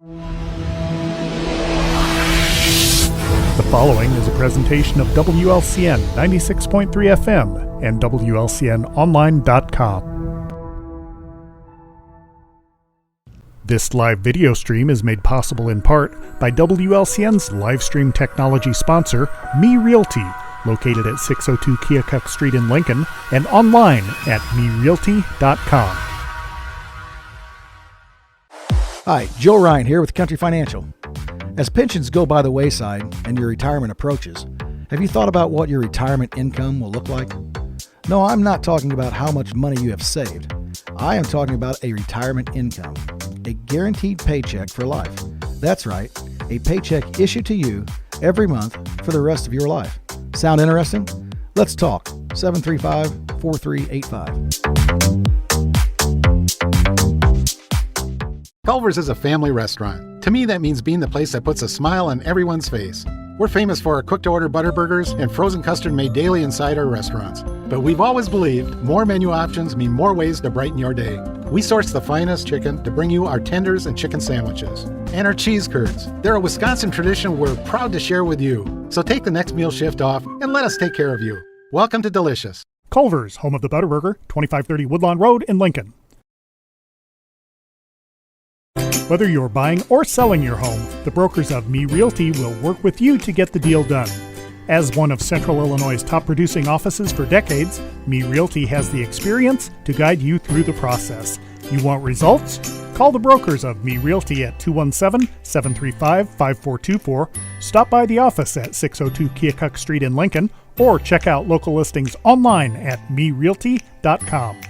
The following is a presentation of WLCN 96.3 FM and WLCNonline.com. This live video stream is made possible in part by WLCN's live stream technology sponsor, Me Realty, located at 602 Keokuk Street in Lincoln and online at merealty.com. Hi, Joe Ryan here with Country Financial. As pensions go by the wayside and your retirement approaches, have you thought about what your retirement income will look like? No, I'm not talking about how much money you have saved. I am talking about a retirement income, a guaranteed paycheck for life. That's right, a paycheck issued to you every month for the rest of your life. Sound interesting? Let's talk. 735-4385. Culver's is a family restaurant. To me, that means being the place that puts a smile on everyone's face. We're famous for our cooked-to-order butter burgers and frozen custard made daily inside our restaurants. But we've always believed more menu options mean more ways to brighten your day. We source the finest chicken to bring you our tenders and chicken sandwiches. And our cheese curds. They're a Wisconsin tradition we're proud to share with you. So take the next meal shift off and let us take care of you. Welcome to Delicious. Culver's, home of the Butterburger, 2530 Woodlawn Road in Lincoln. Whether you're buying or selling your home, the brokers of Me Realty will work with you to get the deal done. As one of Central Illinois' top producing offices for decades, Me Realty has the experience to guide you through the process. You want results? Call the brokers of Me Realty at 217-735-5424, stop by the office at 602 Keokuk Street in Lincoln, or check out local listings online at merealty.com.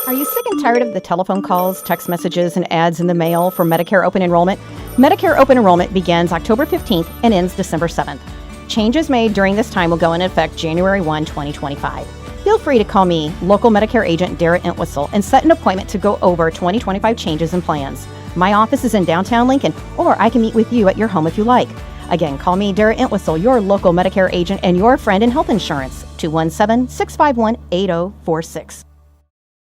Are you sick and tired of the telephone calls, text messages, and ads in the mail for Medicare Open Enrollment? Medicare Open Enrollment begins October 15th and ends December 7th. Changes made during this time will go into effect January 1, 2025. Feel free to call me, local Medicare agent Dara Entwistle, and set an appointment to go over 2025 changes and plans. My office is in downtown Lincoln, or I can meet with you at your home if you like. Again, call me, Dara Entwistle, your local Medicare agent and your friend in health insurance, 217-651-8046.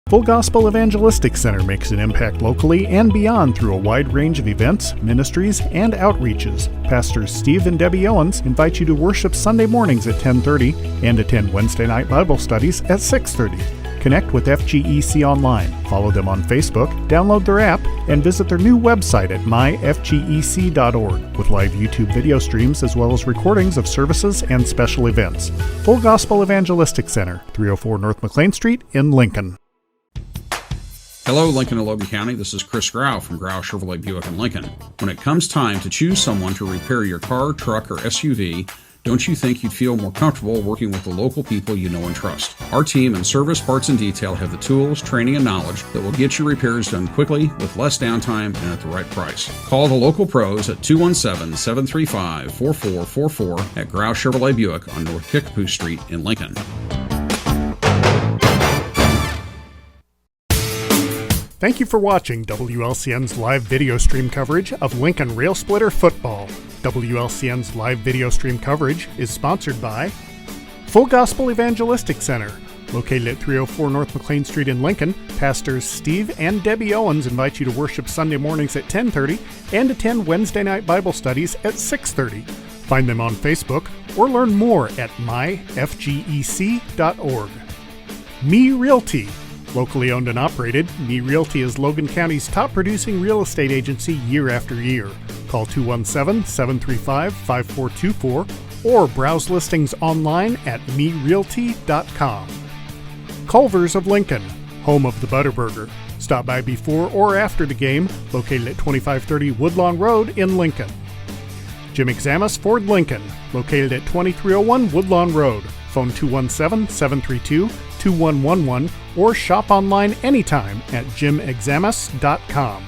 Full Gospel Evangelistic Center makes an impact locally and beyond through a wide range of events, ministries, and outreaches. Pastors Steve and Debbie Owens invite you to worship Sunday mornings at 10:30 and attend Wednesday night Bible studies at 6:30. Connect with FGEC online, follow them on Facebook, download their app, and visit their new website at myfgec.org with live YouTube video streams as well as recordings of services and special events. Full Gospel Evangelistic Center, 304 North McLean Street in Lincoln. Hello, Lincoln and Logan County. This is Chris Grau from Grau Chevrolet Buick in Lincoln. When it comes time to choose someone to repair your car, truck, or SUV, don't you think you'd feel more comfortable working with the local people you know and trust? Our team in Service, Parts, and Detail have the tools, training, and knowledge that will get your repairs done quickly with less downtime and at the right price. Call the local pros at 217-735-4444 at Grau Chevrolet Buick on North Kickapoo Street in Lincoln. Thank you for watching WLCN's live video stream coverage of Lincoln Rail Splitter football. WLCN's live video stream coverage is sponsored by Full Gospel Evangelistic Center. Located at 304 North McLean Street in Lincoln, Pastors Steve and Debbie Owens invite you to worship Sunday mornings at 10:30 and attend Wednesday night Bible studies at 6:30. Find them on Facebook or learn more at myfgec.org. Me Realty. Locally owned and operated, Me Realty is Logan County's top producing real estate agency year after year. Call 217-735-5424 or browse listings online at merealty.com. Culver's of Lincoln, home of the Butterburger. Stop by before or after the game, located at 2530 Woodlawn Road in Lincoln. Jim Examus Ford Lincoln, located at 2301 Woodlawn Road. Phone 217-732-2111 or shop online anytime at jimexamus.com.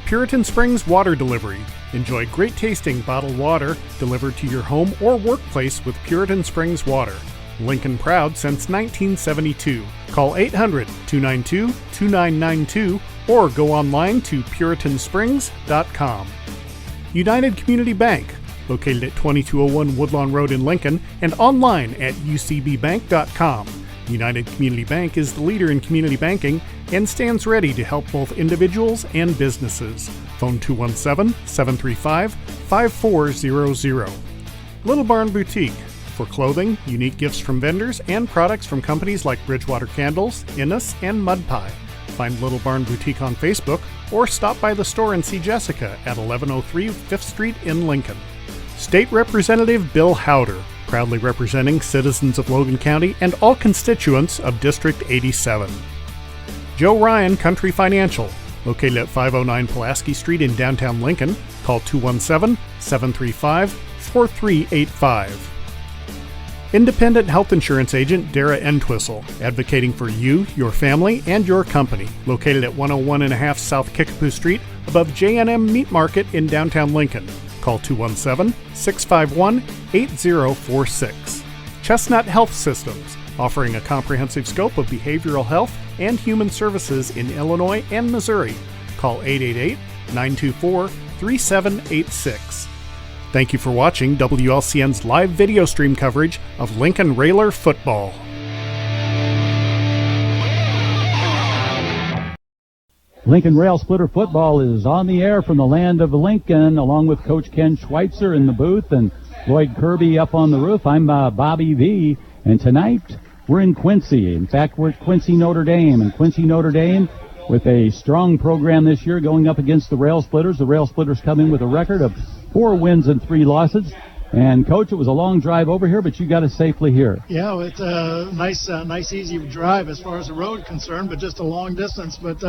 Puritan Springs Water Delivery. Enjoy great tasting bottled water delivered to your home or workplace with Puritan Springs Water. Lincoln proud since 1972. Call 800-292-2992 or go online to puritansprings.com. United Community Bank, located at 2201 Woodlawn Road in Lincoln and online at ucbbank.com. United Community Bank is the leader in community banking and stands ready to help both individuals and businesses. Phone 217-735-5400. Little Barn Boutique. For clothing, unique gifts from vendors, and products from companies like Bridgewater Candles, Innis, and Mud Pie. Find Little Barn Boutique on Facebook or stop by the store and see Jessica at 1103 5th Street in Lincoln. State Representative Bill Howder, proudly representing citizens of Logan County and all constituents of District 87. Joe Ryan Country Financial, located at 509 Pulaski Street in downtown Lincoln. Call 217-735-4385. Independent health insurance agent Dara Entwistle, advocating for you, your family, and your company, located at 101.5 South Kickapoo Street, above J&M Meat Market in downtown Lincoln. Call 217-651-8046. Chestnut Health Systems, offering a comprehensive scope of behavioral health and human services in Illinois and Missouri. Call 888-924-3786. Thank you for watching WLCN's live video stream coverage of Lincoln Railer football. Lincoln Rail Splitter football is on the air from the land of Lincoln, along with Coach Ken Schweitzer in the booth and Lloyd Kirby up on the roof. I'm Bobby V, and tonight we're in Quincy. In fact, we're at Quincy Notre Dame, and Quincy Notre Dame with a strong program this year going up against the Rail Splitters. The Rail Splitters come in with a record of 4 wins and 3 losses. And, Coach, it was a long drive over here, but you got us safely here. Yeah, it's a nice, easy drive as far as the road concerned, but just a long distance. But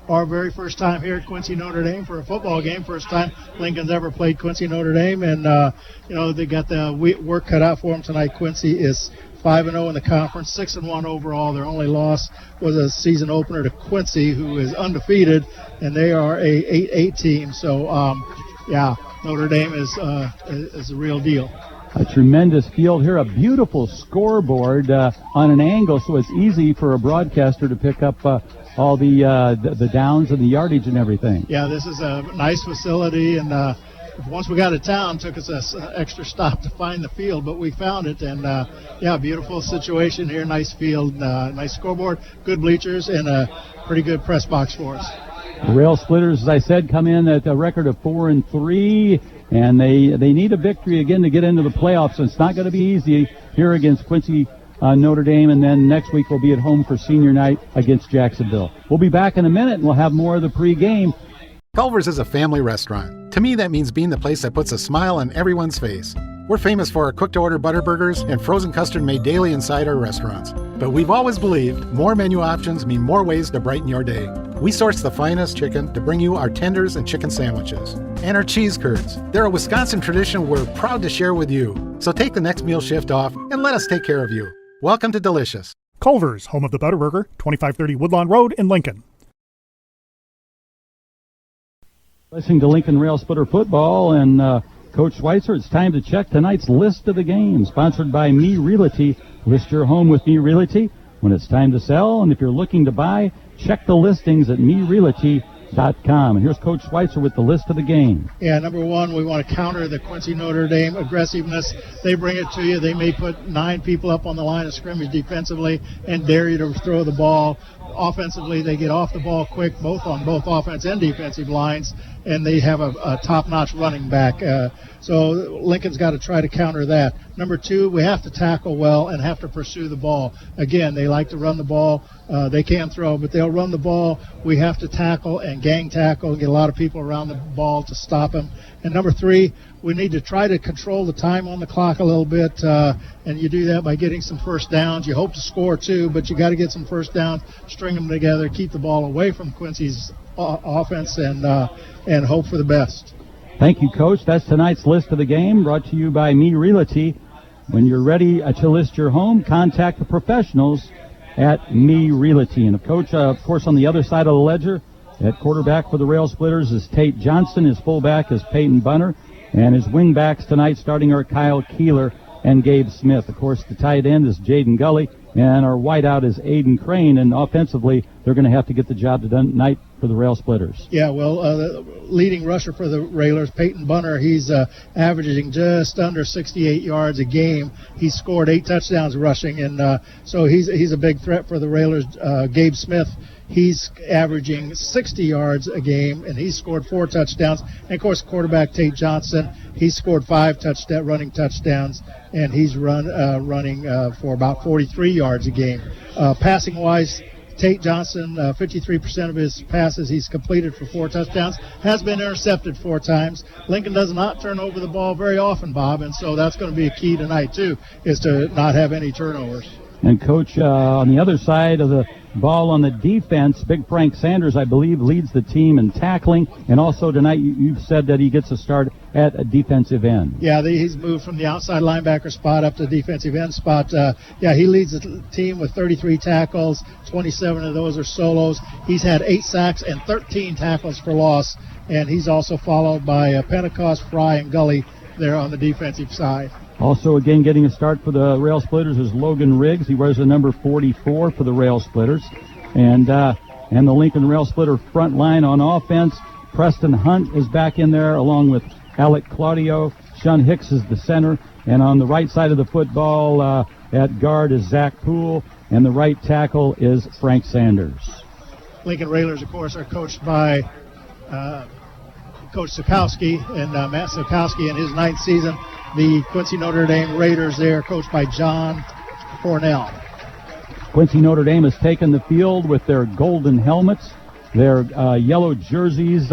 our very first time here at Quincy Notre Dame for a football game, first time Lincoln's ever played Quincy Notre Dame. And, they got the work cut out for them tonight. Quincy is 5-0 in the conference, 6-1 overall. Their only loss was a season opener to Quincy, who is undefeated, and they are a 8-8 team. So, Notre Dame is a real deal. A tremendous field here, a beautiful scoreboard on an angle, so it's easy for a broadcaster to pick up all the downs and the yardage and everything. Yeah, this is a nice facility, and once we got to town, it took us an extra stop to find the field, but we found it, and beautiful situation here, nice field, nice scoreboard, good bleachers, and a pretty good press box for us. The Rail Splitters, as I said, come in at a record of 4-3, and they need a victory again to get into the playoffs. So it's not going to be easy here against Quincy Notre Dame, and then next week we'll be at home for senior night against Jacksonville. We'll be back in a minute, and we'll have more of the pregame. Culver's is a family restaurant. To me, that means being the place that puts a smile on everyone's face. We're famous for our cooked-to-order butter burgers and frozen custard made daily inside our restaurants. But we've always believed more menu options mean more ways to brighten your day. We source the finest chicken to bring you our tenders and chicken sandwiches. And our cheese curds. They're a Wisconsin tradition we're proud to share with you. So take the next meal shift off and let us take care of you. Welcome to Delicious. Culver's, home of the Butterburger, 2530 Woodlawn Road in Lincoln. Listening to Lincoln Rail Splitter football and Coach Schweitzer, it's time to check tonight's list of the games, sponsored by Me Realty. List your home with Me Realty when it's time to sell, and if you're looking to buy, check the listings at merealty.com. And here's Coach Schweitzer with the list of the game. Yeah, number one, we want to counter the Quincy Notre Dame aggressiveness. They bring it to you. They may put 9 people up on the line of scrimmage defensively and dare you to throw the ball. Offensively, they get off the ball quick, both on both offense and defensive lines, and they have a top-notch running back. So Lincoln's got to try to counter that. Number two, we have to tackle well and have to pursue the ball. Again, they like to run the ball. They can throw, but they'll run the ball. We have to tackle and gang tackle and get a lot of people around the ball to stop them. And number three, we need to try to control the time on the clock a little bit, and you do that by getting some first downs. You hope to score too, but you got to get some first downs, string them together, keep the ball away from Quincy's offense, and hope for the best. Thank you, Coach. That's tonight's list of the game, brought to you by Me Realty. When you're ready to list your home, contact the professionals at Me Realty. And, Coach, of course, on the other side of the ledger, at quarterback for the Rail Splitters is Tate Johnston. His fullback is Peyton Bunner. And his wingbacks tonight starting are Kyle Keeler and Gabe Smith. Of course, the tight end is Jaden Gully. And our wideout is Aiden Crane. And offensively, they're going to have to get the job done tonight for the Rail Splitters? Yeah, well, the leading rusher for the Railers, Peyton Bunner, he's averaging just under 68 yards a game. He's scored 8 touchdowns rushing, and so he's a big threat for the Railers. Gabe Smith, he's averaging 60 yards a game, and he's scored 4 touchdowns. And, of course, quarterback Tate Johnson, he's scored 5 running touchdowns, and he's running for about 43 yards a game. Passing-wise, Tate Johnson, 53% of his passes he's completed for 4 touchdowns, has been intercepted 4 times. Lincoln does not turn over the ball very often, Bob, and so that's going to be a key tonight, too, is to not have any turnovers. And, Coach, on the other side of the ball on the defense, Big Frank Sanders, I believe, leads the team in tackling. And also tonight you've said that he gets a start at a defensive end. Yeah, he's moved from the outside linebacker spot up to the defensive end spot. He leads the team with 33 tackles. 27 of those are solos. He's had 8 sacks and 13 tackles for loss. And he's also followed by Pentecost, Fry, and Gully there on the defensive side. Also, again, getting a start for the Rail Splitters is Logan Riggs. He wears the number 44 for the Rail Splitters. And the Lincoln Rail Splitter front line on offense, Preston Hunt is back in there along with Alec Claudio. Sean Hicks is the center. And on the right side of the football at guard is Zach Poole. And the right tackle is Frank Sanders. Lincoln Railers, of course, are coached by Coach Sokowski, and Matt Sokowski in his 9th season. The Quincy Notre Dame Raiders there, coached by John Cornell. Quincy Notre Dame has taken the field with their golden helmets, their yellow jerseys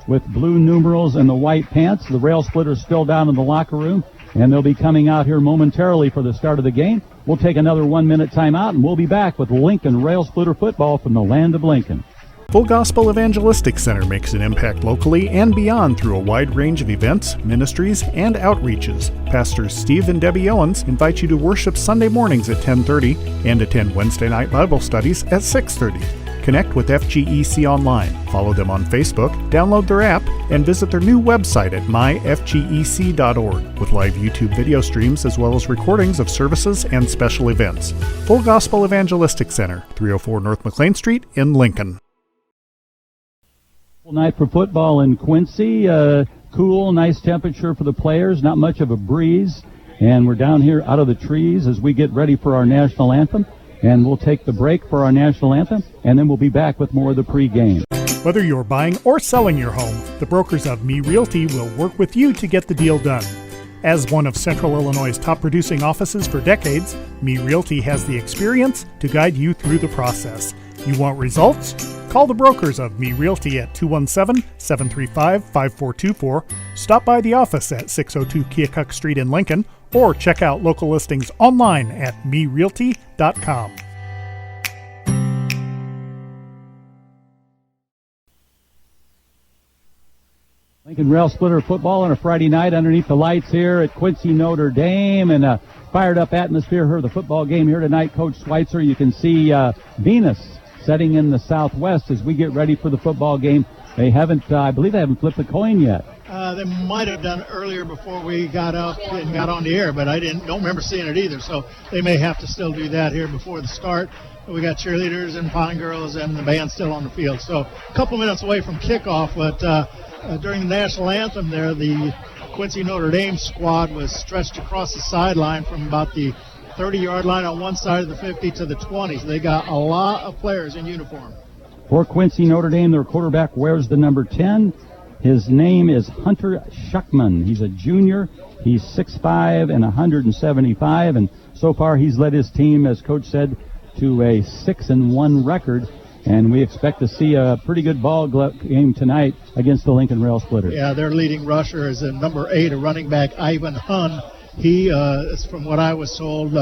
with blue numerals, and the white pants. The Rail Splitters still down in the locker room, and they'll be coming out here momentarily for the start of the game. We'll take another 1-minute timeout, and we'll be back with Lincoln Rail Splitter football from the land of Lincoln. Full Gospel Evangelistic Center makes an impact locally and beyond through a wide range of events, ministries, and outreaches. Pastors Steve and Debbie Owens invite you to worship Sunday mornings at 10:30 and attend Wednesday night Bible studies at 6:30. Connect with FGEC online, follow them on Facebook, download their app, and visit their new website at myfgec.org with live YouTube video streams as well as recordings of services and special events. Full Gospel Evangelistic Center, 304 North McLean Street in Lincoln. Night for football in Quincy. Cool, nice temperature for the players, not much of a breeze. And we're down here out of the trees as we get ready for our national anthem. And we'll take the break for our national anthem, and then we'll be back with more of the pregame. Whether you're buying or selling your home, the brokers of Me Realty will work with you to get the deal done. As one of Central Illinois' top producing offices for decades, Me Realty has the experience to guide you through the process. You want results? Call the brokers of Me Realty at 217-735-5424, stop by the office at 602 Keokuk Street in Lincoln, or check out local listings online at merealty.com. Lincoln Rail Splitter football on a Friday night underneath the lights here at Quincy Notre Dame, and a fired up atmosphere here, the football game here tonight. Coach Schweitzer, you can see Venus setting in the southwest as we get ready for the football game. They haven't, I believe they haven't flipped the coin yet. They might have done it earlier before we got up and got on the air, but I don't remember seeing it either, so they may have to still do that here before the start. We got cheerleaders and pine girls and the band still on the field, so a couple minutes away from kickoff, but during the national anthem there, the Quincy Notre Dame squad was stretched across the sideline from about the 30-yard line on one side of the 50 to the 20. So they got a lot of players in uniform. For Quincy Notre Dame, their quarterback wears the number 10. His name is Hunter Schuckman. He's a junior. He's 6'5" and 175, and so far he's led his team, as Coach said, to a 6-1 record. And we expect to see a pretty good ball game tonight against the Lincoln Rail Splitters. Yeah, their leading rusher is number 8, a running back, Ivan Hun. He, from what I was told,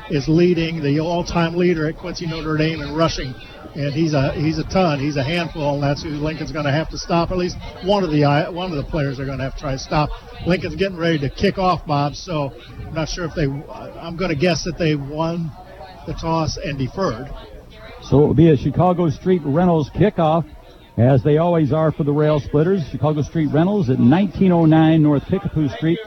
is leading the all-time leader at Quincy Notre Dame in rushing, and he's a ton. He's a handful, and that's who Lincoln's going to have to stop. At least one of the players are going to have to try to stop. Lincoln's getting ready to kick off, Bob. So I'm not sure if I'm going to guess that they won the toss and deferred. So it will be a Chicago Street Rentals kickoff, as they always are for the Rail Splitters. Chicago Street Rentals at 1909 North Kickapoo Street.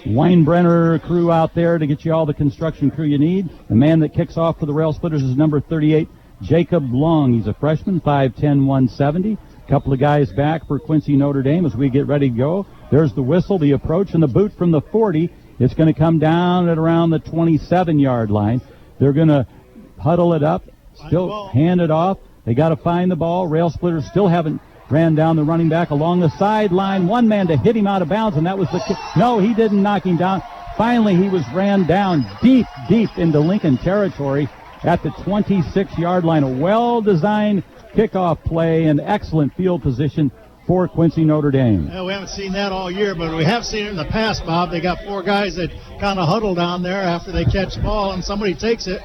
Weinbrenner crew out there to get you all the construction crew you need. The man that kicks off for the Rail Splitters is number 38, Jacob Long. He's a freshman, 5'10", 170. Couple of guys back for Quincy Notre Dame as we get ready to go. There's the whistle, the approach, and the boot from the 40. It's going to come down at around the 27-yard line. They're going to huddle it up, still hand it off. They got to find the ball. Rail splitters still haven't ran down the running back along the sideline. One man to hit him out of bounds, and that was the kick. No, he didn't knock him down. Finally, he was ran down deep into Lincoln territory at the 26-yard line. A well-designed kickoff play and excellent field position for Quincy Notre Dame. We haven't seen that all year, but we have seen it in the past, Bob. They got 4 guys that kind of huddle down there after they catch the ball, and somebody takes it.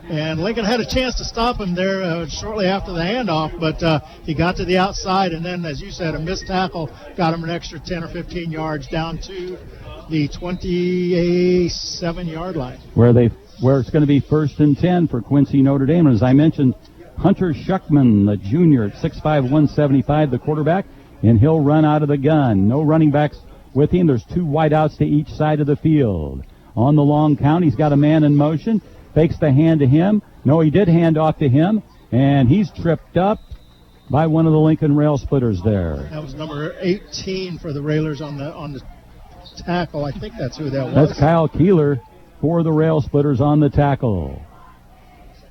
And Lincoln had a chance to stop him there shortly after the handoff, but he got to the outside, and then, as you said, a missed tackle got him an extra 10 or 15 yards down to the 27-yard line. Where it's going to be 1st and 10 for Quincy Notre Dame. As I mentioned, Hunter Schuckman, the junior, at 6'5", 175, the quarterback, and he'll run out of the gun. No running backs with him. There's 2 wideouts to each side of the field. On the long count, he's got a man in motion. Fakes the hand to him. No, he did hand off to him, and he's tripped up by one of the Lincoln Rail Splitters there. That was number 18 for the Railers on the tackle. I think that's who that was. That's Kyle Keeler for the Rail Splitters on the tackle.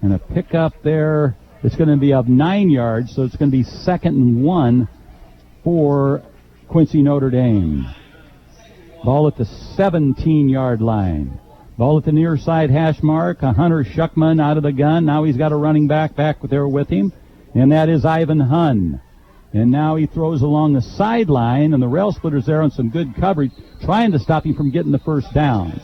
And a pickup there. It's going to be up 9 yards, so it's going to be 2nd and 1 for Quincy Notre Dame. Ball at the 17-yard line. Ball at the near side hash mark. Hunter Schuckman out of the gun. Now he's got a running back there with him, and that is Ivan Hunn. And now he throws along the sideline, and the Rail Splitters there on some good coverage, trying to stop him from getting the first down.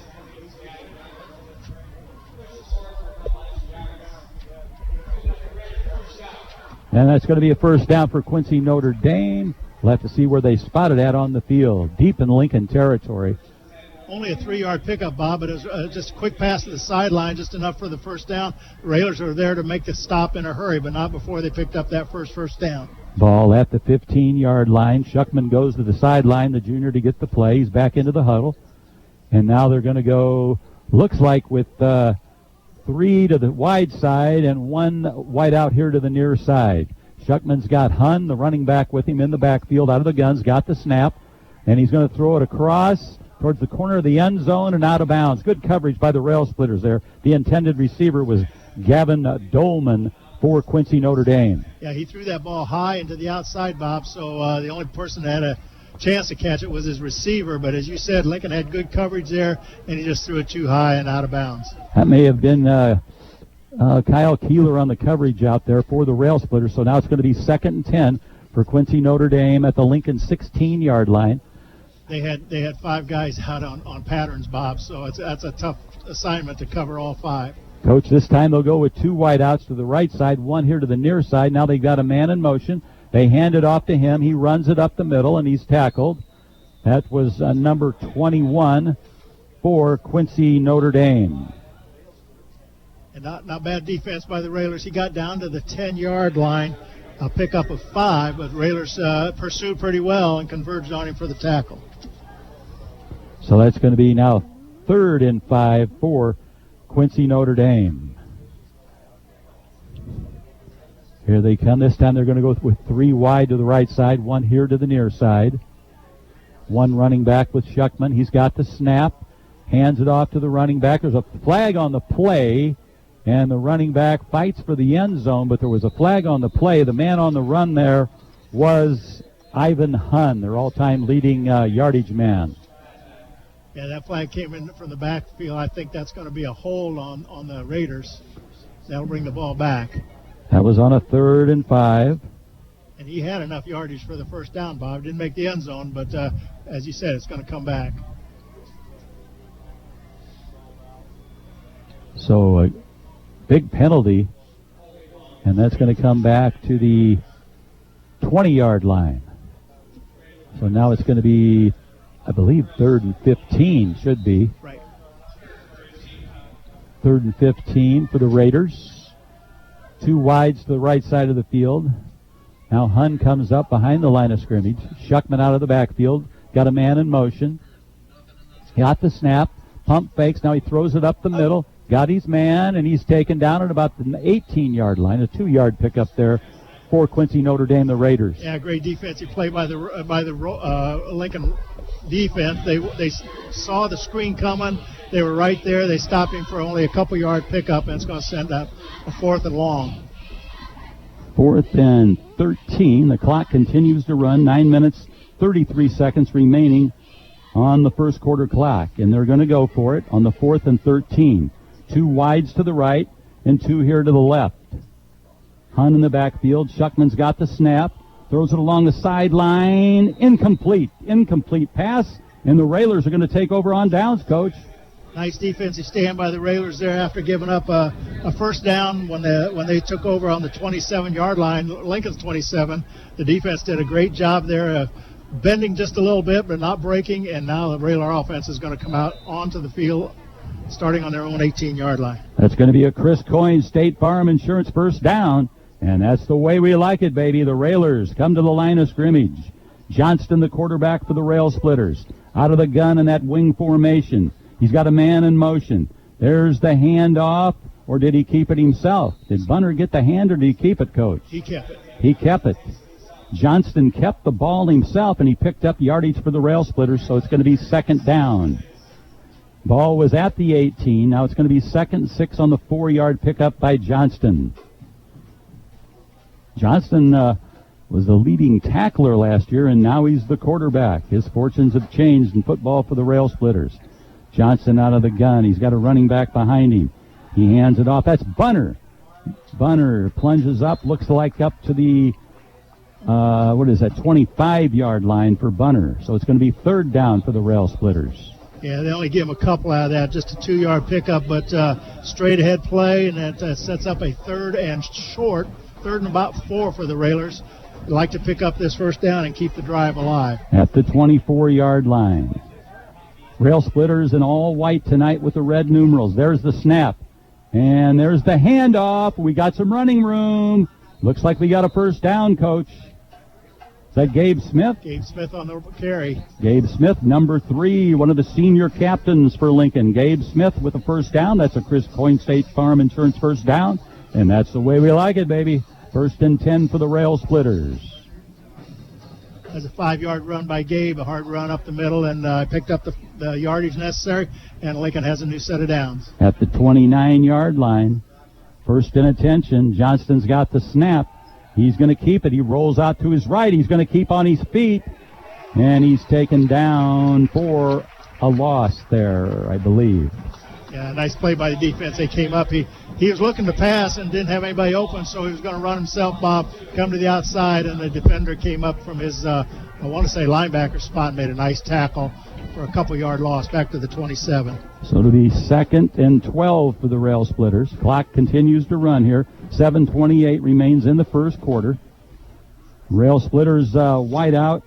And that's going to be a first down for Quincy Notre Dame. We'll have to see where they spot it at on the field, deep in Lincoln territory. Only a 3-yard pickup, Bob, but it was just a quick pass to the sideline, just enough for the first down. The Railers are there to make the stop in a hurry, but not before they picked up that first down. Ball at the 15-yard line. Schuckman goes to the sideline, the junior, to get the play. He's back into the huddle. And now they're going to go, looks like, with 3 to the wide side and 1 wide out here to the near side. Schuckman's got Hunn, the running back, with him in the backfield, out of the guns, got the snap, and he's going to throw it across towards the corner of the end zone and out of bounds. Good coverage by the Rail Splitters there. The intended receiver was Gavin Dolman for Quincy Notre Dame. Yeah, he threw that ball high into the outside, Bob, so the only person that had a chance to catch it was his receiver. But as you said, Lincoln had good coverage there, and he just threw it too high and out of bounds. That may have been Kyle Keeler on the coverage out there for the Rail Splitters. So now it's going to be 2nd and 10 for Quincy Notre Dame at the Lincoln 16-yard line. They had 5 guys out on patterns, Bob, so that's a tough assignment to cover all 5. Coach, this time they'll go with 2 wideouts to the right side, 1 here to the near side. Now they've got a man in motion. They hand it off to him. He runs it up the middle, and he's tackled. That was number 21 for Quincy Notre Dame. And not bad defense by the Railers. He got down to the 10-yard line, a pickup of 5, but Railers pursued pretty well and converged on him for the tackle. So that's going to be now 3rd and 5 for Quincy Notre Dame. Here they come. This time they're going to go with 3 wide to the right side, 1 here to the near side. 1 running back with Schuckman. He's got the snap, hands it off to the running back. There's a flag on the play, and the running back fights for the end zone, but there was a flag on the play. The man on the run there was Ivan Hunn, their all-time leading yardage man. Yeah, that flag came in from the backfield. I think that's going to be a hold on the Raiders. That'll bring the ball back. That was on a 3rd and 5. And he had enough yardage for the first down, Bob. Didn't make the end zone, but as you said, it's going to come back. So a big penalty, and that's going to come back to the 20-yard line. So now it's going to be, I believe, 3rd and 15 should be. Right. 3rd and 15 for the Raiders. 2 wides to the right side of the field. Now Hunn comes up behind the line of scrimmage. Schuckman out of the backfield. Got a man in motion. Got the snap. Pump fakes. Now he throws it up the middle. got his man, and he's taken down at about the 18-yard line, a 2-yard pickup there for Quincy Notre Dame, the Raiders. Yeah, great defensive play by the Lincoln defense. They saw the screen coming. They were right there. They stopped him for only a couple-yard pickup, and it's going to send up a 4th and long. 4th and 13. The clock continues to run. 9 minutes, 33 seconds remaining on the first quarter clock, and they're going to go for it on the 4th and 13. 2 wides to the right and 2 here to the left. Hunt in the backfield. Shuckman's got the snap. Throws it along the sideline. Incomplete pass, and the Railers are going to take over on downs, Coach. Nice defensive stand by the Railers there after giving up a first down when they took over on the 27-yard line, Lincoln's 27. The defense did a great job there, bending just a little bit but not breaking, and now the Railer offense is going to come out onto the field starting on their own 18-yard line. That's going to be a Chris Coyne State Farm Insurance first down, and that's the way we like it, baby. The Railers come to the line of scrimmage. Johnston, the quarterback for the Rail Splitters, out of the gun in that wing formation. He's got a man in motion. There's the handoff, or did he keep it himself? Did Bunner get the hand, or did he keep it, Coach? He kept it. He kept it. Johnston kept the ball himself, and he picked up yardage for the Rail Splitters, so it's going to be 2nd down. Ball was at the 18. Now it's going to be 2nd and 6 on the 4-yard pickup by Johnston. Johnston was the leading tackler last year, and now he's the quarterback. His fortunes have changed in football for the Rail Splitters. Johnston out of the gun. He's got a running back behind him. He hands it off. That's Bunner. Bunner plunges up, looks like up to the, 25-yard line for Bunner. So it's going to be 3rd down for the Rail Splitters. Yeah, they only give him a couple out of that, just a 2-yard pickup, but straight ahead play, and that sets up a 3rd and short, 3rd and about 4 for the Railers. They like to pick up this first down and keep the drive alive. At the 24-yard line. Rail Splitters in all white tonight with the red numerals. There's the snap. And there's the handoff. We got some running room. Looks like we got a first down, Coach. Is that Gabe Smith? Gabe Smith on the carry. Gabe Smith, number 3, one of the senior captains for Lincoln. Gabe Smith with a first down. That's a Chris Coyne State Farm Insurance first down. And that's the way we like it, baby. 1st and 10 for the Rail Splitters. That's a 5-yard run by Gabe, a hard run up the middle, and picked up the yardage necessary, and Lincoln has a new set of downs. At the 29-yard line, 1st and attention. Johnston's got the snap. He's going to keep it. He rolls out to his right. He's going to keep on his feet, and he's taken down for a loss there, I believe. Yeah, nice play by the defense. They came up. He was looking to pass and didn't have anybody open, so he was going to run himself, Bob, come to the outside, and the defender came up from his, linebacker spot and made a nice tackle for a couple-yard loss back to the 27. So it'll be 2nd and 12 for the Rail Splitters. Clock continues to run here. 7:28 remains in the first quarter. Rail Splitters wide out.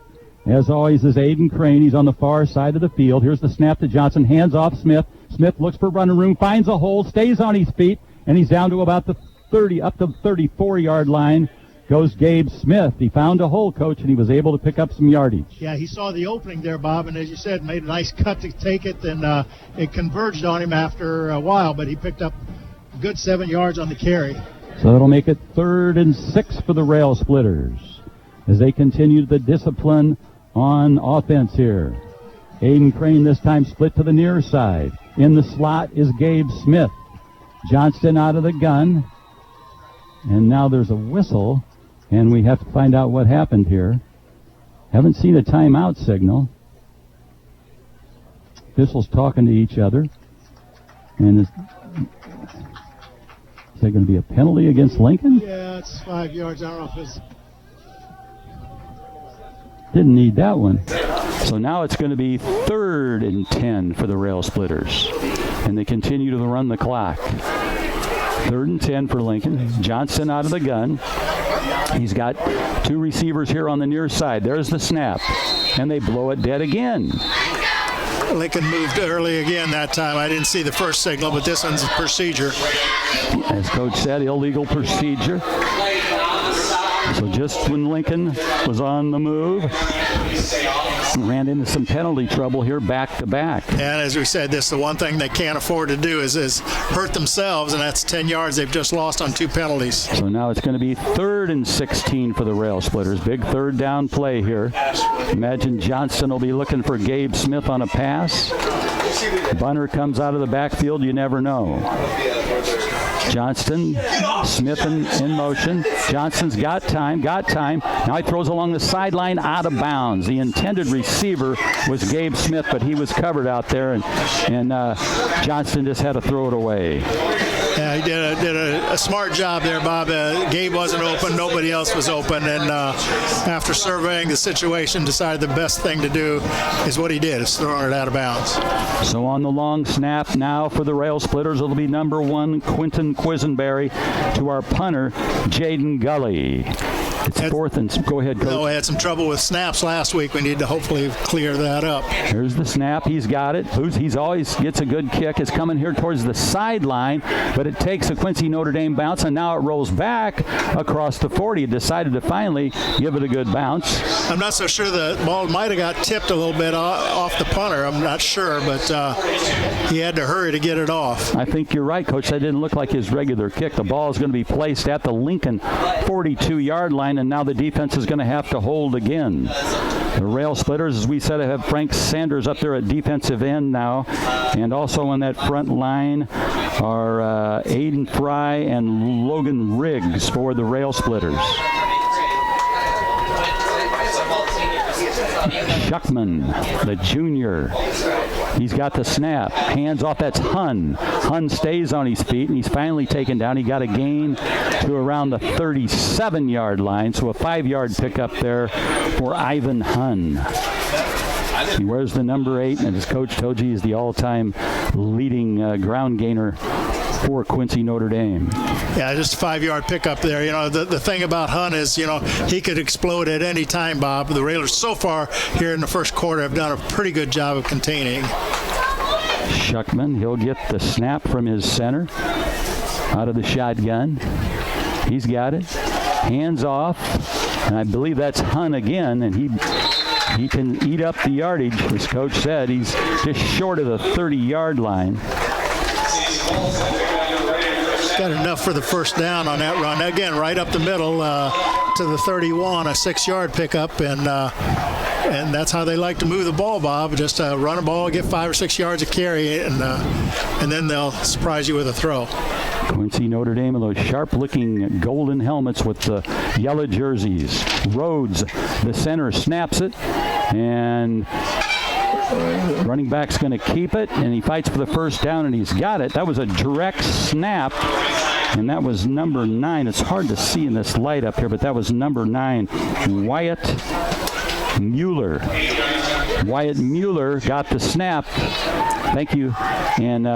As always, is Aiden Crane. He's on the far side of the field. Here's the snap to Johnson. Hands off Smith. Smith looks for running room, finds a hole, stays on his feet, and he's down to about the 30, up to 34-yard line. Goes Gabe Smith. He found a hole, Coach, and he was able to pick up some yardage. Yeah, he saw the opening there, Bob, and as you said, made a nice cut to take it, and it converged on him after a while, but he picked up a good 7 yards on the carry. So that'll make it 3rd and 6 for the Rail Splitters as they continue the discipline on offense here. Aiden Crane this time split to the near side. In the slot is Gabe Smith. Johnston out of the gun. And now there's a whistle, and we have to find out what happened here. Haven't seen a timeout signal. Officials talking to each other. And is there going to be a penalty against Lincoln? Yeah, it's 5 yards. I don't know if it's... Didn't need that one. So now it's going to be 3rd and 10 for the Rail Splitters. And they continue to run the clock. 3rd and 10 for Lincoln. Johnson out of the gun. He's got 2 receivers here on the near side. There's the snap. And they blow it dead again. Lincoln moved early again that time. I didn't see the first signal, but this one's a procedure. As Coach said, illegal procedure. So just when Lincoln was on the move, ran into some penalty trouble here back to back. And as we said, this the one thing they can't afford to do is hurt themselves, and that's 10 yards they've just lost on 2 penalties. So now it's going to be 3rd and 16 for the Rail Splitters. Big third down play here. Imagine Johnston will be looking for Gabe Smith on a pass. Bunner comes out of the backfield, you never know. Johnston, Smith in motion. Johnston's got time. Now he throws along the sideline out of bounds. The intended receiver was Gabe Smith, but he was covered out there, and Johnston just had to throw it away. Yeah, he did a smart job there, Bob. Gabe wasn't open. Nobody else was open. And after surveying the situation, decided the best thing to do is what he did, is throwing it out of bounds. So on the long snap now for the Rail Splitters, it'll be number 1, Quinton Quisenberry, to our punter, Jaden Gully. It's 4th and... Go ahead, Coach. No, we had some trouble with snaps last week. We need to hopefully clear that up. Here's the snap. He's got it. He's always gets a good kick. It's coming here towards the sideline, but it takes a Quincy Notre Dame bounce, and now it rolls back across the 40. It decided to finally give it a good bounce. I'm not so sure the ball might have got tipped a little bit off the punter. I'm not sure, but he had to hurry to get it off. I think you're right, Coach. That didn't look like his regular kick. The ball is going to be placed at the Lincoln 42-yard line, and now the defense is going to have to hold again. The Rail Splitters, as we said, have Frank Sanders up there at defensive end now, and also on that front line are Aiden Fry and Logan Riggs for the Rail Splitters. Shuckman, the junior. He's got the snap. Hands off. That's Hun. Hun stays on his feet, and he's finally taken down. He got a gain to around the 37-yard line, so a 5-yard pickup there for Ivan Hun. He wears the number 8, and as Coach told you, he's the all-time leading ground gainer for Quincy Notre Dame. Yeah, just a 5-yard pickup there. You know, the thing about Hunt is, you know, he could explode at any time, Bob. The Railers so far here in the first quarter have done a pretty good job of containing. Shuckman, he'll get the snap from his center out of the shotgun. He's got it. Hands off. And I believe that's Hunt again, and he can eat up the yardage. As Coach said, he's just short of the 30-yard line. Got enough for the first down on that run. Again, right up the middle to the 31, a 6-yard pickup, and that's how they like to move the ball, Bob. Just run a ball, get 5 or 6 yards of carry, and then they'll surprise you with a throw. Quincy Notre Dame with those sharp-looking golden helmets with the yellow jerseys. Rhodes, the center, snaps it, and running back's going to keep it, and he fights for the first down, and he's got it. That was a direct snap, and that was number 9. It's hard to see in this light up here, but that was number 9, Wyatt Mueller. Wyatt Mueller got the snap. Thank you. And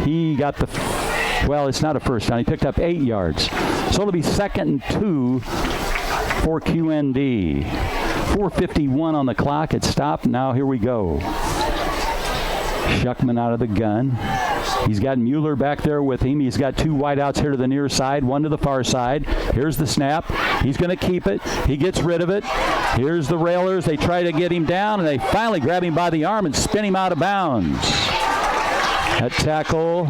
he got the, well, it's not a first down. He picked up 8 yards. So it'll be 2nd and 2 for QND. 4:51 on the clock. It stopped. Now here we go. Shuckman out of the gun. He's got Mueller back there with him. He's got 2 wideouts here to the near side, 1 to the far side. Here's the snap. He's going to keep it. He gets rid of it. Here's the Railers. They try to get him down, and they finally grab him by the arm and spin him out of bounds. That tackle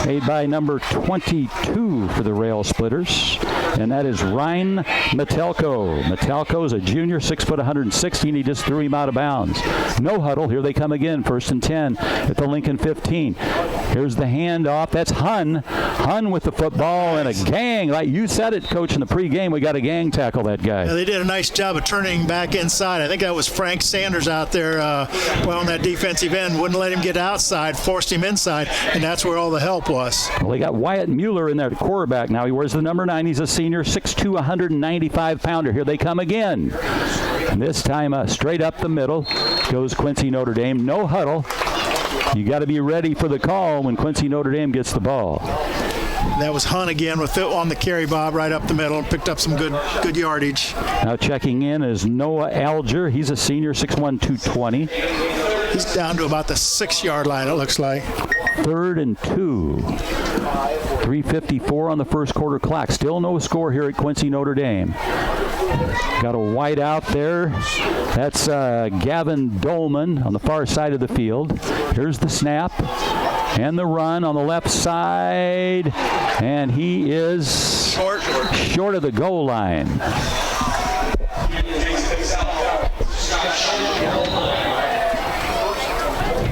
made by number 22 for the Rail Splitters, and that is Ryan Metelko. Metelko is a junior, 6 foot 116. He just threw him out of bounds. No huddle. Here they come again. 1st and 10 at the Lincoln 15. Here's the handoff. That's Hun. Hun with the football and a gang. Like you said it, Coach, in the pregame, we got a gang tackle that guy. Yeah, they did a nice job of turning back inside. I think that was Frank Sanders out there on that defensive end. Wouldn't let him get outside, forced him inside, and that's where all the help was. Well, they got Wyatt Mueller in there, quarterback now. He wears the number 9. He's a senior, 6'2", 195-pounder. Here they come again. And this time straight up the middle goes Quincy Notre Dame. No huddle. You got to be ready for the call when Quincy Notre Dame gets the ball. That was Hunt again with it on the carry, Bob, right up the middle, and picked up some good yardage. Now checking in is Noah Alger. He's a senior, 6'1", 220. He's down to about the 6-yard line, it looks like. 3rd and 2. 3:54 on the first quarter clock. Still no score here at Quincy Notre Dame. Got a wide out there. That's Gavin Dolman on the far side of the field. Here's the snap and the run on the left side. And he is short of the goal line.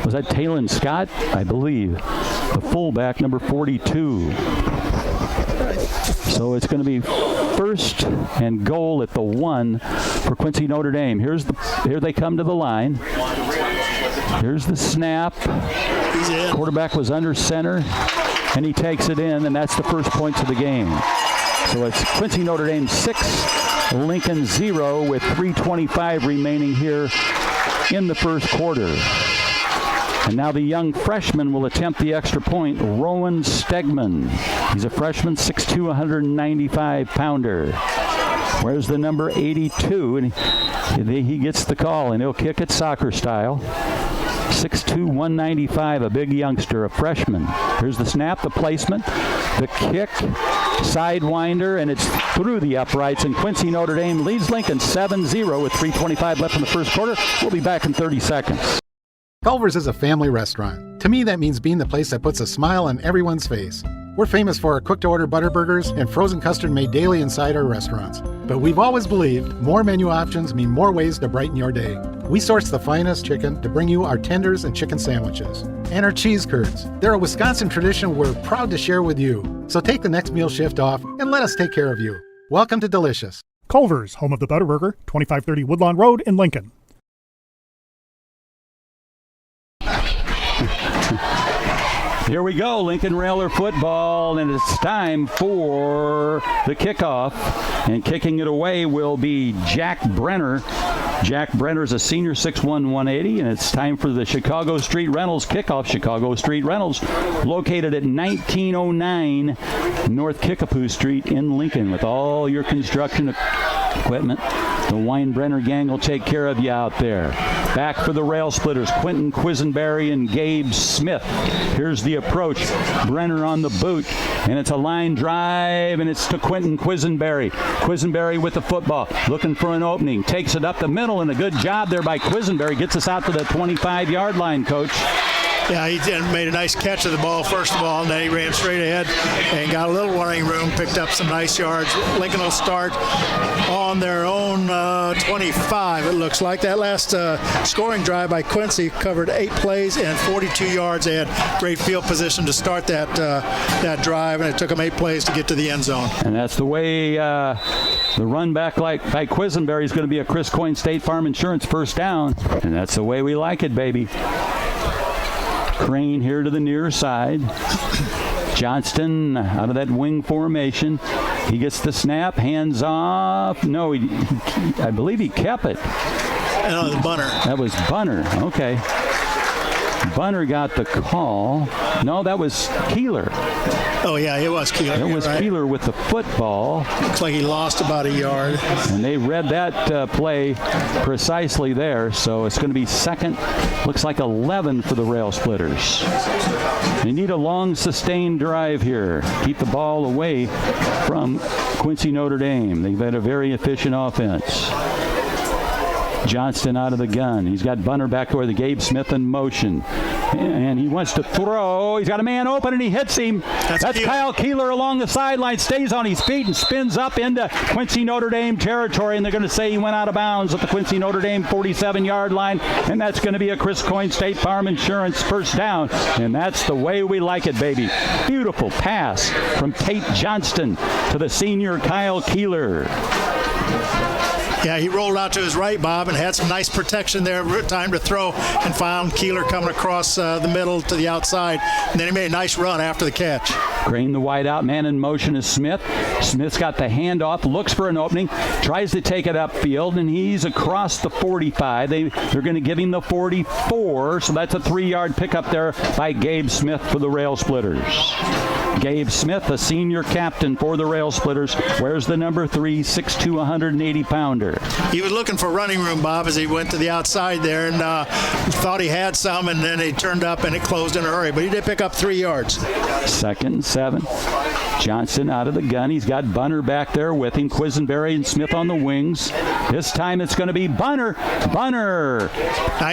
Was that Talon Scott? I believe. The fullback, number 42. So it's going to be first and goal at the 1 for Quincy Notre Dame. Here they come to the line. Here's the snap. Quarterback was under center, and he takes it in, and that's the first points of the game. So it's Quincy Notre Dame 6, Lincoln 0 with 3:25 remaining here in the first quarter. And now the young freshman will attempt the extra point, Rowan Stegman. He's a freshman, 6'2", 195-pounder. Where's the number 82? And he gets the call, and he'll kick it soccer style. 6'2", 195, a big youngster, a freshman. Here's the snap, the placement, the kick, sidewinder, and it's through the uprights. And Quincy Notre Dame leads Lincoln 7-0 with 3:25 left in the first quarter. We'll be back in 30 seconds. Culver's is a family restaurant. To me, that means being the place that puts a smile on everyone's face. We're famous for our cooked-to-order butter burgers and frozen custard made daily inside our restaurants. But we've always believed more menu options mean more ways to brighten your day. We source the finest chicken to bring you our tenders and chicken sandwiches. And our cheese curds. They're a Wisconsin tradition we're proud to share with you. So take the next meal shift off and let us take care of you. Welcome to Delicious. Culver's, home of the Butterburger, 2530 Woodlawn Road in Lincoln. Here we go, Lincoln Railer football, and it's time for the kickoff. And kicking it away will be Jack Brenner. Jack Brenner's a senior, 6'1", 180, and it's time for the Chicago Street Rentals kickoff. Chicago Street Rentals, located at 1909 North Kickapoo Street in Lincoln, with all your construction equipment. The Weinbrenner gang will take care of you out there. Back for the Rail Splitters, Quentin Quisenberry and Gabe Smith. Here's the approach. Brenner on the boot, and it's a line drive, and it's to Quentin Quisenberry. Quisenberry with the football, looking for an opening. Takes it up the middle, and a good job there by Quisenberry. Gets us out to the 25-yard line, Coach. Yeah, he made a nice catch of the ball, first of all, and then he ran straight ahead and got a little running room, picked up some nice yards. Lincoln will start on their own 25, it looks like. That last scoring drive by Quincy covered 8 plays and 42 yards. They had great field position to start that drive, and it took them 8 plays to get to the end zone. And that's the way the run back by Quisenberry is going to be a Chris Coyne State Farm Insurance first down. And that's the way we like it, baby. Crane here to the near side. Johnston out of that wing formation. He gets the snap, hands off. No, I believe he kept it. No, the Bunner. That was Bunner. Okay. Bunner got the call. No, that was Keeler. Oh, yeah, it was Keeler. It was right. Keeler with the football. Looks like he lost about a yard. And they read that play precisely there, so it's going to be second, looks like 11 for the Rail Splitters. They need a long, sustained drive here. Keep the ball away from Quincy Notre Dame. They've had a very efficient offense. Johnston out of the gun. He's got Bunner back where the Gabe Smith in motion. And he wants to throw. He's got a man open, and he hits him. That's Kyle Keeler along the sideline, stays on his feet and spins up into Quincy Notre Dame territory. And they're going to say he went out of bounds at the Quincy Notre Dame 47-yard line. And that's going to be a Chris Coyne State Farm Insurance first down. And that's the way we like it, baby. Beautiful pass from Tate Johnston to the senior Kyle Keeler. Yeah, he rolled out to his right, Bob, and had some nice protection there, time to throw, and found Keeler coming across the middle to the outside. And then he made a nice run after the catch. Crane the wide out, man in motion is Smith. Smith's got the handoff, looks for an opening, tries to take it upfield, and he's across the 45. They're going to give him the 44, so that's a 3-yard pickup there by Gabe Smith for the Rail Splitters. Gabe Smith, a senior captain for the Rail Splitters, wears the number 3, 6'2", 180-pounder. He was looking for running room, Bob, as he went to the outside there, and thought he had some, and then he turned up and it closed in a hurry. But he did pick up 3 yards. Second and 7. Johnson out of the gun. He's got Bunner back there with him. Quisenberry and Smith on the wings. This time it's going to be Bunner. Bunner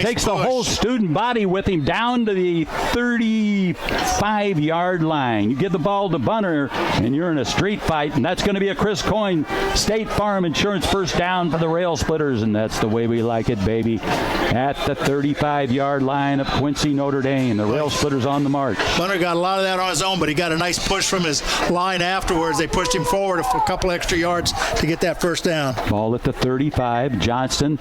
takes the whole student body with him down to the 35-yard line. You give the ball to Bunner, and you're in a street fight, and that's going to be a Chris Coyne State Farm Insurance first down for the Rail Splitters, and that's the way we like it, baby. At the 35-yard line of Quincy Notre Dame, the Rail Splitters on the march. Bunner got a lot of that on his own, but he got a nice push from his line afterwards. They pushed him forward for a couple extra yards to get that first down. Ball at the 35. Johnston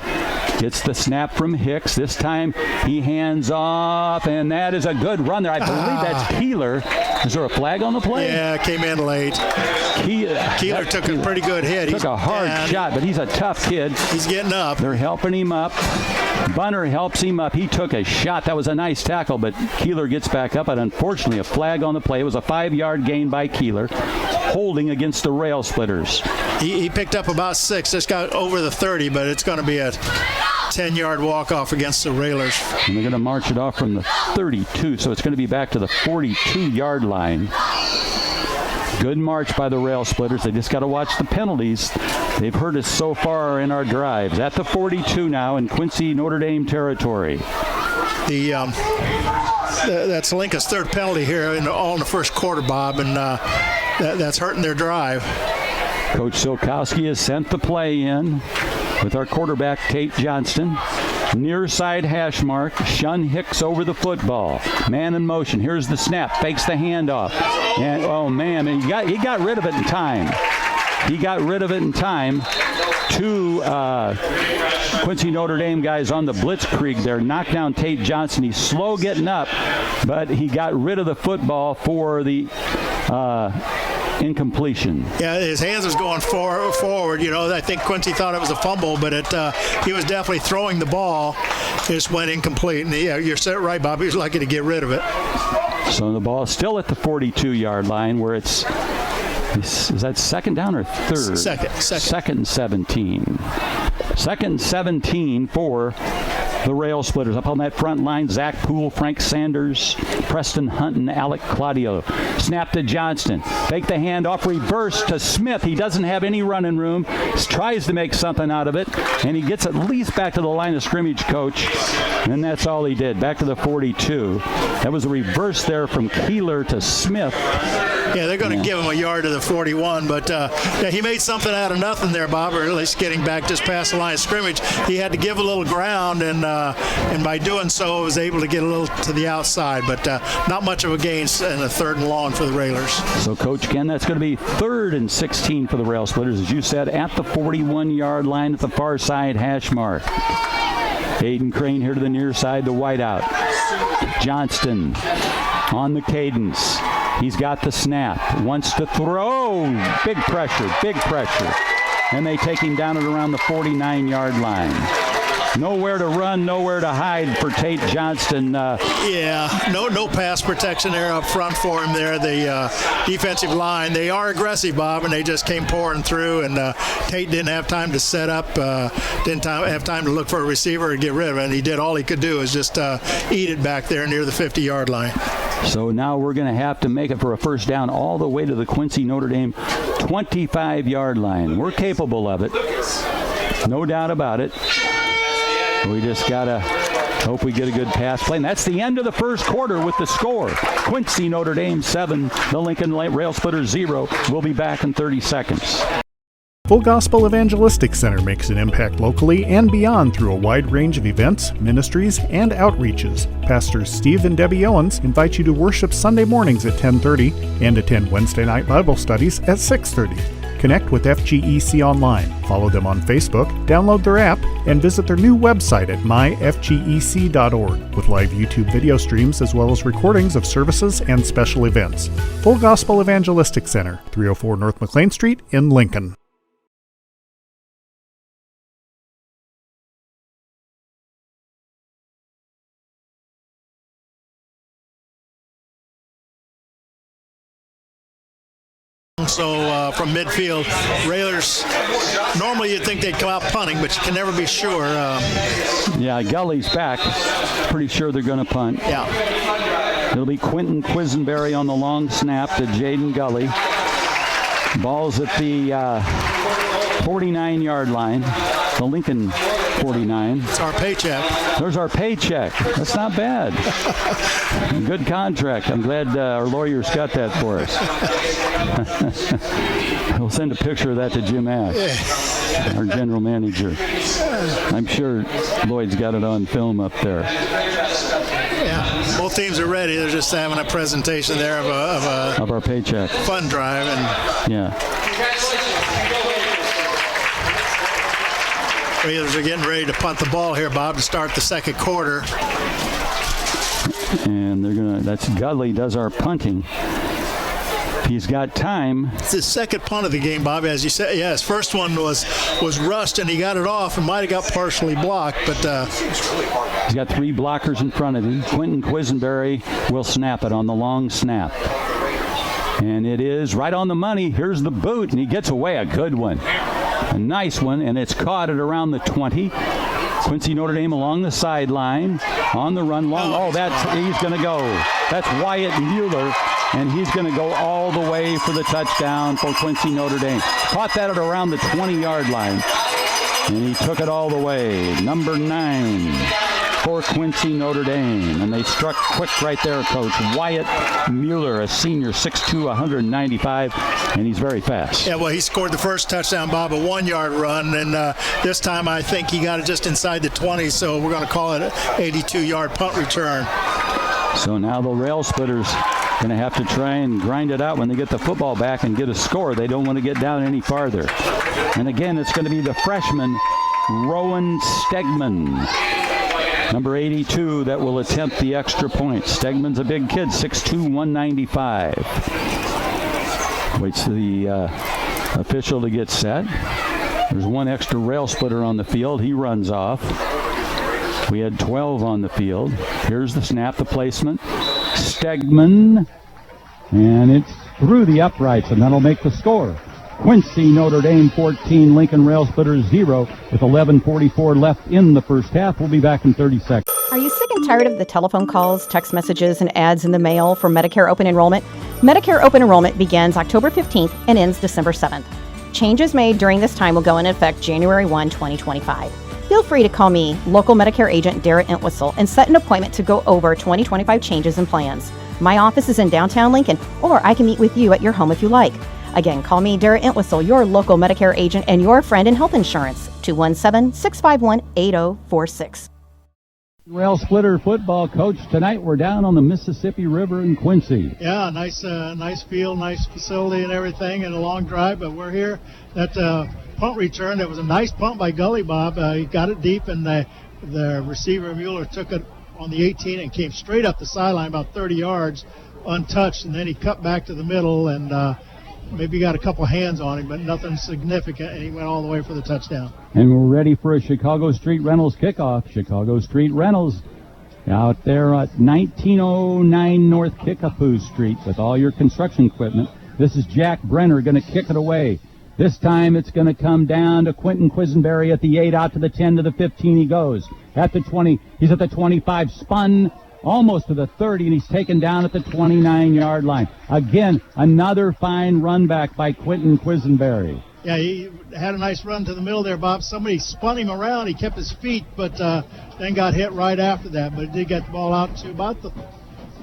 gets the snap from Hicks. This time he hands off, and that is a good run there. I believe that's Keeler. Is there a flag on the play? Yeah, came in late. Keeler took a pretty good hit. Took a hard shot, but he's a tough kid. He's getting up. They're helping him up. Bunner helps him up. He took a shot. That was a nice tackle, but Keeler gets back up, and unfortunately a flag on the play. It was a 5-yard gain by Keeler, holding against the Rail Splitters. He picked up about 6. Just got over the 30, but it's going to be a 10-yard walk-off against the Railers. And they're going to march it off from the 32, so it's going to be back to the 42-yard line. Good march by the Rail Splitters. They just got to watch the penalties. They've hurt us so far in our drives. At the 42 now in Quincy Notre Dame territory. That's Lincoln's third penalty here all in the first quarter, Bob, and that's hurting their drive. Coach Silkowski has sent the play in with our quarterback, Tate Johnston. Near side hash mark. Shun Hicks over the football. Man in motion. Here's the snap. Fakes the handoff. And, oh, man, he got rid of it in time. He got rid of it in time. Two Quincy Notre Dame guys on the blitzkrieg there. Knocked down Tate Johnson. He's slow getting up, but he got rid of the football for the incompletion. Yeah, his hands was going forward. You know, I think Quincy thought it was a fumble, but he was definitely throwing the ball. It just went incomplete. And yeah, you're set right, Bob. He was lucky to get rid of it. So the ball is still at the 42-yard line, where is that second down or third? Second. Second and 17. Second and 17 for the Rail Splitters. Up on that front line, Zach Poole, Frank Sanders, Preston Hunt, and Alec Claudio. Snap to Johnston. Fake the handoff, reverse to Smith. He doesn't have any running room. Tries to make something out of it, and he gets at least back to the line of scrimmage, Coach. And that's all he did. Back to the 42. That was a reverse there from Keeler to Smith. Yeah, they're going to give him a yard to the 41, but he made something out of nothing there, Bob, or at least getting back just past the line of scrimmage. He had to give a little ground, and by doing so, was able to get a little to the outside, but not much of a gain in a third and long for the Railers. So, Coach Ken, that's going to be 3rd and 16 for the Rail Splitters, as you said, at the 41-yard line at the far side hash mark. Aiden Crane here to the near side, the whiteout. Johnston on the cadence. He's got the snap. Wants to throw. Big pressure. And they take him down at around the 49-yard line. Nowhere to run, nowhere to hide for Tate Johnston. No pass protection there up front for him there. The defensive line, they are aggressive, Bob, and they just came pouring through, and Tate didn't have time to set up, didn't have time to look for a receiver and get rid of it, and he did all he could do is just eat it back there near the 50-yard line. So now we're going to have to make it for a first down all the way to the Quincy Notre Dame 25-yard line. We're capable of it. No doubt about it. We just got to hope we get a good pass play. And that's the end of the first quarter with the score. Quincy Notre Dame 7, the Lincoln Rail Splitters 0. We'll be back in 30 seconds. Full Gospel Evangelistic Center makes an impact locally and beyond through a wide range of events, ministries, and outreaches. Pastors Steve and Debbie Owens invite you to worship Sunday mornings at 10:30 and attend Wednesday night Bible studies at 6:30. Connect with FGEC online, follow them on Facebook, download their app, and visit their new website at myfgec.org with live YouTube video streams as well as recordings of services and special events. Full Gospel Evangelistic Center, 304 North McLean Street in Lincoln. So from midfield, Railers, normally you'd think they'd come out punting, but you can never be sure. Yeah, Gully's back. Pretty sure they're going to punt. Yeah. It'll be Quentin Quisenberry on the long snap to Jaden Gully. Ball's at the 49-yard line, the Lincoln 49. It's our paycheck. There's our paycheck. That's not bad. Good contract. I'm glad our lawyers got that for us. We'll send a picture of that to Jim Ash, our general manager. I'm sure Lloyd's got it on film up there. Yeah, both teams are ready. They're just having a presentation there of our paycheck fund drive, and Raiders are getting ready to punt the ball here, Bob, to start the second quarter. And that's Gudley does our punting. He's got time. It's his second punt of the game, Bob, as you said. Yeah, his first one was rushed, and he got it off and might have got partially blocked, but he's got 3 blockers in front of him. Quentin Quisenberry will snap it on the long snap. And it is right on the money. Here's the boot, and he gets away a good one. A nice one, and it's caught at around the 20. Quincy Notre Dame along the sideline, on the run long. He's going to go. That's Wyatt Mueller, and he's going to go all the way for the touchdown for Quincy Notre Dame. Caught that at around the 20-yard line, and he took it all the way. Number 9 for Quincy Notre Dame, and they struck quick right there, Coach. Wyatt Mueller, a senior, 6'2", 195, and he's very fast. Yeah, well, he scored the first touchdown, Bob, a 1-yard run, and this time I think he got it just inside the 20, so we're going to call it an 82-yard punt return. So now the Rail Splitters going to have to try and grind it out when they get the football back and get a score. They don't want to get down any farther. And again, it's going to be the freshman, Rowan Stegman, number 82, that will attempt the extra point. Stegman's a big kid, 6'2", 195. Waits for the official to get set. There's one extra Rail Splitter on the field. He runs off. We had 12 on the field. Here's the snap, the placement. Stegman, and it's through the uprights, and that'll make the score. Quincy Notre Dame 14, Lincoln Rail Splitters 0, with 11:44 left in the first half. We'll be back in 30 seconds. Are you sick and tired of the telephone calls, text messages, and ads in the mail for Medicare open enrollment? Medicare open enrollment begins October 15th and ends December 7th. Changes made during this time will go into effect January 1, 2025. Feel free to call me, local Medicare agent Darrett Entwistle, and set an appointment to go over 2025 changes and plans. My office is in downtown Lincoln, or I can meet with you at your home if you like. Again, call me, Darrett Entwistle, your local Medicare agent and your friend in health insurance, 217-651-8046. Rail Splitter football, Coach. Tonight we're down on the Mississippi River in Quincy. Yeah, nice field, nice facility and everything, and a long drive, but we're here. That punt return, that was a nice punt by Gully, Bob. He got it deep, and the receiver, Mueller, took it on the 18 and came straight up the sideline about 30 yards untouched, and then he cut back to the middle and maybe got a couple hands on him, but nothing significant, and he went all the way for the touchdown. And we're ready for a Chicago Street Rentals kickoff. Chicago Street Rentals out there at 1909 North Kickapoo Street with all your construction equipment. This is Jack Brenner going to kick it away. This time it's going to come down to Quentin Quisenberry at the 8, out to the 10, to the 15 he goes. At the 20, he's at the 25, spun almost to the 30, and he's taken down at the 29-yard line. Again, another fine run back by Quentin Quisenberry. Yeah, he had a nice run to the middle there, Bob. Somebody spun him around. He kept his feet, but then got hit right after that. But he did get the ball out to about they're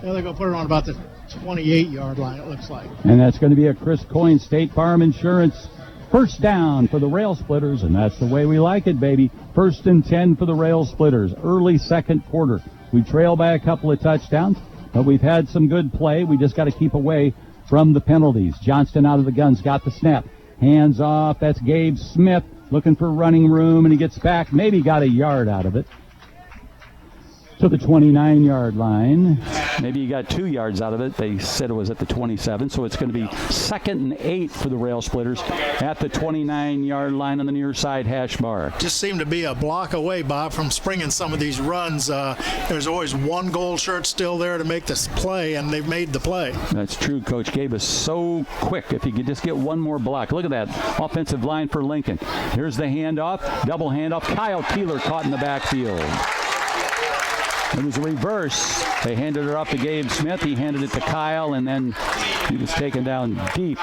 going to put it on about the 28-yard line, it looks like. And that's going to be a Chris Coyne State Farm Insurance first down for the Rail Splitters, and that's the way we like it, baby. 1st and 10 for the Rail Splitters. Early second quarter. We trail by a couple of touchdowns, but we've had some good play. We just got to keep away from the penalties. Johnston out of the guns, got the snap. Hands off. That's Gabe Smith looking for running room, and he gets back. Maybe got a yard out of it to the 29-yard line. Maybe he got 2 yards out of it. They said it was at the 27, so it's going to be 2nd and 8 for the Rail Splitters at the 29-yard line on the near side hash bar. Just seemed to be a block away, Bob, from springing some of these runs. There's always one gold shirt still there to make this play, and they've made the play. That's true. Coach Gabe is so quick. If he could just get one more block. Look at that offensive line for Lincoln. Here's the handoff, double handoff. Kyle Keeler caught in the backfield. It was a reverse. They handed it off to Gabe Smith. He handed it to Kyle, and then He was taken down deep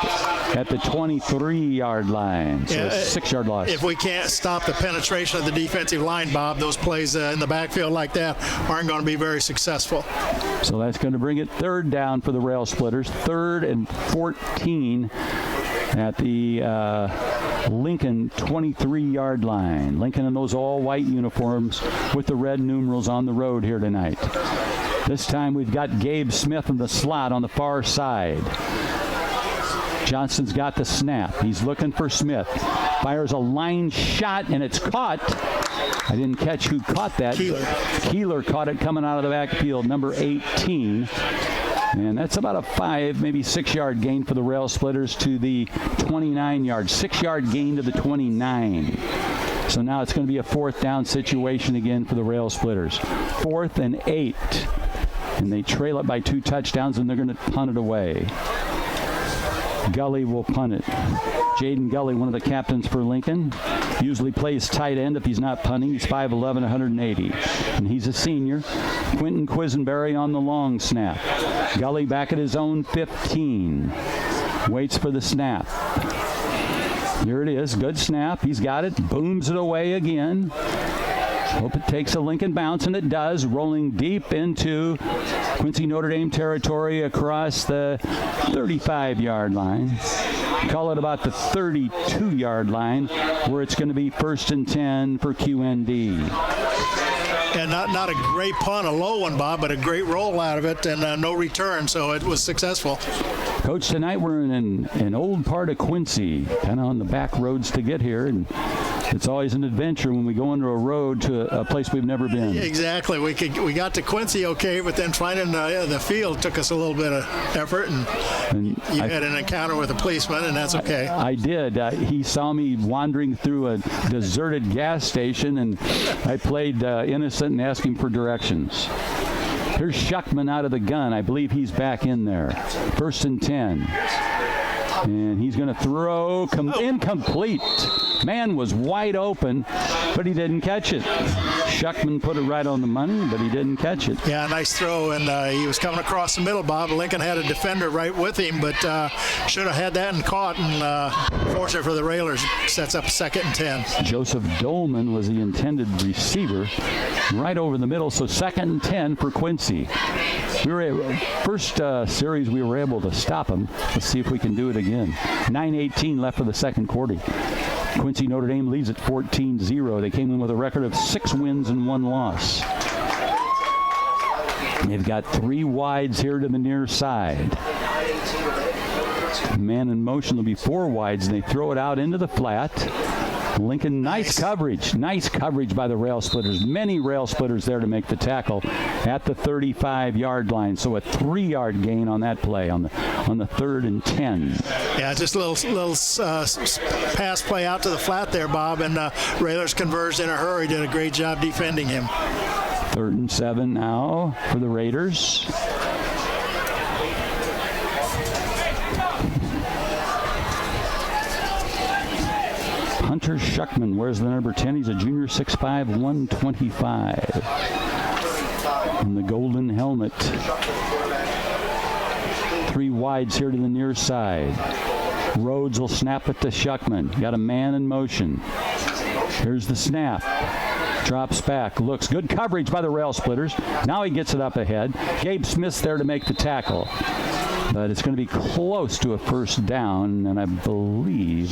at the 23-yard line. So a 6-yard loss. If we can't stop the penetration of the defensive line, Bob, those plays in the backfield like that aren't going to be very successful. So that's going to bring it 3rd down for the Rail Splitters. 3rd and 14 at the Lincoln 23-yard line. Lincoln in those all-white uniforms with the red numerals on the road here tonight. This time we've got Gabe Smith in the slot on the far side. Johnson's got the snap. He's looking for Smith. Fires a line shot, and it's caught. I didn't catch who caught that. Keeler caught it coming out of the backfield, number 18. And that's about a 5, maybe 6-yard gain for the Rail Splitters to the 29-yard. 6-yard gain to the 29. So now it's going to be a 4th down situation again for the Rail Splitters. 4th and 8. And they trail it by 2 touchdowns, and they're going to punt it away. Gully will punt it. Jaden Gully, one of the captains for Lincoln, usually plays tight end if he's not punting. He's 5'11", 180. And he's a senior. Quentin Quisenberry on the long snap. Gully back at his own 15. Waits for the snap. Here it is. Good snap. He's got it. Booms it away again. Hope it takes a Lincoln bounce, and it does. Rolling deep into Quincy Notre Dame territory across the 35-yard line. Call it about the 32-yard line, where it's going to be 1st and 10 for QND. And not a great punt, a low one, Bob, but a great roll out of it, and no return, so it was successful. Coach, tonight we're in an old part of Quincy, kind of on the back roads to get here, and it's always an adventure when we go under a road to a place we've never been. Exactly. We got to Quincy okay, but then finding the field took us a little bit of effort, and you had an encounter with a policeman, and that's okay. I did. He saw me wandering through a deserted gas station, and I played innocent and asked him for directions. Here's Schuckman out of the gun. I believe he's back in there. 1st and 10. And he's going to throw incomplete. Man was wide open, but he didn't catch it. Schuckman put it right on the money, but he didn't catch it. Yeah, nice throw, and he was coming across the middle, Bob. Lincoln had a defender right with him, but should have had that and caught, and fortunate for the Railers, sets up 2nd and 10. Joseph Dolman was the intended receiver right over the middle, so 2nd and 10 for Quincy. First series we were able to stop him. Let's see if we can do it again. 9:18 left for the second quarter. Quincy Notre Dame leads at 14-0. They came in with a record of 6 wins and 1 loss. They've got 3 wides here to the near side. Man in motion, there'll be 4 wides, and they throw it out into the flat. Lincoln, nice coverage by the Rail Splitters. Many Rail Splitters there to make the tackle at the 35-yard line. So a 3-yard gain on that play on the 3rd and 10. Yeah, just a little pass play out to the flat there, Bob, and Railers converged in a hurry. Did a great job defending him. 3rd and 7 now for the Raiders. Hunter Schuckman wears the number 10. He's a junior, 6'5", 125. In the golden helmet. 3 wides here to the near side. Rhodes will snap it to Schuckman. Got a man in motion. Here's the snap. Drops back. Looks good coverage by the Rail Splitters. Now he gets it up ahead. Gabe Smith's there to make the tackle. But it's going to be close to a 1st down, and I believe...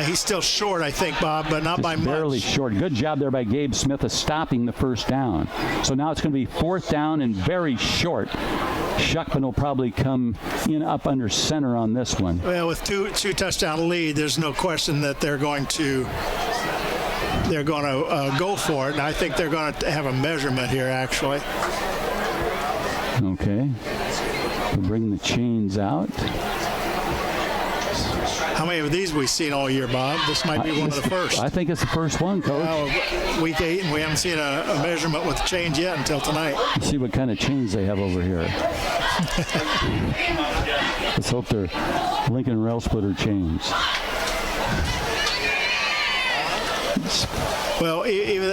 he's still short, I think, Bob, but not by much. Barely short. Good job there by Gabe Smith of stopping the 1st down. So now it's going to be 4th down and very short. Schuckman will probably come in up under center on this one. Well, with two touchdown lead, there's no question that they're going to go for it, and I think they're going to have a measurement here, actually. Okay. We'll bring the chains out. How many of these we've seen all year, Bob? This might be one of the first. I think it's the first one, Coach. Week 8, and we haven't seen a measurement with chains yet until tonight. Let's see what kind of chains they have over here. Let's hope they're Lincoln Rail Splitter chains. Well, even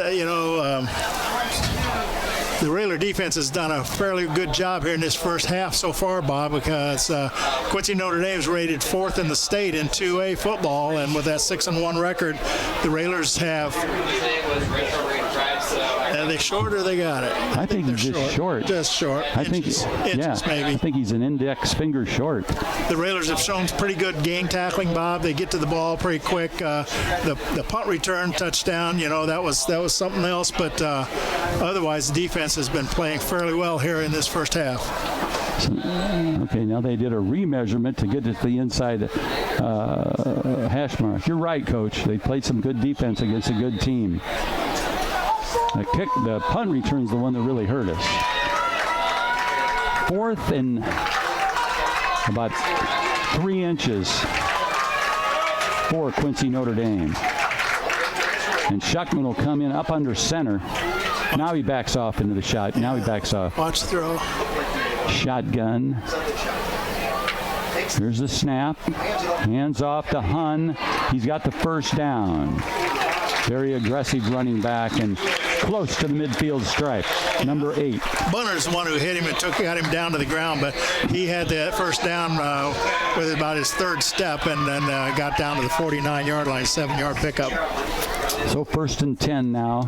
The Railer defense has done a fairly good job here in this first half so far, Bob, because Quincy Notre Dame is rated 4th in the state in 2A football, and with that 6-1 record, the Railers have. Are they short or they got it? I think he's just short. Just short. I think, inches maybe. I think he's an index finger short. The Railers have shown pretty good game tackling, Bob. They get to the ball pretty quick. The punt return touchdown, that was something else. But otherwise, the defense has been playing fairly well here in this first half. Okay, now they did a remeasurement to get to the inside hash mark. You're right, Coach. They played some good defense against a good team. The punt return's the one that really hurt us. 4th and about 3 inches for Quincy Notre Dame. And Shuckman will come in up under center. Now he backs off into the shot. Now he backs off. Watch the throw. Shotgun. Here's the snap. Hands off to Hun. He's got the first down. Very aggressive running back and close to the midfield stripe. Number 8. Bunner's the one who hit him and got him down to the ground, but he had that first down with about his 3rd step and then got down to the 49-yard line, 7-yard pickup. So 1st and 10 now.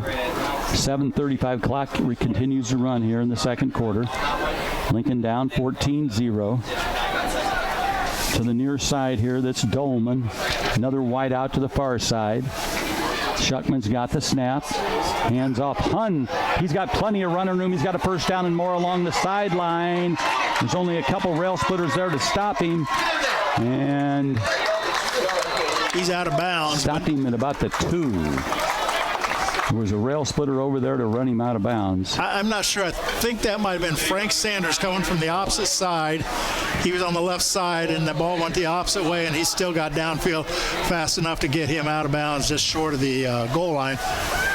7:35 clock continues to run here in the second quarter. Lincoln down 14-0. To the near side here, that's Dolman. Another wide out to the far side. Shuckman's got the snap. Hands off. Hun, he's got plenty of running room. He's got a first down and more along the sideline. There's only a couple rail splitters there to stop him. And he's out of bounds. Stopped him at about the 2. There was a rail splitter over there to run him out of bounds. I'm not sure. I think that might have been Frank Sanders coming from the opposite side. He was on the left side, and the ball went the opposite way, and he still got downfield fast enough to get him out of bounds just short of the goal line.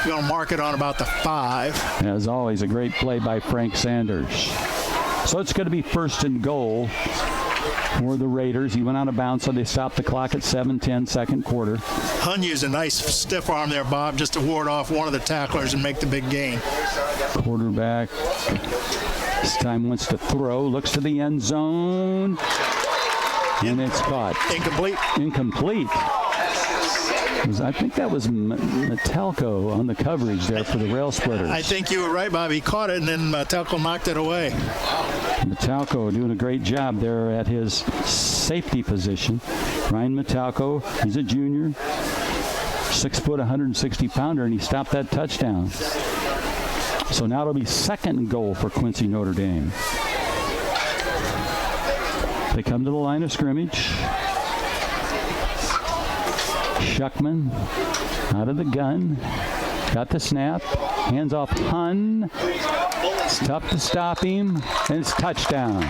We're going to mark it on about the 5. As always, a great play by Frank Sanders. So it's going to be 1st and goal for the Raiders. He went out of bounds, so they stopped the clock at 7:10, second quarter. Hun used a nice stiff arm there, Bob, just to ward off one of the tacklers and make the big gain. Quarterback this time wants to throw, looks to the end zone, and it's caught. Incomplete. I think that was Metalco on the coverage there for the rail splitters. I think you were right, Bob. He caught it, and then Metalco knocked it away. Metalco doing a great job there at his safety position. Ryan Metalco, he's a junior, 6 foot, 160-pounder, and he stopped that touchdown. So now it'll be 2nd and goal for Quincy Notre Dame. They come to the line of scrimmage. Shuckman out of the gun. Got the snap. Hands off Hun. It's tough to stop him. And it's touchdown.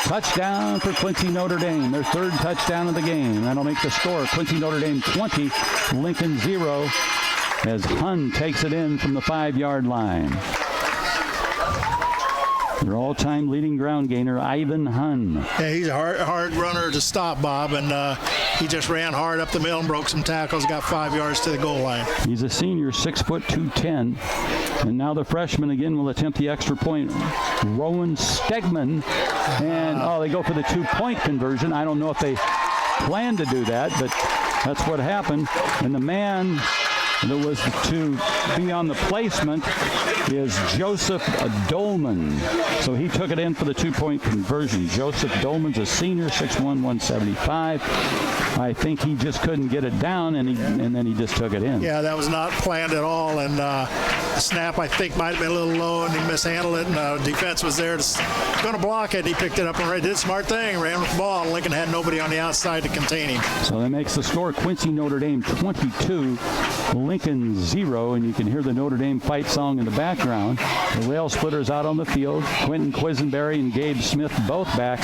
Touchdown for Quincy Notre Dame. Their 3rd touchdown of the game. That'll make the score Quincy Notre Dame 20, Lincoln 0, as Hun takes it in from the 5-yard line. Their all-time leading ground gainer, Ivan Hun. Yeah, he's a hard runner to stop, Bob, and he just ran hard up the middle and broke some tackles, got 5 yards to the goal line. He's a senior, 6 foot, 210. And now the freshman again will attempt the extra point. Rowan Stegman. And, they go for the 2-point conversion. I don't know if they planned to do that, but that's what happened. And the man that was to be on the placement is Joseph Dolman. So he took it in for the 2-point conversion. Joseph Dolman's a senior, 6'1", 175. I think he just couldn't get it down, and then he just took it in. Yeah, that was not planned at all, and the snap, I think, might have been a little low, and he mishandled it, and defense was there going to block it. He picked it up and did a smart thing, ran with the ball, and Lincoln had nobody on the outside to contain him. So that makes the score Quincy Notre Dame 22, Lincoln 0, and you can hear the Notre Dame fight song in the background. The rail splitters out on the field. Quentin Quisenberry and Gabe Smith both back.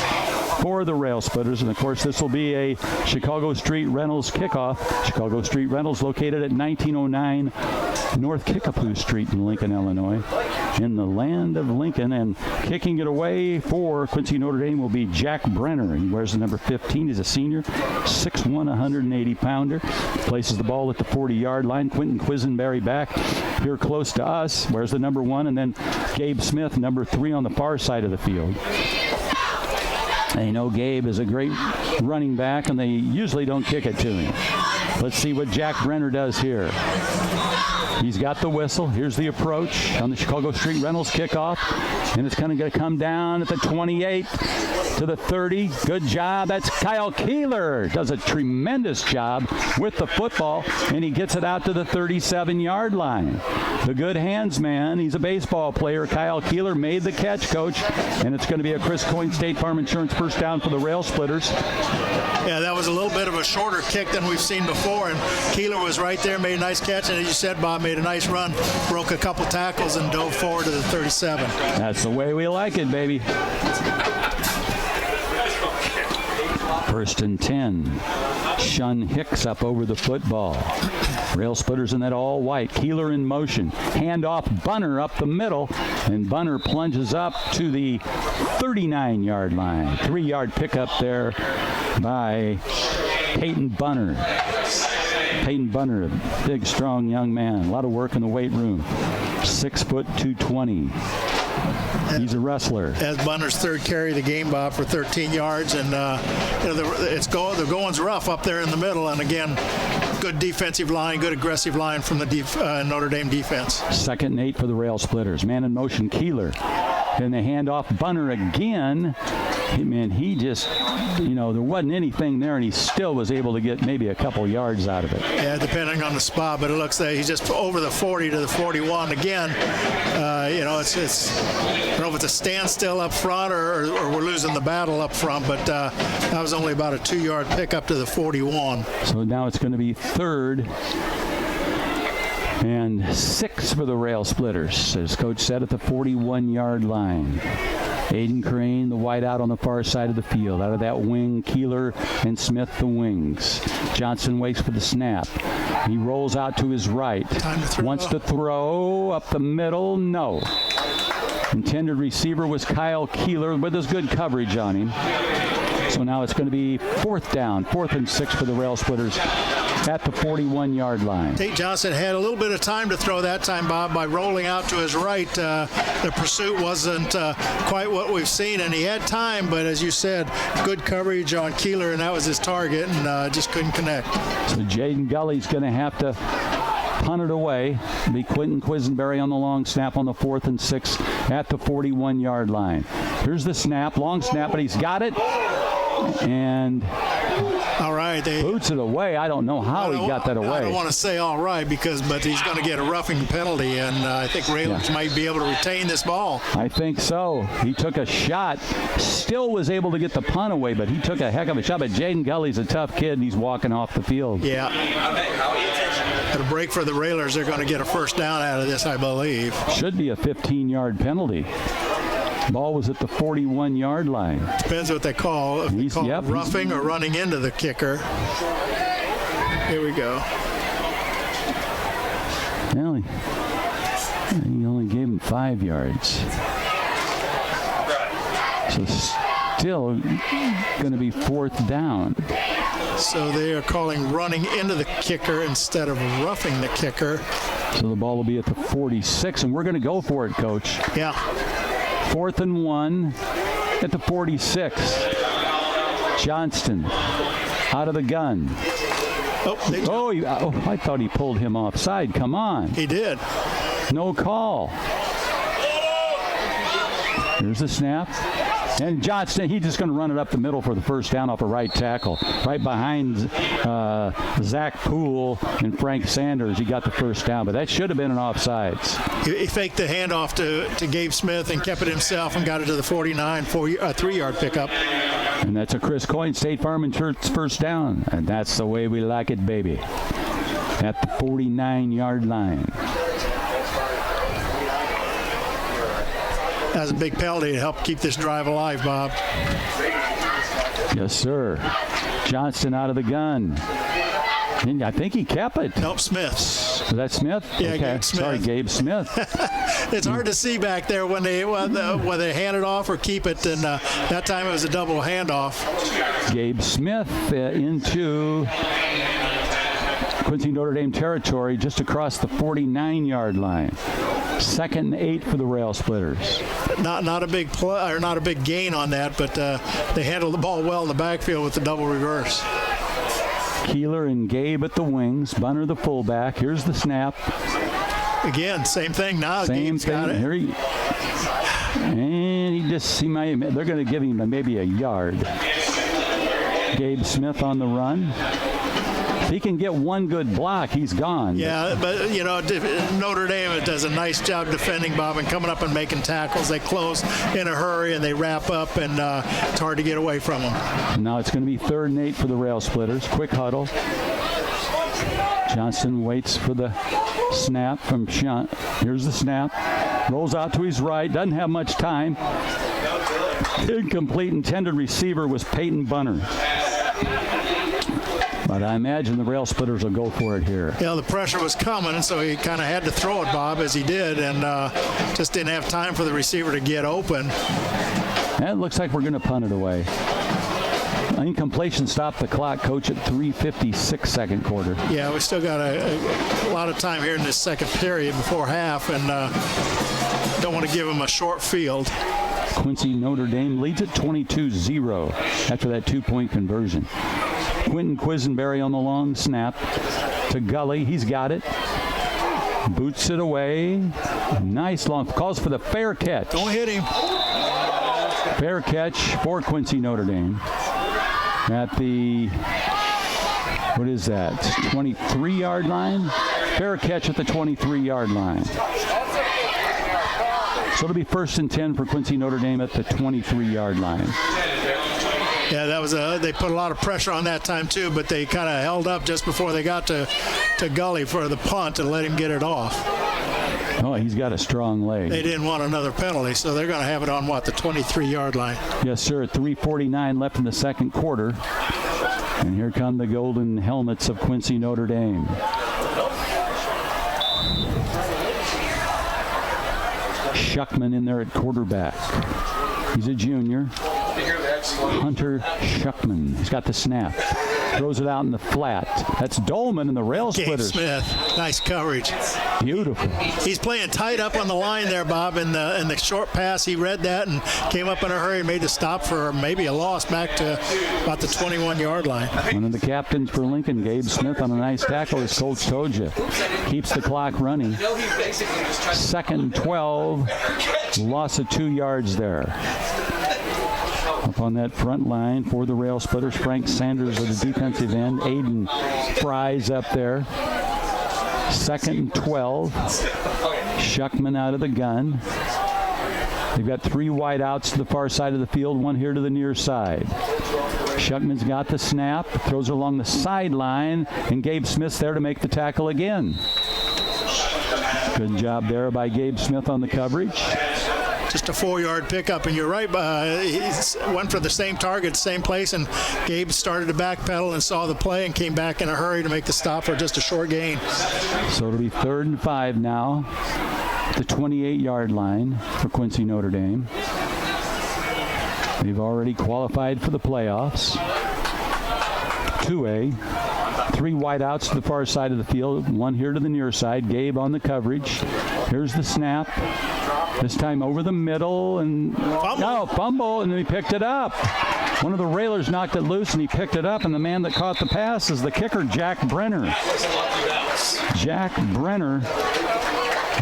for the Rail Splitters. And, of course, this will be a Chicago Street Rentals kickoff. Chicago Street Rentals located at 1909 North Kickapoo Street in Lincoln, Illinois, in the land of Lincoln. And kicking it away for Quincy Notre Dame will be Jack Brenner. He wears the number 15. He's a senior, 6'1", 180-pounder. Places the ball at the 40-yard line. Quentin Quisenberry back here close to us. Wears the number 1. And then Gabe Smith, number 3, on the far side of the field. And you know Gabe is a great running back, and they usually don't kick it to him. Let's see what Jack Brenner does here. He's got the whistle. Here's the approach on the Chicago Street Rentals kickoff. And it's kind of going to come down at the 28 to the 30. Good job. That's Kyle Keeler. Does a tremendous job with the football, and he gets it out to the 37-yard line. The good hands man. He's a baseball player. Kyle Keeler made the catch, Coach. And it's going to be a Chris Coyne State Farm Insurance first down for the Rail Splitters. Yeah, that was a little bit of a shorter kick than we've seen before, and Keeler was right there, made a nice catch, and as you said, Bob, made a nice run, broke a couple tackles, and dove forward to the 37. That's the way we like it, baby. First and 10. Shun Hicks up over the football. Rail Splitters in that all white. Keeler in motion. Handoff Bunner up the middle, and Bunner plunges up to the 39-yard line. 3-yard pickup there by Peyton Bunner. Peyton Bunner, a big, strong young man. A lot of work in the weight room. 6 foot 220. He's a wrestler. As Bunner's third carry of the game, Bob, for 13 yards, and the going's rough up there in the middle. And again, good defensive line, good aggressive line from the Notre Dame defense. 2nd and 8 for the Rail Splitters. Man in motion, Keeler. Then they hand off Bunner again. Man, he just, there wasn't anything there, and he still was able to get maybe a couple yards out of it. Yeah, depending on the spot, but it looks like he's just over the 40 to the 41 again. It's I don't know if it's a standstill up front or we're losing the battle up front, but that was only about a 2-yard pickup to the 41. So now it's going to be 3rd and 6 for the Rail Splitters, as Coach said, at the 41-yard line. Aiden Crane, the wideout on the far side of the field. Out of that wing, Keeler and Smith, the wings. Johnson waits for the snap. He rolls out to his right. Wants to throw up the middle. No. Intended receiver was Kyle Keeler with his good coverage on him. So now it's going to be 4th down, 4th and 6 for the Rail Splitters at the 41-yard line. Tate Johnson had a little bit of time to throw that time, Bob, by rolling out to his right. The pursuit wasn't quite what we've seen, and he had time, but as you said, good coverage on Keeler, and that was his target, and just couldn't connect. So Jaden Gully's going to have to punt it away. It'll be Quentin Quisenberry on the long snap on the 4th and 6 at the 41-yard line. Here's the snap, long snap, but he's got it. And all right, boots it away. I don't know how he got that away. I don't want to say all right but he's going to get a roughing penalty, and I think Railers might be able to retain this ball. I think so. He took a shot, still was able to get the punt away, but he took a heck of a shot. But Jaden Gully's a tough kid, and he's walking off the field. Yeah. At a break for the Railers, they're going to get a first down out of this, I believe. Should be a 15-yard penalty. Ball was at the 41-yard line. Depends what they call. If they call it roughing or running into the kicker. Here we go. Well, he only gave him 5 yards. So still going to be 4th down. So they are calling running into the kicker instead of roughing the kicker. So the ball will be at the 46, and we're going to go for it, Coach. Yeah. 4th and 1 at the 46. Johnston out of the gun. I thought he pulled him offside. Come on. He did. No call. Here's the snap. And Johnston, he's just going to run it up the middle for the first down off a right tackle. Right behind Zach Poole and Frank Sanders, he got the first down. But that should have been an offsides. He faked the handoff to Gabe Smith and kept it himself and got it to the 49, 3-yard pickup. And that's a Chris Coyne State Farm Insurance first down. And that's the way we like it, baby. At the 49-yard line. That's a big penalty to help keep this drive alive, Bob. Yes, sir. Johnston out of the gun. And I think he kept it. Nope, Smith. Was that Smith? Yeah, okay. Gabe Smith. Sorry, Gabe Smith. It's hard to see back there when they hand it off or keep it, and that time it was a double handoff. Gabe Smith into Quincy Notre Dame territory just across the 49-yard line. 2nd and 8 for the Rail Splitters. Not a big play, or not a big gain on that, but they handled the ball well in the backfield with the double reverse. Keeler and Gabe at the wings. Bunner the fullback. Here's the snap. Again, same thing now. Same Gabe's thing. got it. Here they're going to give him maybe a yard. Gabe Smith on the run. If he can get one good block, he's gone. Yeah, but Notre Dame does a nice job defending, Bob, and coming up and making tackles. They close in a hurry and they wrap up, and it's hard to get away from them. Now it's going to be 3rd and 8 for the Rail Splitters. Quick huddle. Johnston waits for the snap from Sean. Here's the snap. Rolls out to his right. Doesn't have much time. Incomplete. Intended receiver was Peyton Bunner. But I imagine the Rail Splitters will go for it here. Yeah, the pressure was coming, so he kind of had to throw it, Bob, as he did, and just didn't have time for the receiver to get open. And it looks like we're going to punt it away. Incompletion stopped the clock, Coach, at 3:56 second quarter. Yeah, we still got a lot of time here in this second period before half, and don't want to give him a short field. Quincy Notre Dame leads at 22-0 after that 2-point conversion. Quentin Quisenberry on the long snap to Gully. He's got it. Boots it away. Nice long. Calls for the fair catch. Don't hit him. Fair catch for Quincy Notre Dame at the, what is that, 23-yard line? Fair catch at the 23-yard line. So it'll be 1st and 10 for Quincy Notre Dame at the 23-yard line. Yeah, that was they put a lot of pressure on that time too, but they kind of held up just before they got to Gully for the punt and let him get it off. Oh, he's got a strong leg. They didn't want another penalty, so they're going to have it on, the 23-yard line. Yes, sir. 3:49 left in the second quarter. And here come the golden helmets of Quincy Notre Dame. Shuckman in there at quarterback. He's a junior. Hunter Shuckman. He's got the snap. Throws it out in the flat. That's Dolman in the Rail Splitters. Gabe Smith. Nice coverage. Beautiful. He's playing tight up on the line there, Bob. In the short pass, he read that and came up in a hurry and made the stop for maybe a loss back to about the 21-yard line. One of the captains for Lincoln, Gabe Smith, on a nice tackle, as Coach told you. Keeps the clock running. 2nd and 12. Loss of 2 yards there. Up on that front line for the Rail Splitters, Frank Sanders at the defensive end. Aiden Fry's up there. 2nd and 12. Shuckman out of the gun. They've got 3 wide outs to the far side of the field, 1 here to the near side. Shuckman's got the snap, throws it along the sideline, and Gabe Smith's there to make the tackle again. Good job there by Gabe Smith on the coverage. Just a 4-yard pickup, and you're right. He went for the same target, same place, and Gabe started to backpedal and saw the play and came back in a hurry to make the stop for just a short gain. So it'll be 3rd and 5 now. The 28-yard line for Quincy Notre Dame. They've already qualified for the playoffs. 2A. 3 wideouts to the far side of the field, 1 here to the near side. Gabe on the coverage. Here's the snap. This time over the middle, and fumble, and then he picked it up. One of the Railers knocked it loose, and he picked it up, and the man that caught the pass is the kicker, Jack Brenner. Jack Brenner.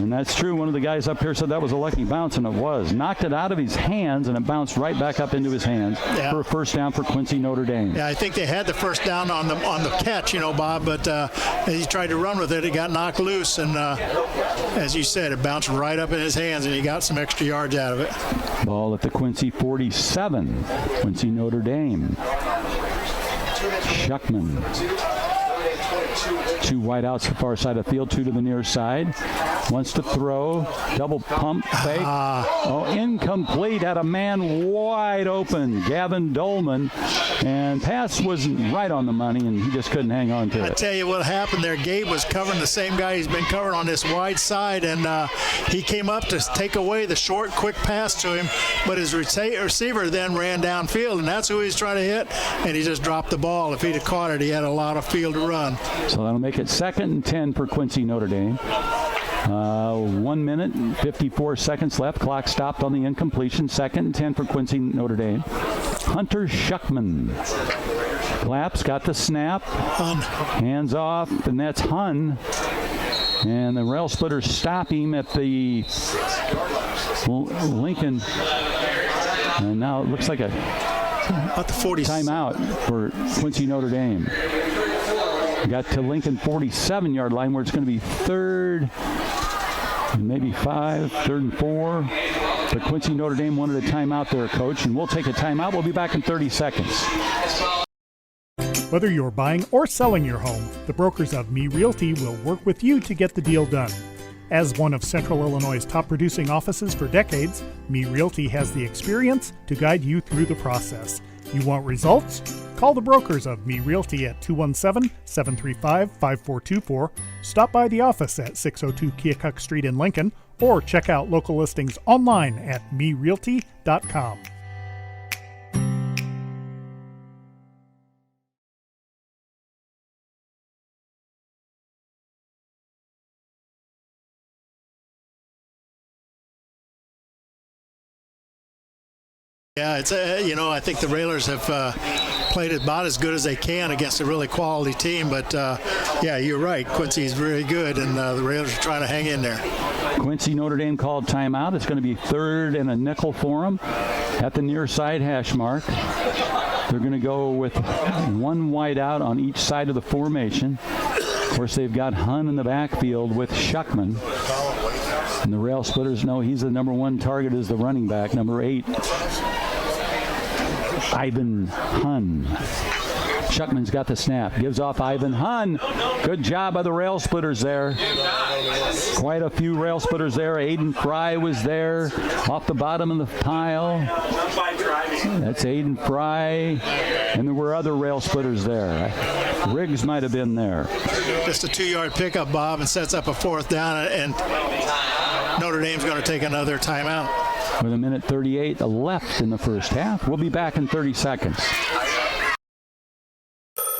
And that's true. One of the guys up here said that was a lucky bounce, and it was. Knocked it out of his hands, and it bounced right back up into his hands for a first down for Quincy Notre Dame. Yeah, I think they had the first down on the catch, Bob, but he tried to run with it. It got knocked loose, and as you said, it bounced right up in his hands, and he got some extra yards out of it. Ball at the Quincy 47. Quincy Notre Dame. Shuckman. Two wide outs to the far side of the field, two to the near side. Wants to throw, double pump fake. Incomplete. Had a man wide open, Gavin Dolman, and pass wasn't right on the money, and he just couldn't hang on to it. I tell you what happened there. Gabe was covering the same guy he's been covering on this wide side, and he came up to take away the short, quick pass to him, but his receiver then ran downfield, and that's who he's trying to hit, and he just dropped the ball. If he'd have caught it, he had a lot of field to run. So that'll make it 2nd and 10 for Quincy Notre Dame. 1 minute and 54 seconds left. Clock stopped on the incompletion. 2nd and 10 for Quincy Notre Dame. Hunter Schuckman. Claps, got the snap. Hands off, and that's Hun. And the rail splitters stop him at the Lincoln. And now it looks like a timeout for Quincy Notre Dame. Got to Lincoln 47-yard line where it's going to be 3rd and maybe 5, 3rd and 4. But Quincy Notre Dame wanted a timeout there, Coach, and we'll take a timeout. We'll be back in 30 seconds. Whether you're buying or selling your home, the brokers of Me Realty will work with you to get the deal done. As one of Central Illinois' top producing offices for decades, Me Realty has the experience to guide you through the process. You want results? Call the brokers of Me Realty at 217-735-5424, stop by the office at 602 Keokuk Street in Lincoln, or check out local listings online at merealty.com. Yeah, it's I think the Railers have played about as good as they can against a really quality team. But yeah, you're right. Quincy's very good, and the Railers are trying to hang in there. Quincy Notre Dame called timeout. It's going to be 3rd and a nickel for them at the near side hash mark. They're going to go with one wide out on each side of the formation. Of course, they've got Hun in the backfield with Schuckman. And the rail splitters know he's the number 1 target as the running back, number 8. Ivan Hun. Schuckman's got the snap. Gives off Ivan Hun. Good job by the rail splitters there. Quite a few rail splitters there. Aiden Fry was there off the bottom of the pile. That's Aiden Fry. And there were other rail splitters there. Riggs might have been there. Just a 2-yard pickup, Bob, and sets up a 4th down, and Notre Dame's going to take another timeout. With 1:38 left in the first half. We'll be back in 30 seconds.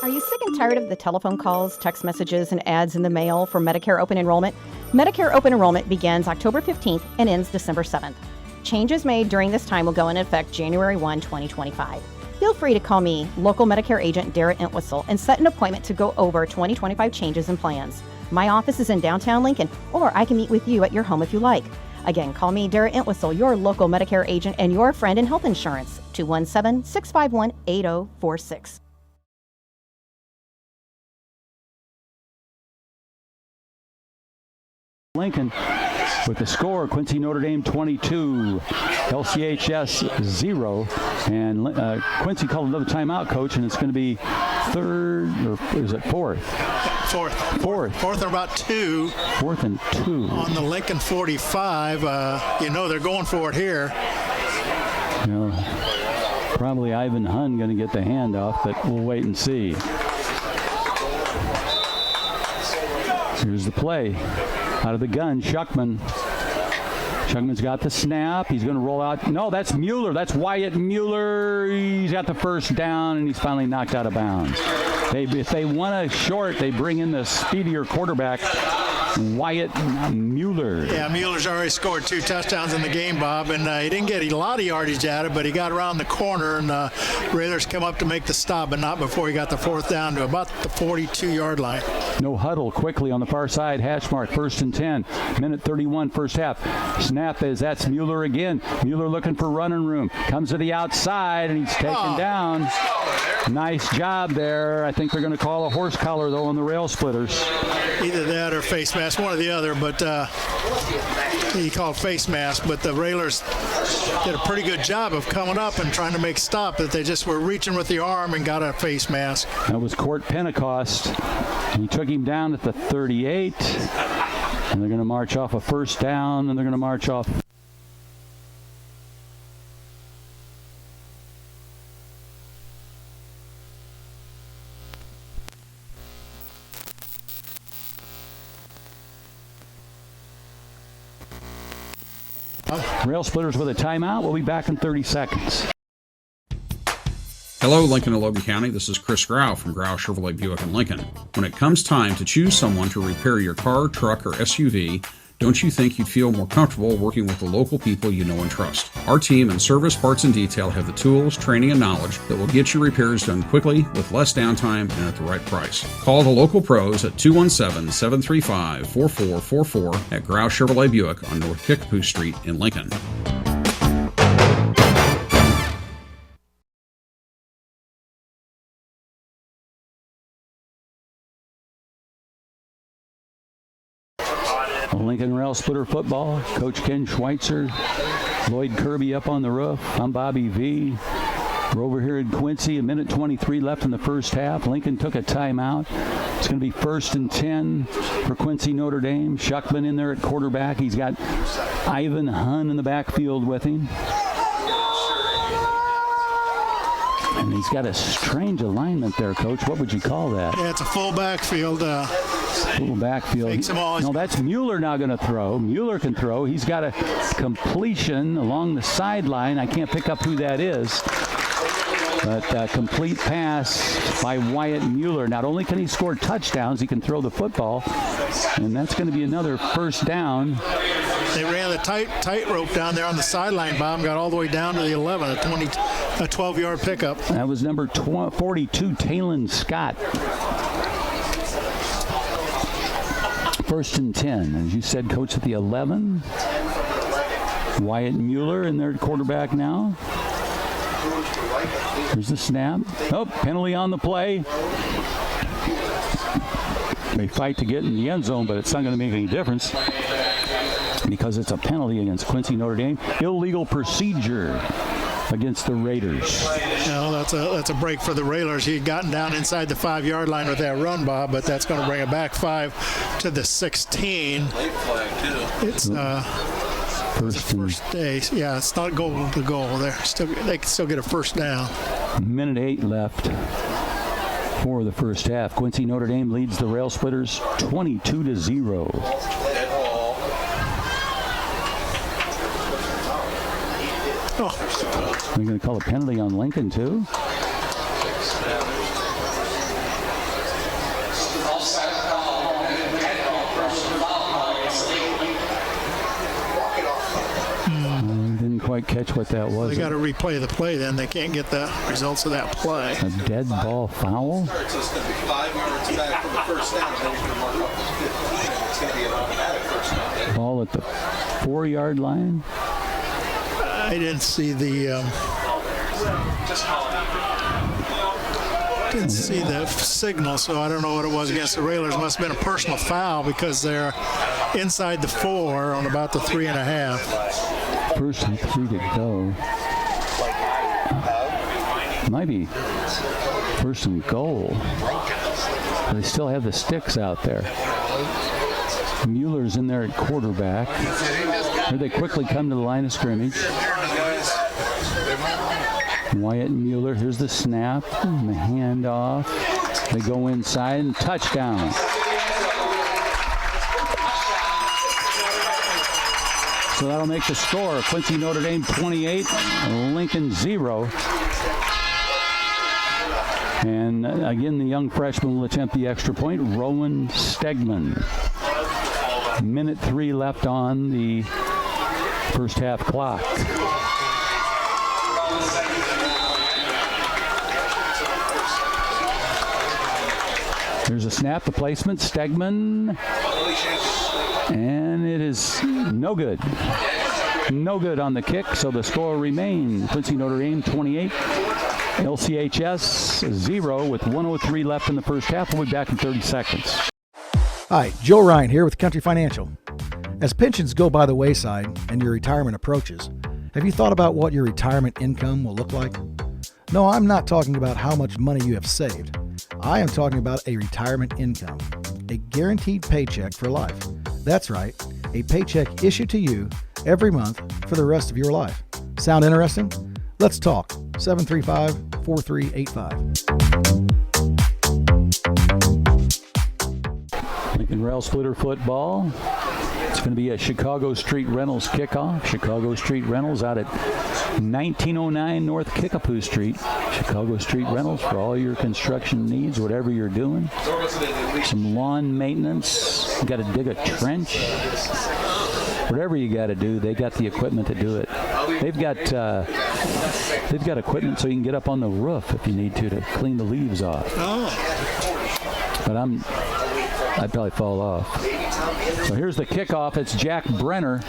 Are you sick and tired of the telephone calls, text messages, and ads in the mail for Medicare open enrollment? Medicare open enrollment begins October 15th and ends December 7th. Changes made during this time will go into effect January 1, 2025. Feel free to call me, local Medicare agent Darrett Entwistle, and set an appointment to go over 2025 changes and plans. My office is in downtown Lincoln, or I can meet with you at your home if you like. Again, call me, Darrett Entwistle, your local Medicare agent and your friend in health insurance, 217-651-8046. Lincoln with the score, Quincy Notre Dame 22, LCHS 0, and Quincy called another timeout, Coach, and it's going to be 3rd, or is it 4th? 4th. 4th or about 2. 4th and 2. On the Lincoln 45, they're going for it here. Probably Ivan Hun going to get the handoff, but we'll wait and see. Here's the play. Out of the gun, Schuckman. Schuckman's got the snap. He's going to roll out. No, that's Mueller. That's Wyatt Mueller. He's got the first down, and he's finally knocked out of bounds. If they want a short, they bring in the speedier quarterback, Wyatt Mueller. Yeah, Mueller's already scored 2 touchdowns in the game, Bob, and he didn't get a lot of yardage at it, but he got around the corner, and Railers come up to make the stop, but not before he got the 4th down to about the 42-yard line. No huddle quickly on the far side. Hash mark, 1st and 10. 1:31 first half. Snap that's Mueller again. Mueller looking for running room. Comes to the outside, and he's taken down. Nice job there. I think they're going to call a horse collar, though, on the rail splitters. Either that or face mask, one or the other, but he called face mask, but the Railers did a pretty good job of coming up and trying to make stop, that they just were reaching with the arm and got a face mask. That was Court Pentecost. He took him down at the 38, and they're going to march off a first down, and they're going to march off. Rail splitters with a timeout. We'll be back in 30 seconds. Hello, Lincoln and Logan County. This is Chris Grau from Grau Chevrolet Buick and Lincoln. When it comes time to choose someone to repair your car, truck, or SUV, don't you think you'd feel more comfortable working with the local people you know and trust? Our team in service, parts, and detail have the tools, training, and knowledge that will get your repairs done quickly with less downtime and at the right price. Call the local pros at 217-735-4444 at Grau Chevrolet Buick on North Kickapoo Street in Lincoln. Lincoln Rail Splitter Football, Coach Ken Schweitzer, Lloyd Kirby up on the roof. I'm Bobby V. We're over here in Quincy, a minute 23 left in the first half. Lincoln took a timeout. It's going to be 1st and 10 for Quincy Notre Dame. Shuckman in there at quarterback. He's got Ivan Hunn in the backfield with him. And he's got a strange alignment there, Coach. What would you call that? Yeah, it's a full backfield. Full backfield. No, that's Mueller now going to throw. Mueller can throw. He's got a completion along the sideline. I can't pick up who that is. But a complete pass by Wyatt Mueller. Not only can he score touchdowns, he can throw the football. And that's going to be another first down. They ran the tightrope down there on the sideline, Bob, got all the way down to the 11, a 12-yard pickup. That was number 42, Talon Scott. 1st and 10. As you said, Coach, at the 11. Wyatt Mueller in there at quarterback now. There's the snap. Oh, penalty on the play. They fight to get in the end zone, but it's not going to make any difference because it's a penalty against Quincy Notre Dame. Illegal procedure against the Raiders. No, that's a break for the Railers. He had gotten down inside the 5-yard line with that run, Bob, but that's going to bring it back 5 to the 16. It's first day. Yeah, it's not goal to goal. They can still get a first down. Minute 8 left for the first half. Quincy Notre Dame leads the Rail Splitters 22-0. Oh. They're going to call a penalty on Lincoln, too. Didn't quite catch what that was. They got to replay the play then. They can't get the results of that play. A dead ball foul? So it's going to be 5 yards back from the first down. Then he's going to mark up to 15. It's going to be an automatic first down. Ball at the 4-yard line. I didn't see the signal, so I don't know what it was against the Railers. Must have been a personal foul because they're inside the 4 on about the 3.5. 1st and 3 to go. Might be 1st and goal. They still have the sticks out there. Mueller's in there at quarterback. Here they quickly come to the line of scrimmage. Wyatt Mueller, here's the snap, and the handoff. They go inside and touchdown. So that'll make the score. Quincy Notre Dame 28, Lincoln 0. And again, the young freshman will attempt the extra point, Rowan Stegman. Minute 3 left on the first half clock. There's a snap, the placement, Stegman, and it is no good. No good on the kick, so the score remains Quincy Notre Dame 28, LCHS 0 with 1:03 left in the first half. We'll be back in 30 seconds. Hi, Joe Ryan here with Country Financial. As pensions go by the wayside and your retirement approaches, have you thought about what your retirement income will look like? No, I'm not talking about how much money you have saved. I am talking about a retirement income, a guaranteed paycheck for life. That's right, a paycheck issued to you every month for the rest of your life. Sound interesting? Let's talk. 735-4385. Lincoln Rail Splitter football. It's going to be a Chicago Street Rentals kickoff. Chicago Street Rentals out at 1909 North Kickapoo Street. Chicago Street Rentals for all your construction needs, whatever you're doing. Some lawn maintenance. You got to dig a trench. Whatever you got to do, they got the equipment to do it. They've got equipment so you can get up on the roof if you need to clean the leaves off. But I'd probably fall off. So here's the kickoff. It's Jack Brenner,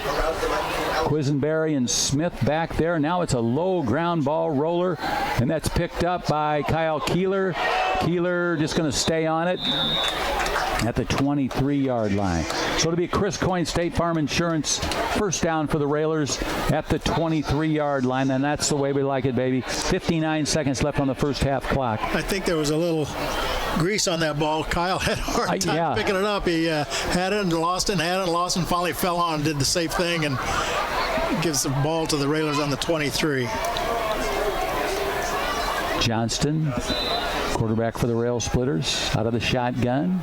Quisenberry and Smith back there. Now it's a low ground ball roller, and that's picked up by Kyle Keeler. Keeler just going to stay on it at the 23-yard line. So it'll be Chris Coyne, State Farm Insurance, first down for the Railers at the 23-yard line, and that's the way we like it, baby. 59 seconds left on the first half clock. I think there was a little grease on that ball. Kyle had a hard time picking it up. He had it and lost it, and finally fell on and did the safe thing and gives the ball to the Railers on the 23. Johnston, quarterback for the Rail Splitters, out of the shotgun.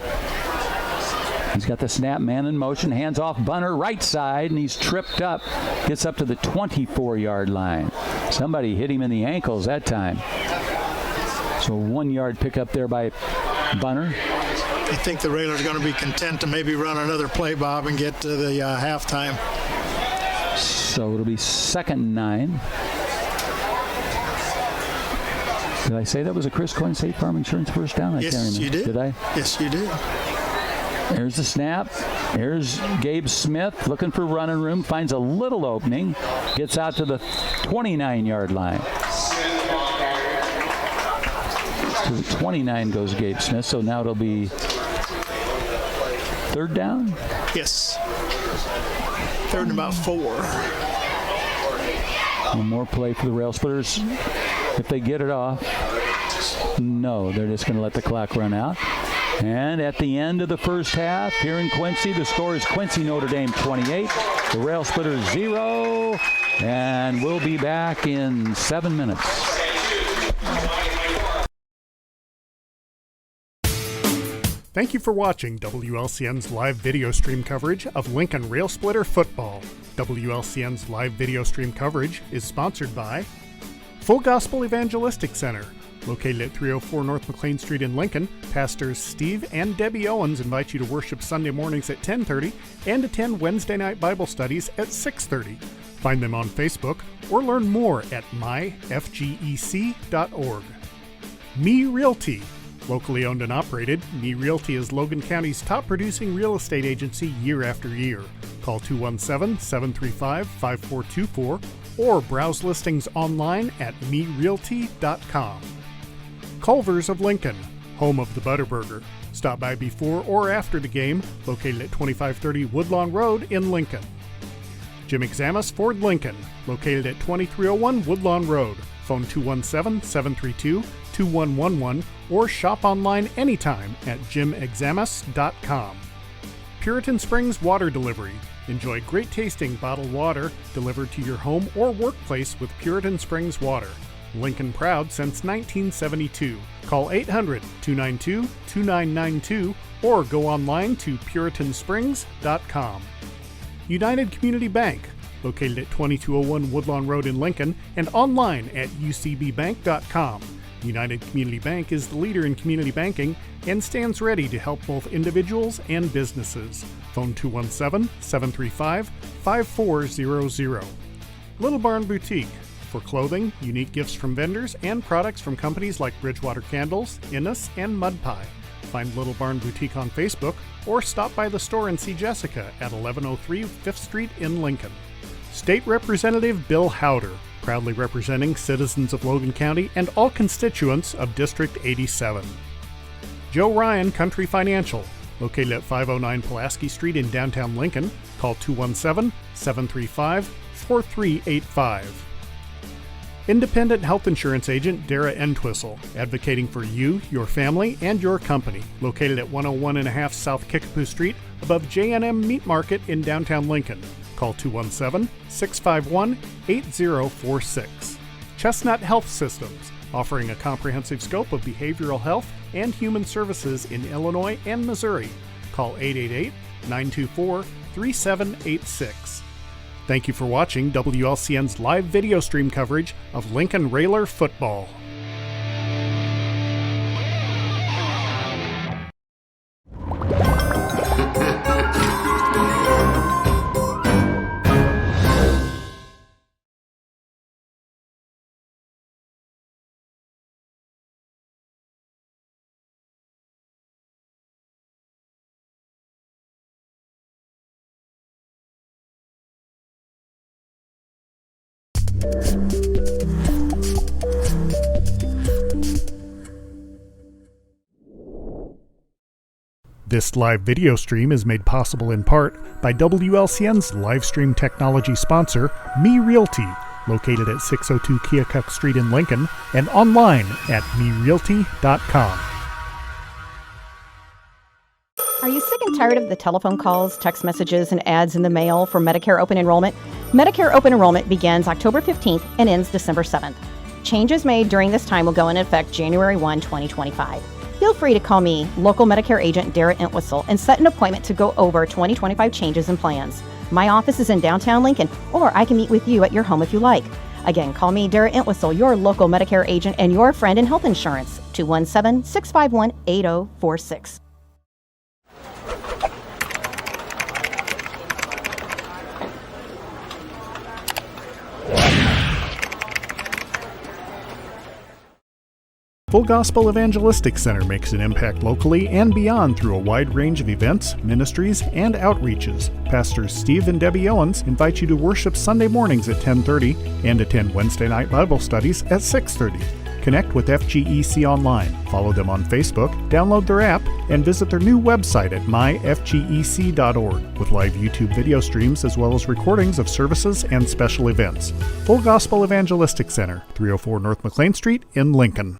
He's got the snap, man in motion, hands off Bunner, right side, and he's tripped up. Gets up to the 24-yard line. Somebody hit him in the ankles that time. So 1 yard pickup there by Bunner. I think the Railers are going to be content to maybe run another play, Bob, and get to the halftime. So it'll be 2nd and 9. Did I say that was a Chris Coyne State Farm Insurance first down? I can't remember. You did. Did I? Yes, you did. There's the snap. There's Gabe Smith looking for running room. Finds a little opening. Gets out to the 29-yard line. To the 29 goes Gabe Smith. So now it'll be 3rd down? Yes. 3rd and about 4. One more play for the Rail Splitters. If they get it off, no, they're just going to let the clock run out. And at the end of the first half, here in Quincy, the score is Quincy Notre Dame 28, the Rail Splitters 0, and we'll be back in 7 minutes. Thank you for watching WLCN's live video stream coverage of Lincoln Rail Splitter football. WLCN's live video stream coverage is sponsored by Full Gospel Evangelistic Center. Located at 304 North McLean Street in Lincoln, Pastors Steve and Debbie Owens invite you to worship Sunday mornings at 10:30 and attend Wednesday night Bible studies at 6:30. Find them on Facebook or learn more at myfgec.org. Me Realty. Locally owned and operated, Me Realty is Logan County's top producing real estate agency year after year. Call 217-735-5424 or browse listings online at merealty.com. Culver's of Lincoln, home of the Butterburger. Stop by before or after the game, located at 2530 Woodlawn Road in Lincoln. Jim Examus Ford Lincoln, located at 2301 Woodlawn Road. Phone 217-732-2111 or shop online anytime at jimexamus.com. Puritan Springs Water Delivery. Enjoy great tasting bottled water delivered to your home or workplace with Puritan Springs Water. Lincoln proud since 1972. Call 800-292-2992 or go online to puritansprings.com. United Community Bank, located at 2201 Woodlawn Road in Lincoln and online at ucbbank.com. United Community Bank is the leader in community banking and stands ready to help both individuals and businesses. Phone 217-735-5400. Little Barn Boutique. For clothing, unique gifts from vendors, and products from companies like Bridgewater Candles, Innis, and Mud Pie. Find Little Barn Boutique on Facebook or stop by the store and see Jessica at 1103 5th Street in Lincoln. State Representative Bill Howder, proudly representing citizens of Logan County and all constituents of District 87. Joe Ryan Country Financial, located at 509 Pulaski Street in downtown Lincoln. Call 217-735-4385. Independent health insurance agent Dara Entwistle, advocating for you, your family, and your company. Located at 101.5 South Kickapoo Street, above J&M Meat Market in downtown Lincoln. Call 217-651-8046. Chestnut Health Systems, offering a comprehensive scope of behavioral health and human services in Illinois and Missouri. Call 888-924-3786. Thank you for watching WLCN's live video stream coverage of Lincoln Railer football. This live video stream is made possible in part by WLCN's live stream technology sponsor, Me Realty, located at 602 Keokuk Street in Lincoln and online at merealty.com. Are you sick and tired of the telephone calls, text messages, and ads in the mail for Medicare open enrollment? Medicare open enrollment begins October 15th and ends December 7th. Changes made during this time will go into effect January 1, 2025. Feel free to call me, local Medicare agent Dara Entwistle, and set an appointment to go over 2025 changes and plans. My office is in downtown Lincoln, or I can meet with you at your home if you like. Again, call me, Dara Entwistle, your local Medicare agent and your friend in health insurance, 217-651-8046. Full Gospel Evangelistic Center makes an impact locally and beyond through a wide range of events, ministries, and outreaches. Pastors Steve and Debbie Owens invite you to worship Sunday mornings at 10:30 and attend Wednesday night Bible studies at 6:30. Connect with FGEC online, follow them on Facebook, download their app, and visit their new website at myfgec.org with live YouTube video streams as well as recordings of services and special events. Full Gospel Evangelistic Center, 304 North McLean Street in Lincoln.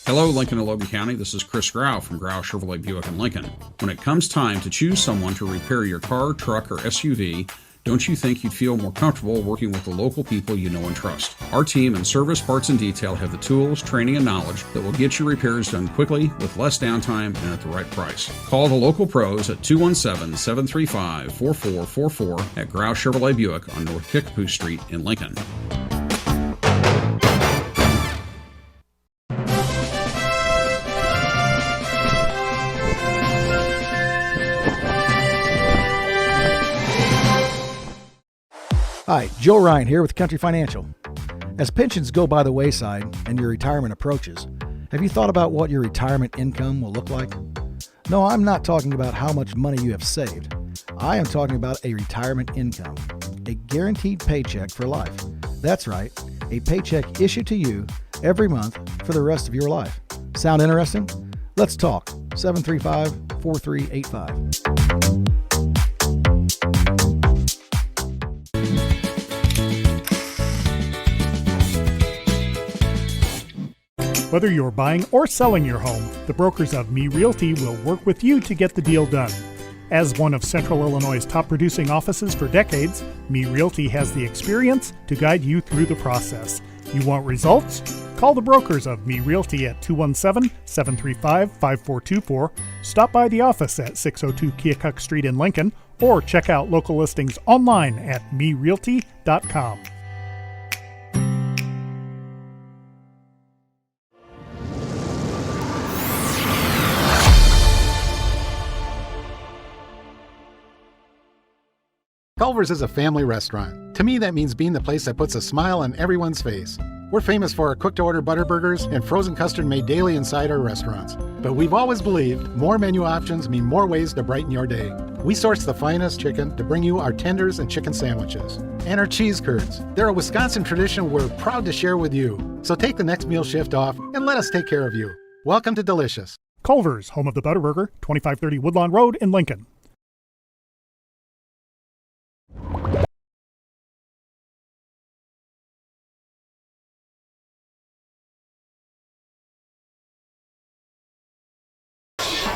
Hello, Lincoln and Logan County. This is Chris Grau from Grau Chevrolet Buick in Lincoln. When it comes time to choose someone to repair your car, truck, or SUV, don't you think you'd feel more comfortable working with the local people you know and trust? Our team in Service, Parts, and Detail have the tools, training, and knowledge that will get your repairs done quickly, with less downtime, and at the right price. Call the local pros at 217-735-4444 at Grau Chevrolet Buick on North Kickapoo Street in Lincoln. Hi, Joe Ryan here with Country Financial. As pensions go by the wayside and your retirement approaches, have you thought about what your retirement income will look like? No, I'm not talking about how much money you have saved. I am talking about a retirement income, a guaranteed paycheck for life. That's right, a paycheck issued to you every month for the rest of your life. Sound interesting? Let's talk. 735-4385. Whether you're buying or selling your home, the brokers of Me Realty will work with you to get the deal done. As one of Central Illinois' top producing offices for decades, Me Realty has the experience to guide you through the process. You want results? Call the brokers of Me Realty at 217-735-5424, stop by the office at 602 Keokuk Street in Lincoln, or check out local listings online at merealty.com. Culver's is a family restaurant. To me, that means being the place that puts a smile on everyone's face. We're famous for our cooked-to-order butter burgers and frozen custard made daily inside our restaurants. But we've always believed more menu options mean more ways to brighten your day. We source the finest chicken to bring you our tenders and chicken sandwiches. And our cheese curds. They're a Wisconsin tradition we're proud to share with you. So take the next meal shift off and let us take care of you. Welcome to Delicious. Culver's, home of the Butterburger, 2530 Woodlawn Road in Lincoln.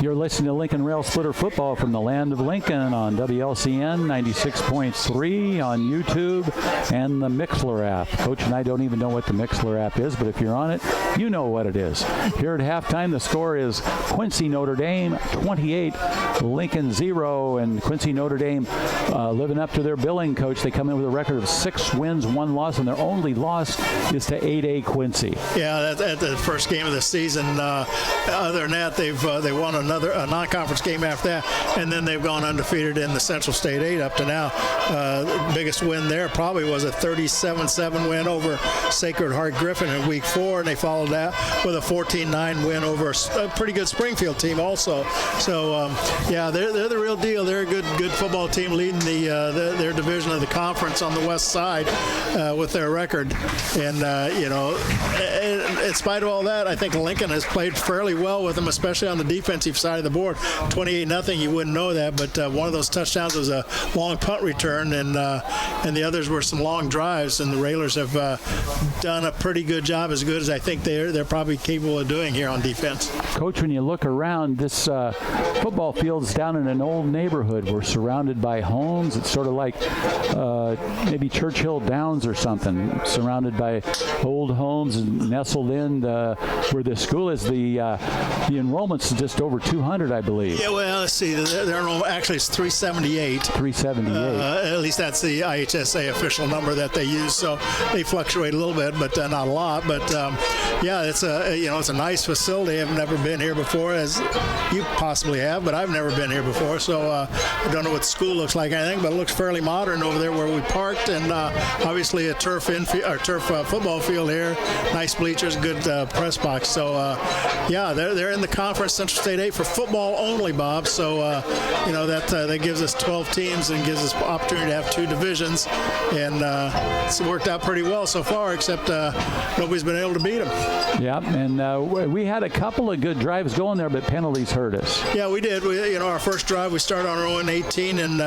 You're listening to Lincoln Rail Splitter Football from the land of Lincoln on WLCN 96.3 on YouTube and the Mixler app. Coach and I don't even know what the Mixler app is, but if you're on it, you know what it is. Here at halftime, the score is Quincy Notre Dame 28, Lincoln 0, and Quincy Notre Dame living up to their billing, Coach. They come in with a record of 6 wins, 1 loss, and their only loss is to 8A Quincy. Yeah, that's at the first game of the season. Other than that, they won a non-conference game after that, and then they've gone undefeated in the Central State 8 up to now. Biggest win there probably was a 37-7 win over Sacred Heart Griffin in week 4, and they followed that with a 14-9 win over a pretty good Springfield team also. So yeah, they're the real deal. They're a good football team leading their division of the conference on the west side with their record. And in spite of all that, I think Lincoln has played fairly well with them, especially on the defensive side of the board. 28-0, you wouldn't know that, but one of those touchdowns was a long punt return, and the others were some long drives, and the Railers have done a pretty good job, as good as I think they're probably capable of doing here on defense. Coach, when you look around, this football field's down in an old neighborhood. We're surrounded by homes. It's sort of like maybe Churchill Downs or something, surrounded by old homes and nestled in where the school is. The enrollment's just over 200, I believe. Yeah, well, let's see. Their enrollment actually is 378. 378. At least that's the IHSA official number that they use. So they fluctuate a little bit, but not a lot. But yeah, it's a nice facility. I've never been here before, as you possibly have, but I've never been here before. So I don't know what the school looks like or anything, but it looks fairly modern over there where we parked, and obviously a turf football field here. Nice bleachers, good press box. So yeah, they're in the conference, Central State 8 for football only, Bob. So that gives us 12 teams and gives us opportunity to have 2 divisions, and it's worked out pretty well so far, except nobody's been able to beat them. Yeah, and we had a couple of good drives going there, but penalties hurt us. Yeah, we did. Our first drive, we started on our own 18 and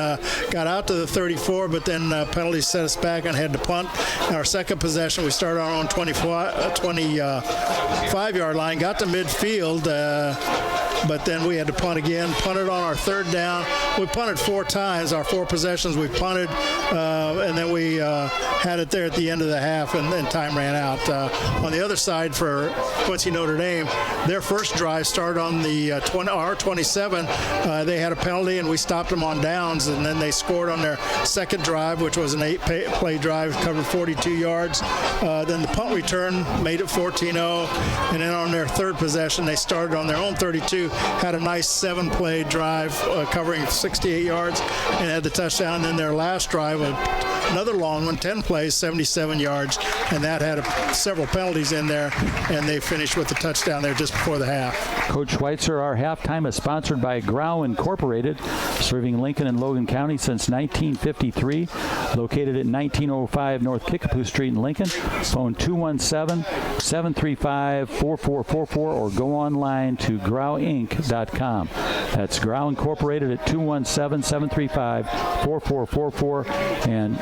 got out to the 34, but then penalties set us back and had to punt. And our second possession, we started on our own 25-yard line, got to midfield, but then we had to punt again, punted on our third down. We punted 4 times. Our 4 possessions we punted, and then we had it there at the end of the half, and then time ran out. On the other side for Quincy Notre Dame, their first drive started on the our 27. They had a penalty, and we stopped them on downs, and then they scored on their second drive, which was an 8-play drive, covered 42 yards. Then the punt return made it 14-0, and then on their third possession, they started on their own 32, had a nice 7-play drive covering 68 yards, and had the touchdown. And then their last drive, another long one, 10 plays, 77 yards, and that had several penalties in there, and they finished with the touchdown there just before the half. Coach Schweitzer, our halftime is sponsored by Grau Incorporated, serving Lincoln and Logan County since 1953, located at 1905 North Kickapoo Street in Lincoln. Phone 217-735-4444 or go online to grauinc.com. That's Grau Incorporated at 217-735-4444. And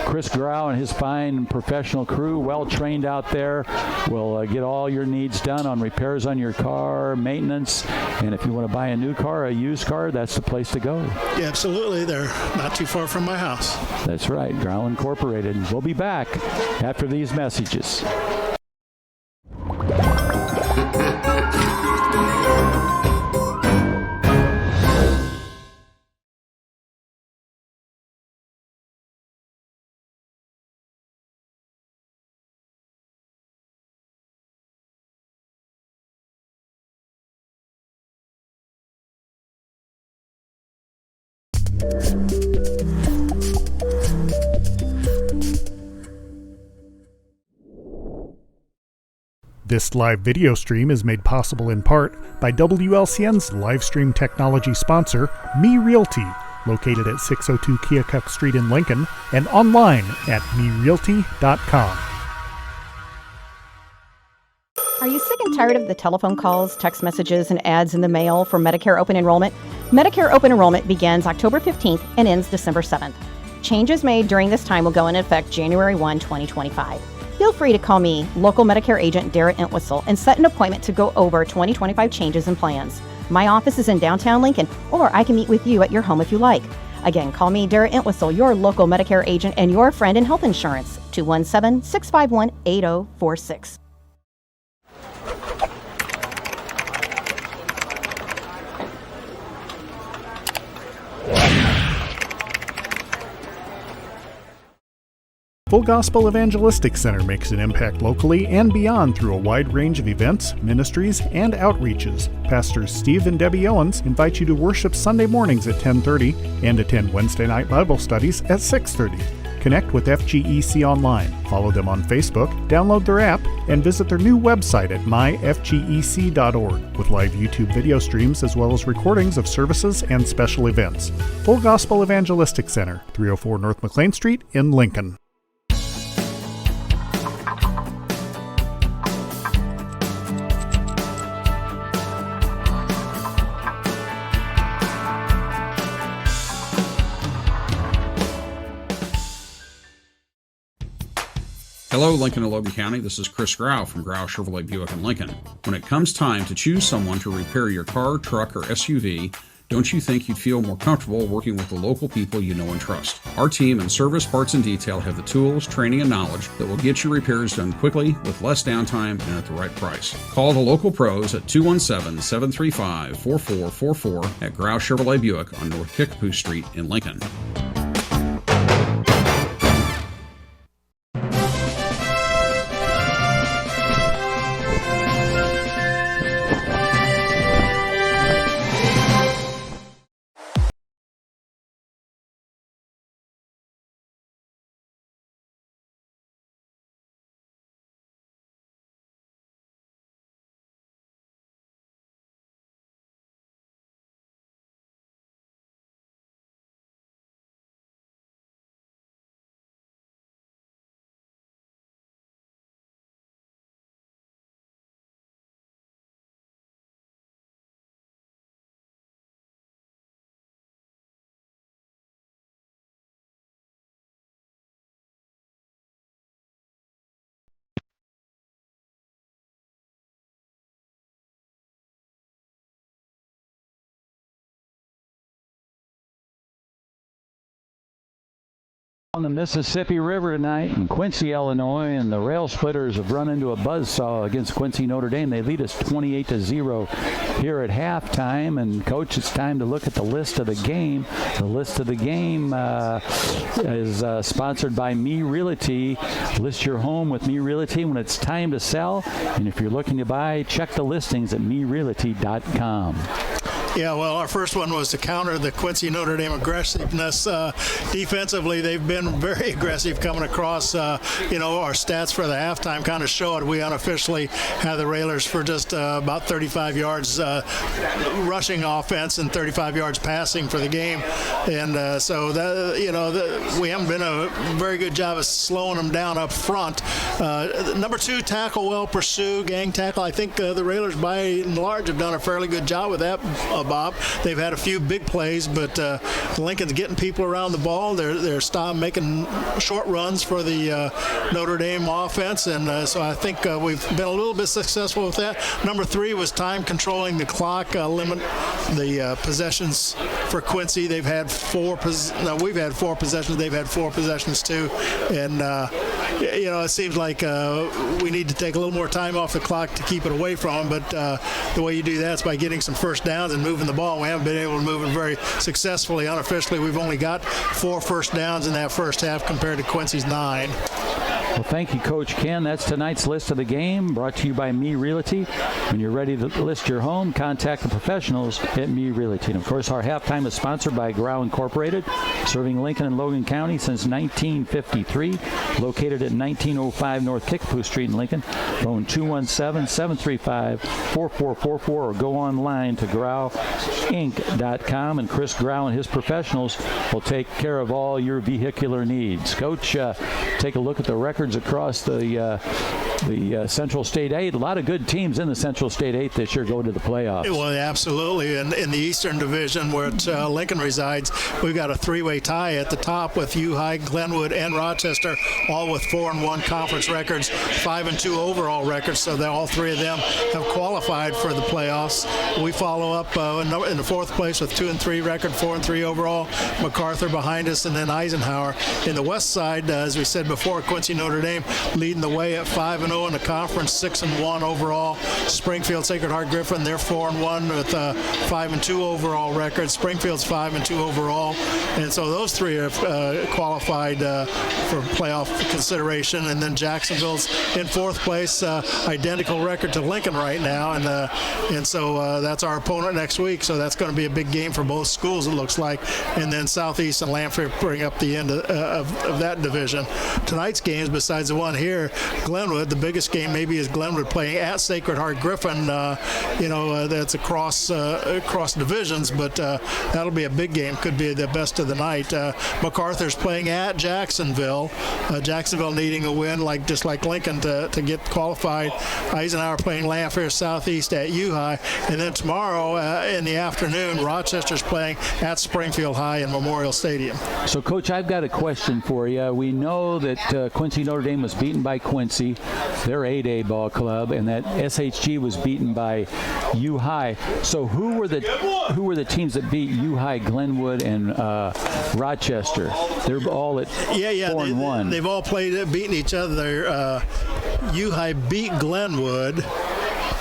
Chris Grau and his fine professional crew, well trained out there, will get all your needs done on repairs on your car, maintenance, and if you want to buy a new car, a used car, that's the place to go. Yeah, absolutely. They're not too far from my house. That's right, Grau Incorporated. We'll be back after these messages. This live video stream is made possible in part by WLCN's live stream technology sponsor, Me Realty, located at 602 Keokuk Street in Lincoln, and online at merealty.com. Are you sick and tired of the telephone calls, text messages, and ads in the mail for Medicare open enrollment? Medicare open enrollment begins October 15th and ends December 7th. Changes made during this time will go into effect January 1, 2025. Feel free to call me, local Medicare agent Darrett Entwistle, and set an appointment to go over 2025 changes and plans. My office is in downtown Lincoln, or I can meet with you at your home if you like. Again, call me, Darrett Entwistle, your local Medicare agent and your friend in health insurance, 217-651-8046. Full Gospel Evangelistic Center makes an impact locally and beyond through a wide range of events, ministries, and outreaches. Pastors Steve and Debbie Owens invite you to worship Sunday mornings at 10:30 and attend Wednesday night Bible studies at 6:30. Connect with FGEC online, follow them on Facebook, download their app, and visit their new website at myfgec.org with live YouTube video streams as well as recordings of services and special events. Full Gospel Evangelistic Center, 304 North McLean Street in Lincoln. Hello, Lincoln and Logan County. This is Chris Grau from Grau Chevrolet Buick in Lincoln. When it comes time to choose someone to repair your car, truck, or SUV, don't you think you'd feel more comfortable working with the local people you know and trust? Our team in Service, Parts, and Detail have the tools, training, and knowledge that will get your repairs done quickly with less downtime and at the right price. Call the local pros at 217-735-4444 at Grau Chevrolet Buick on North Kickapoo Street in Lincoln. On the Mississippi River tonight in Quincy, Illinois, and the Rail Splitters have run into a buzzsaw against Quincy Notre Dame. They lead us 28-0 here at halftime. And Coach, it's time to look at the list of the game. The list of the game is sponsored by Me Realty. List your home with Me Realty when it's time to sell. And if you're looking to buy, check the listings at merealty.com. Yeah, well, our first one was to counter the Quincy Notre Dame aggressiveness. Defensively, they've been very aggressive coming across. Our stats for the halftime kind of show it. We unofficially had the Railers for just about 35 yards rushing offense and 35 yards passing for the game. And so that, we haven't been a very good job of slowing them down up front. Number 2, tackle well, pursue, gang tackle. I think the Railers, by and large, have done a fairly good job with that. Bob, they've had a few big plays, but Lincoln's getting people around the ball. They're making short runs for the Notre Dame offense, and so I think we've been a little bit successful with that. Number 3 was time controlling the clock, limit the possessions for Quincy. They've had we've had 4 possessions. They've had 4 possessions too, and it seems like we need to take a little more time off the clock to keep it away from them. But the way you do that is by getting some first downs and moving the ball. We haven't been able to move it very successfully. Unofficially, we've only got 4 first downs in that first half compared to Quincy's 9. Well, thank you, Coach Ken. That's tonight's list of the game, brought to you by Me Realty. When you're ready to list your home, contact the professionals at Me Realty. And, of course, our halftime is sponsored by Grau Incorporated, serving Lincoln and Logan County since 1953, located at 1905 North Kickapoo Street in Lincoln. Phone 217-735-4444 or go online to grauinc.com, and Chris Grau and his professionals will take care of all your vehicular needs. Coach, take a look at the records across the Central State 8. A lot of good teams in the Central State 8 this year go to the playoffs. Well, absolutely. And in the Eastern Division, where Lincoln resides, we've got a three-way tie at the top with U-High, Glenwood, and Rochester, all with 4-1 conference records, 5-2 overall records. So that all three of them have qualified for the playoffs. We follow up in the fourth place with 2-3 record, 4-3 overall. MacArthur behind us, and then Eisenhower. In the west side, as we said before, Quincy Notre Dame leading the way at 5-0 in the conference, 6-1 overall. Springfield, Sacred Heart Griffin, they're 4-1 with 5-2 overall record. Springfield's 5-2 overall, and so those three have qualified for playoff consideration. And then Jacksonville's in fourth place, identical record to Lincoln right now, and so that's our opponent next week. So that's going to be a big game for both schools, it looks like. And then Southeast and Lanphier bring up the end of that division. Tonight's games, besides the one here, Glenwood, the biggest game maybe is Glenwood playing at Sacred Heart Griffin. That's across divisions, but that'll be a big game. Could be the best of the night. MacArthur's playing at Jacksonville. Jacksonville needing a win, just like Lincoln, to get qualified. Eisenhower playing Lanphier Southeast at U-High. And then tomorrow in the afternoon, Rochester's playing at Springfield High in Memorial Stadium. So, Coach, I've got a question for you. We know that Quincy Notre Dame was beaten by Quincy, their 8A ball club, and that SHG was beaten by U-High. So who were the teams that beat U-High, Glenwood, and Rochester? They're all at 4-1. They've all beaten each other. U-High beat Glenwood,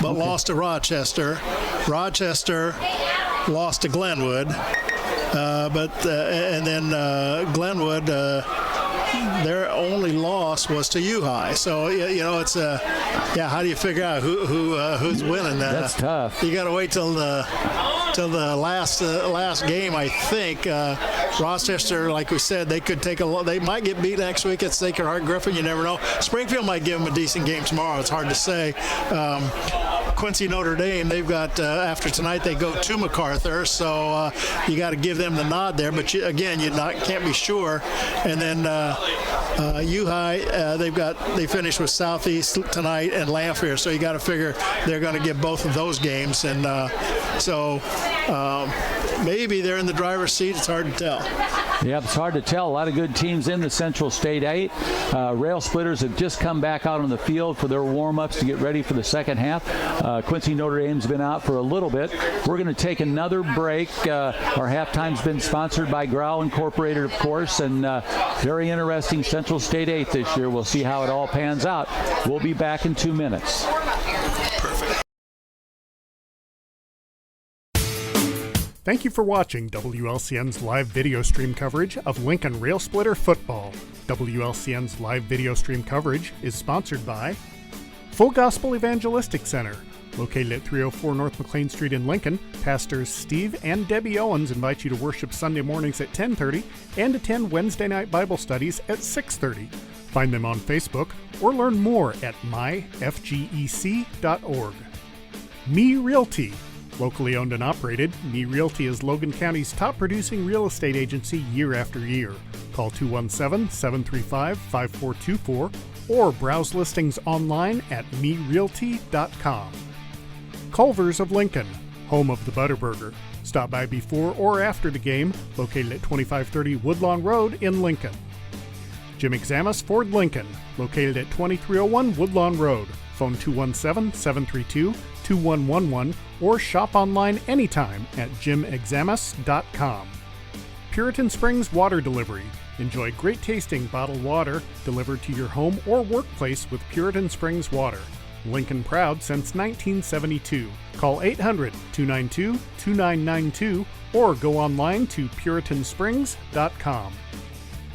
but lost to Rochester. Rochester lost to Glenwood, and then Glenwood, their only loss was to U-High. So it's how do you figure out who's winning? That's tough. You got to wait till the last game, I think. Rochester, like we said, they might get beat next week at Sacred Heart Griffin. You never know. Springfield might give them a decent game tomorrow. It's hard to say. Quincy Notre Dame, they've got after tonight they go to MacArthur, so you got to give them the nod there. But you can't be sure. And then U-High, they finished with Southeast tonight and Lanphier, so you got to figure they're going to get both of those games. And so maybe they're in the driver's seat. It's hard to tell. Yeah, it's hard to tell. A lot of good teams in the Central State 8. Rail Splitters have just come back out on the field for their warm-ups to get ready for the second half. Quincy Notre Dame's been out for a little bit. We're going to take another break. Our halftime's been sponsored by Grau Incorporated, of course, and very interesting Central State 8 this year. We'll see how it all pans out. We'll be back in 2 minutes. Thank you for watching WLCN's live video stream coverage of Lincoln Rail Splitter football. WLCN's live video stream coverage is sponsored by Full Gospel Evangelistic Center. Located at 304 North McLean Street in Lincoln, Pastors Steve and Debbie Owens invite you to worship Sunday mornings at 10:30 and attend Wednesday night Bible studies at 6:30. Find them on Facebook or learn more at myfgec.org. Me Realty. Locally owned and operated, Me Realty is Logan County's top producing real estate agency year after year. Call 217-735-5424 or browse listings online at merealty.com. Culver's of Lincoln, home of the Butterburger. Stop by before or after the game, located at 2530 Woodlawn Road in Lincoln. Jim Examus Ford Lincoln, located at 2301 Woodlawn Road. Phone 217-732-2111 or shop online anytime at jimexamus.com. Puritan Springs Water Delivery. Enjoy great tasting bottled water delivered to your home or workplace with Puritan Springs Water. Lincoln proud since 1972. Call 800-292-2992 or go online to puritansprings.com.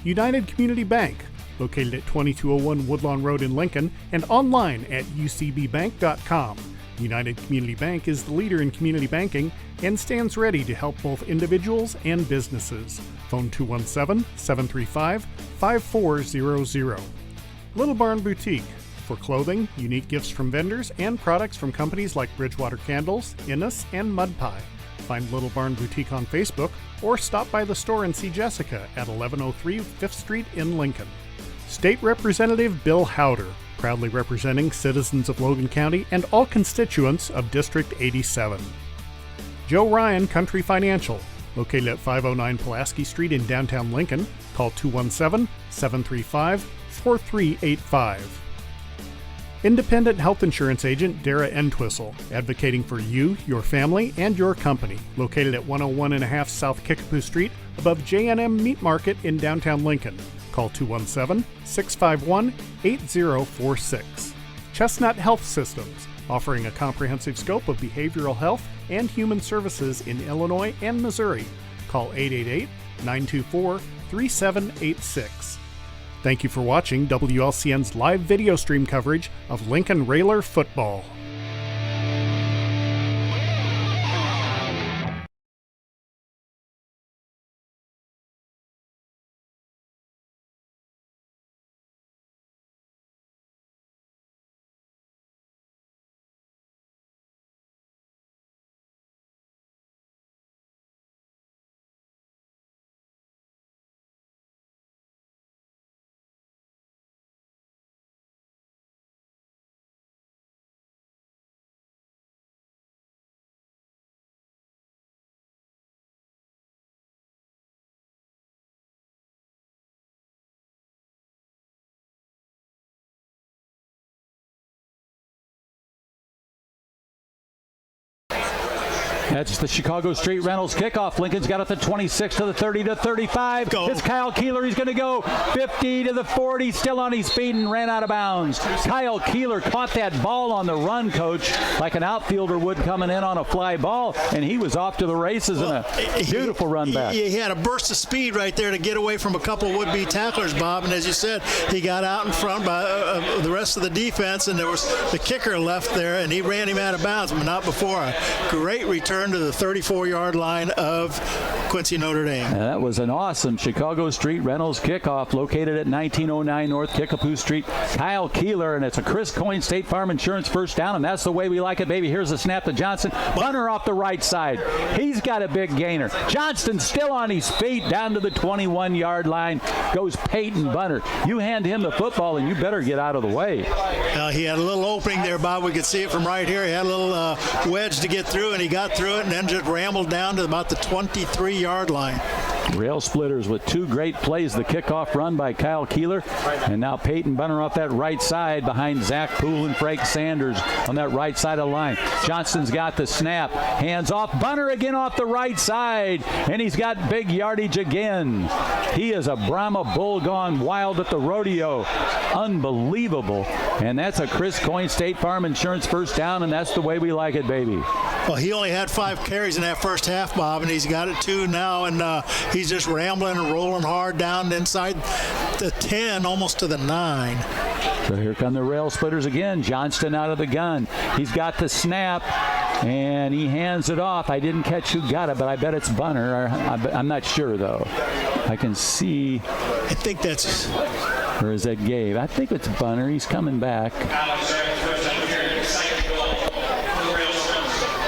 United Community Bank. located at 2201 Woodlawn Road in Lincoln, and online at ucbbank.com. United Community Bank is the leader in community banking and stands ready to help both individuals and businesses. Phone 217-735-5400. Little Barn Boutique. For clothing, unique gifts from vendors, and products from companies like Bridgewater Candles, Innis, and Mud Pie. Find Little Barn Boutique on Facebook or stop by the store and see Jessica at 1103 5th Street in Lincoln. State Representative Bill Howder, proudly representing citizens of Logan County and all constituents of District 87. Joe Ryan Country Financial, located at 509 Pulaski Street in downtown Lincoln. Call 217-735-4385. Independent health insurance agent Dara Entwistle, advocating for you, your family, and your company, located at 101.5 South Kickapoo Street, above J&M Meat Market in downtown Lincoln. Call 217-651-8046. Chestnut Health Systems, offering a comprehensive scope of behavioral health and human services in Illinois and Missouri. Call 888-924-3786. Thank you for watching WLCN's live video stream coverage of Lincoln Railer football. That's the Chicago Street Rentals kickoff. Lincoln's got it the 26 to the 30 to 35. Go. It's Kyle Keeler. He's going to go 50 to the 40, still on his feet and ran out of bounds. Kyle Keeler caught that ball on the run, Coach, like an outfielder would coming in on a fly ball, and he was off to the races in a beautiful run back. He had a burst of speed right there to get away from a couple would-be tacklers, Bob, and as you said, he got out in front by the rest of the defense, and there was the kicker left there, and he ran him out of bounds, but not before. A great return to the 34-yard line of Quincy Notre Dame. And that was an awesome Chicago Street Rentals kickoff located at 1909 North Kickapoo Street. Kyle Keeler, and it's a Chris Coyne State Farm Insurance first down, and that's the way we like it, baby. Here's a snap to Johnson. Bunner off the right side. He's got a big gainer. Johnston still on his feet down to the 21-yard line. Goes Peyton Bunner. You hand him the football, and you better get out of the way. He had a little opening there, Bob. We could see it from right here. He had a little wedge to get through, and he got through it and then just rambled down to about the 23-yard line. Rail splitters with two great plays. The kickoff run by Kyle Keeler, and now Peyton Bunner off that right side behind Zach Poole and Frank Sanders on that right side of the line. Johnston's got the snap. Hands off. Bunner again off the right side, and he's got big yardage again. He is a Brahma bull gone wild at the rodeo. Unbelievable. And that's a Chris Coyne State Farm Insurance first down, and that's the way we like it, baby. Well, he only had 5 carries in that first half, Bob, and he's got it 2 now, and he's just rambling and rolling hard down inside the 10, almost to the 9. So here come the rail splitters again. Johnston out of the gun. He's got the snap, and he hands it off. I didn't catch who got it, but I bet it's Bunner. I'm not sure, though. I can see. I think that's... Or is that Gabe? I think it's Bunner. He's coming back.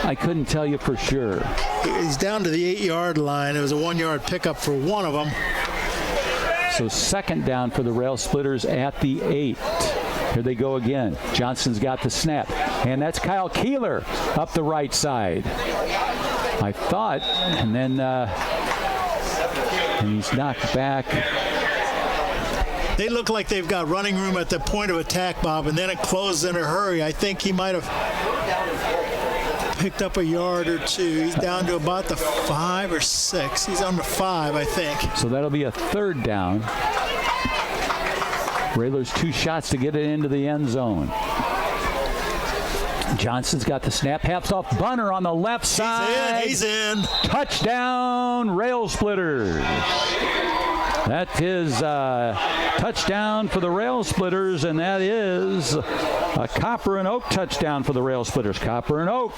I couldn't tell you for sure. He's down to the 8-yard line. It was a 1-yard pickup for one of them. So second down for the rail splitters at the 8. Here they go again. Johnston's got the snap. And that's Kyle Keeler up the right side. I thought, and then and he's knocked back. They look like they've got running room at the point of attack, Bob, and then it closes in a hurry. I think he might have picked up a yard or 2. He's down to about the 5 or 6. He's on the 5, I think. So that'll be a third down. Railers 2 shots to get it into the end zone. Johnson's got the snap. Haps off Bunner on the left side. He's in. Touchdown, Rail Splitters. That is a touchdown for the Rail Splitters, and that is a Copper and Oak touchdown for the Rail Splitters. Copper and Oak,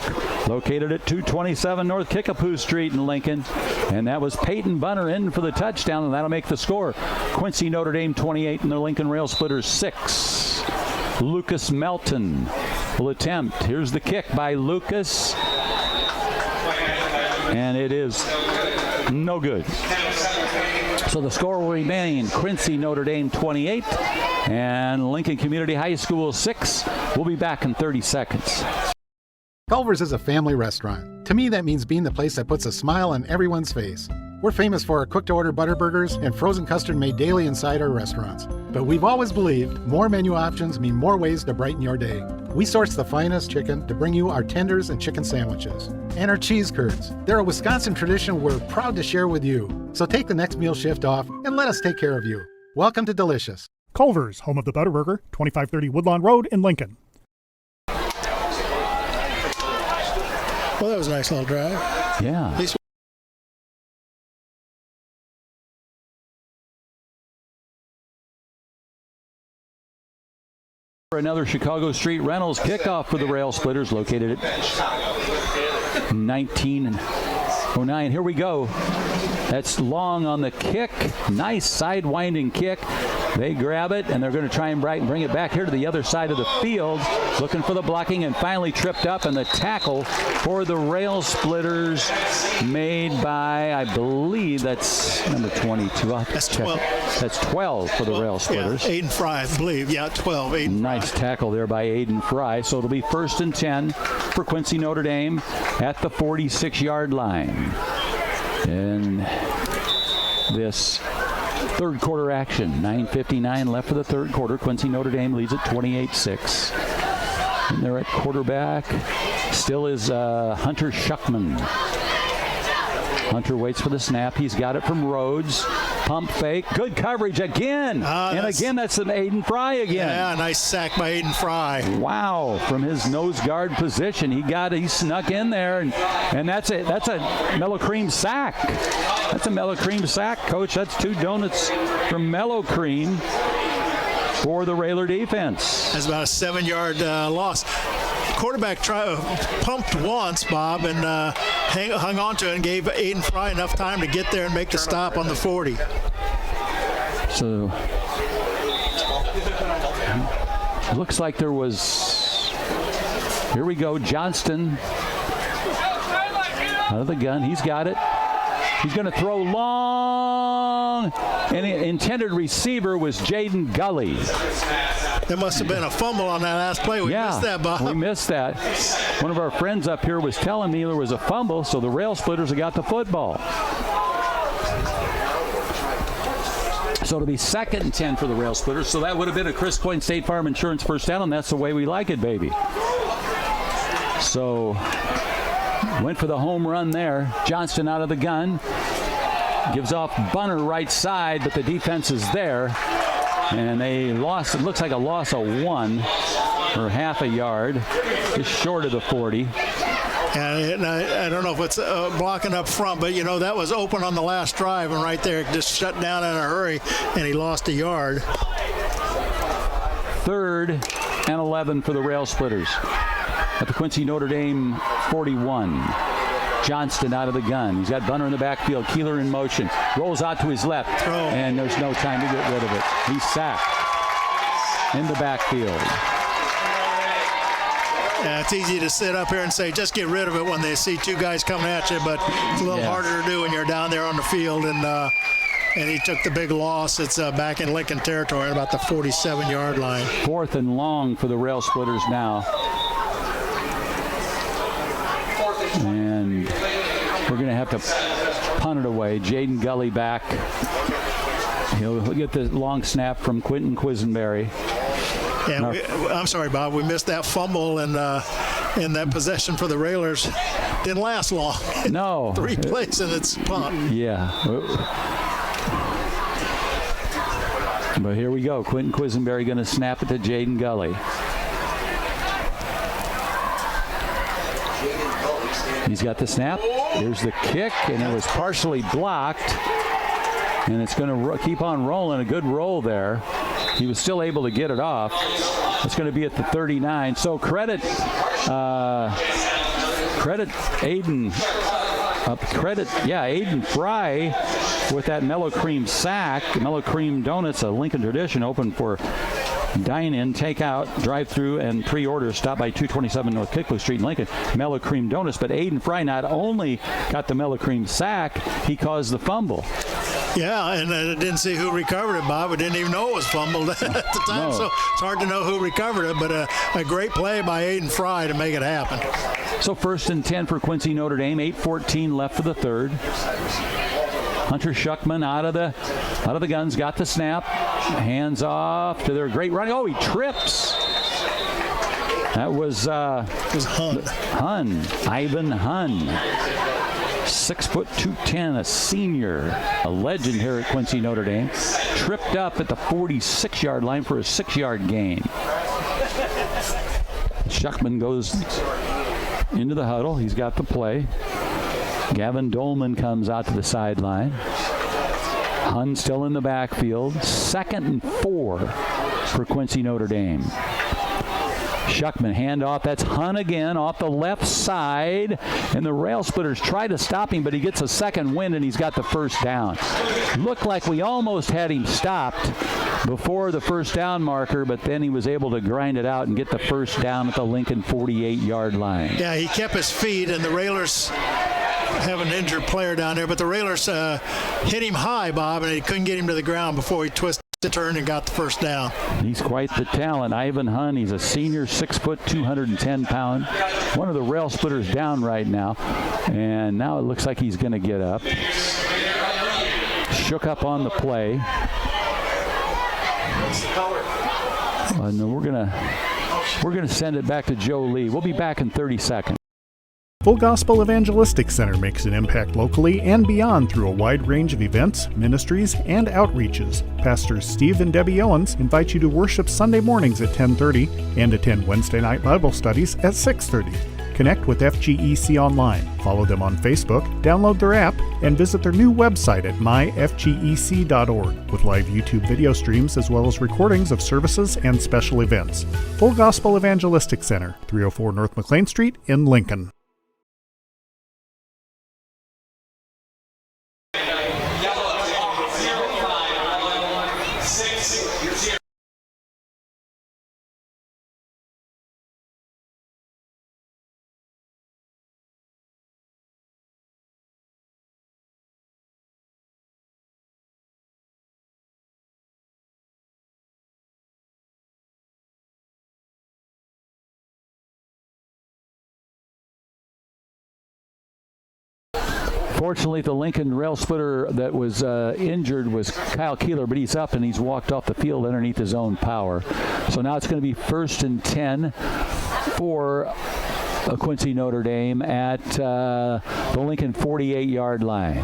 located at 227 North Kickapoo Street in Lincoln. And that was Peyton Bunner in for the touchdown, and that'll make the score. Quincy Notre Dame 28 and the Lincoln Rail Splitters 6. Lucas Melton will attempt. Here's the kick by Lucas. And it is no good. So the score will remain Quincy Notre Dame 28 and Lincoln Community High School 6. We'll be back in 30 seconds. Culver's is a family restaurant. To me, that means being the place that puts a smile on everyone's face. We're famous for our cooked-to-order butter burgers and frozen custard made daily inside our restaurants. But we've always believed more menu options mean more ways to brighten your day. We source the finest chicken to bring you our tenders and chicken sandwiches. And our cheese curds. They're a Wisconsin tradition we're proud to share with you. So take the next meal shift off and let us take care of you. Welcome to Delicious. Culver's, home of the Butterburger, 2530 Woodlawn Road in Lincoln. Well, that was a nice little drive. Yeah. At least another Chicago Street Rentals kickoff for the Rail Splitters, located at 1909. Here we go. That's long on the kick. Nice side-winding kick. They grab it, and they're going to try and bring it back here to the other side of the field, looking for the blocking, and finally tripped up, and the tackle for the Rail Splitters made by, I believe that's number 22. that's 12. That's 12 for the Rail Splitters. Yeah, Aiden Fry, I believe. Yeah, 12. Aiden nice Fry. Tackle there by Aiden Fry. So it'll be 1st and 10 for Quincy Notre Dame at the 46-yard line. And this third quarter action, 9:59 left for the third quarter. Quincy Notre Dame leads at 28-6. And they're at quarterback. Still is Hunter Schuckman. Hunter waits for the snap. He's got it from Rhodes. Pump fake. Good coverage again. And again, that's an Aiden Fry again. Yeah, nice sack by Aiden Fry. Wow, from his nose guard position. He snuck in there, and that's a Mellow Cream sack. That's a Mellow Cream sack, Coach. That's 2 donuts from Mellow Cream for the Railer defense. That's about a 7-yard loss. Quarterback pumped once, Bob, and hung on to it and gave Aiden Fry enough time to get there and make the stop on the 40. So it looks like there was, here we go, Johnston out of the gun. He's got it. He's going to throw long, and the intended receiver was Jaden Gully. There must have been a fumble on that last play. We missed that, Bob. We missed that. One of our friends up here was telling me there was a fumble, so the Rail Splitters have got the football. So it'll be 2nd and 10 for the Rail Splitters. So that would have been a Chris Coyne State Farm Insurance first down, and that's the way we like it, baby. So went for the home run there. Johnston out of the gun. Gives off Bunner right side, but the defense is there. And they lost, it looks like a loss of 1 or half a yard, just short of the 40. And I don't know if it's blocking up front, but, that was open on the last drive, and right there just shut down in a hurry, and he lost a yard. 3rd and 11 for the Rail Splitters at the Quincy Notre Dame 41. Johnston out of the gun. He's got Bunner in the backfield. Keeler in motion. Rolls out to his left. And there's no time to get rid of it. He's sacked in the backfield. Yeah, it's easy to sit up here and say, just get rid of it when they see 2 guys coming at you, but it's a little harder to do when you're down there on the field. And he took the big loss. It's back in Lincoln territory at about the 47-yard line. 4th and long for the Rail Splitters now. And we're going to have to punt it away. Jaden Gully back. He'll get the long snap from Quentin Quisenberry. Yeah, I'm sorry, Bob. We missed that fumble, and that possession for the Railers didn't last long. No. 3 plays, and it's punt. Yeah. But here we go. Quentin Quisenberry going to snap it to Jaden Gully. He's got the snap. Here's the kick, and it was partially blocked. and it's going to keep on rolling. A good roll there. He was still able to get it off. It's going to be at the 39. So credit Aiden. Aiden Fry with that Mellow Cream sack. Mellow Cream Donuts, a Lincoln tradition, open for dine-in, take-out, drive-through, and pre-order. Stop by 227 North Kickley Street in Lincoln. Mellow Cream Donuts. But Aiden Fry not only got the Mellow Cream sack, he caused the fumble. Yeah, and I didn't see who recovered it, Bob. I didn't even know it was fumbled at the time, so it's hard to know who recovered it, but a great play by Aiden Fry to make it happen. So 1st and 10 for Quincy Notre Dame, 8:14 left for the third. Hunter Schuckman out of the guns, got the snap, hands off to their great running. Oh, he trips. That was Hun, Ivan Hun. 6 foot 210, a senior, a legend here at Quincy Notre Dame. Tripped up at the 46-yard line for a 6-yard gain. Schuckman goes into the huddle. He's got the play. Gavin Dolman comes out to the sideline. Hun still in the backfield. 2nd and 4 for Quincy Notre Dame. Schuckman handoff. That's Hun again off the left side. And the Rail Splitters try to stop him, but he gets a second wind and he's got the first down. Looked like we almost had him stopped before the first down marker, but then he was able to grind it out and get the first down at the Lincoln 48-yard line. Yeah, he kept his feet, and the Railers have an injured player down there, but the Railers hit him high, Bob, and they couldn't get him to the ground before he twisted the turn and got the first down. He's quite the talent. Ivan Hun, he's a senior, 6 foot, 210 pound. One of the Rail Splitters down right now, and now it looks like he's going to get up. Shook up on the play. And we're gonna send it back to Joe Lee. We'll be back in 30 seconds. Full Gospel Evangelistic Center makes an impact locally and beyond through a wide range of events, ministries, and outreaches. Pastors Steve and Debbie Owens invite you to worship Sunday mornings at 10:30 and attend Wednesday night Bible studies at 6:30. Connect with FGEC online, follow them on Facebook, download their app, and visit their new website at myfgec.org with live YouTube video streams as well as recordings of services and special events. Full Gospel Evangelistic Center, 304 North McLean Street in Lincoln. Fortunately, the Lincoln Rail Splitter that was injured was Kyle Keeler, but he's up and he's walked off the field underneath his own power. So now it's going to be 1st and 10 for Quincy Notre Dame at the Lincoln 48-yard line.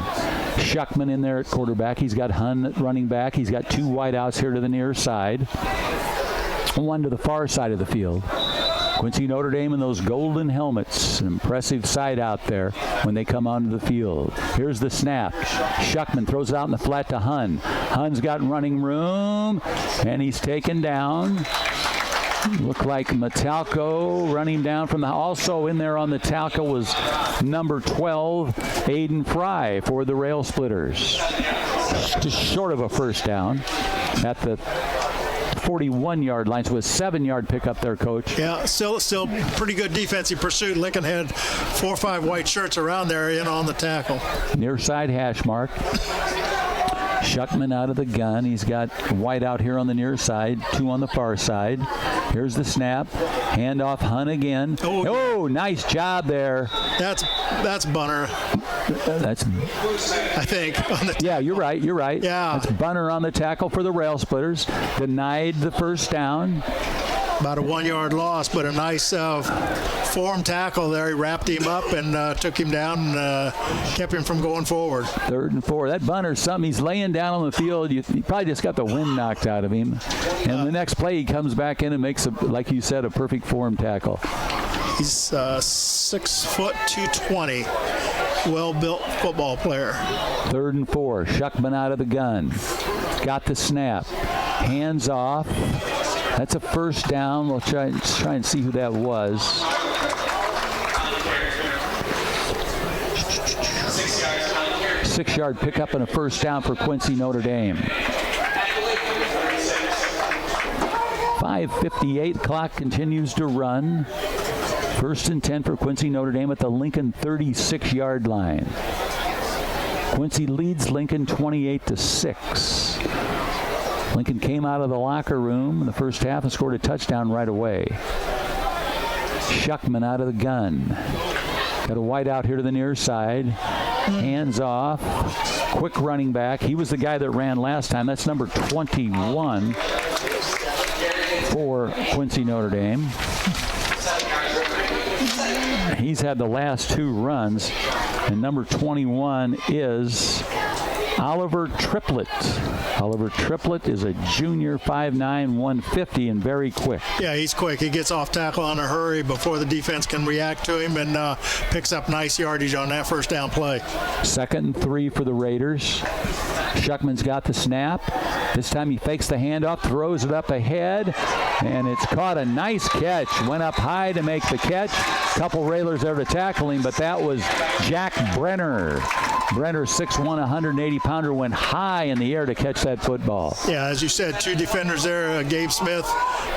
Schuckman in there at quarterback. He's got Hun running back. He's got 2 wideouts here to the near side, 1 to the far side of the field. Quincy Notre Dame in those golden helmets. An impressive sight out there when they come onto the field. Here's the snap. Schuckman throws it out in the flat to Hun. Hun's got running room, and he's taken down. Looked like Metalco running down from the... Also in there on the tackle was number 12, Aiden Fry for the Rail Splitters. Just short of a first down at the 41-yard line, so a 7-yard pickup there, Coach. Yeah, still pretty good defensive pursuit. Lincoln had 4 or 5 white shirts around there in on the tackle. Near side hash mark. Schuckman out of the gun. He's got white out here on the near side, 2 on the far side. Here's the snap. Handoff, Hun again. Oh, nice job there. That's Bunner. That's, I think. Yeah, you're right. Yeah. That's Bunner on the tackle for the Rail Splitters. Denied the first down. About a 1-yard loss, but a nice form tackle there. He wrapped him up and took him down and kept him from going forward. 3rd and 4. That Bunner's something. He's laying down on the field. He probably just got the wind knocked out of him. And the next play, he comes back in and makes, like you said, a perfect form tackle. He's 6 foot 220. well-built football player. 3rd and 4. Shuckman out of the gun. Got the snap. Hands off. That's a first down. We'll try and see who that was. 6-yard pickup and a first down for Quincy Notre Dame. 5:58. Clock continues to run. 1st and 10 for Quincy Notre Dame at the Lincoln 36-yard line. Quincy leads Lincoln 28-6. Lincoln came out of the locker room in the first half and scored a touchdown right away. Shuckman out of the gun. Got a wide out here to the near side. Hands off. Quick running back. He was the guy that ran last time. That's number 21 for Quincy Notre Dame. He's had the last 2 runs. And number 21 is Oliver Triplett. Oliver Triplett is a junior, 5'9", 150, and very quick. Yeah, he's quick. He gets off tackle in a hurry before the defense can react to him, and picks up nice yardage on that first down play. 2nd and 3 for the Raiders. Shuckman's got the snap. This time he fakes the handoff, throws it up ahead, and it's caught. A nice catch. Went up high to make the catch. Couple Railers there to tackle him, but that was Jack Brenner. Brenner, 6'1", 180-pounder, went high in the air to catch that football. Yeah, as you said, 2 defenders there, Gabe Smith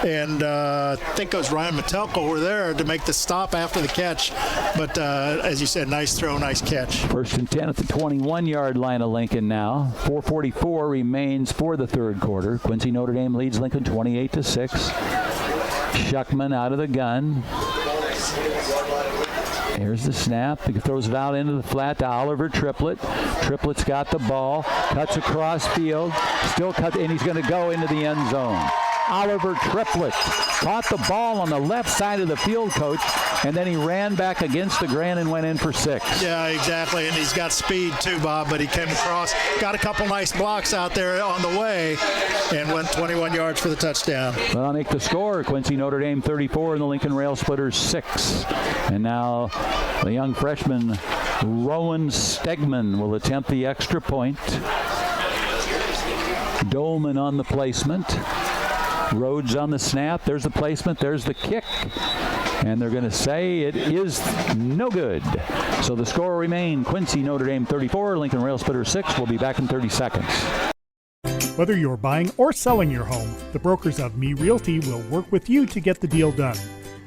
and I think it was Ryan Metelko were there to make the stop after the catch. But as you said, nice throw, nice catch. 1st and 10 at the 21-yard line of Lincoln now. 4:44 remains for the 3rd quarter. Quincy Notre Dame leads Lincoln 28-6. Shuckman out of the gun. Here's the snap. He throws it out into the flat to Oliver Triplett. Triplett's got the ball. Cuts across field. Still cut, and he's going to go into the end zone. Oliver Triplett caught the ball on the left side of the field, Coach, and then he ran back against the grain and went in for 6. Yeah, exactly, and he's got speed too, Bob, but he came across, got a couple nice blocks out there on the way, and went 21 yards for the touchdown. Well, I'll make the score. Quincy Notre Dame 34 and the Lincoln Rail Splitters 6. And now the young freshman Rowan Stegman will attempt the extra point. Dolman on the placement. Rhodes on the snap. There's the placement. There's the kick. And they're going to say it is no good. So the score remains Quincy Notre Dame 34, Lincoln Rail Splitters 6. We'll be back in 30 seconds. Whether you're buying or selling your home, the brokers of Me Realty will work with you to get the deal done.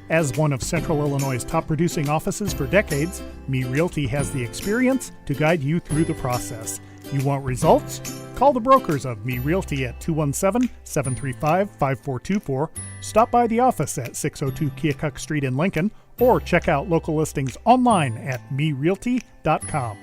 As one of Central Illinois' top producing offices for decades, Me Realty has the experience to guide you through the process. You want results? Call the brokers of Me Realty at 217-735-5424, stop by the office at 602 Keokuk Street in Lincoln, or check out local listings online at merealty.com.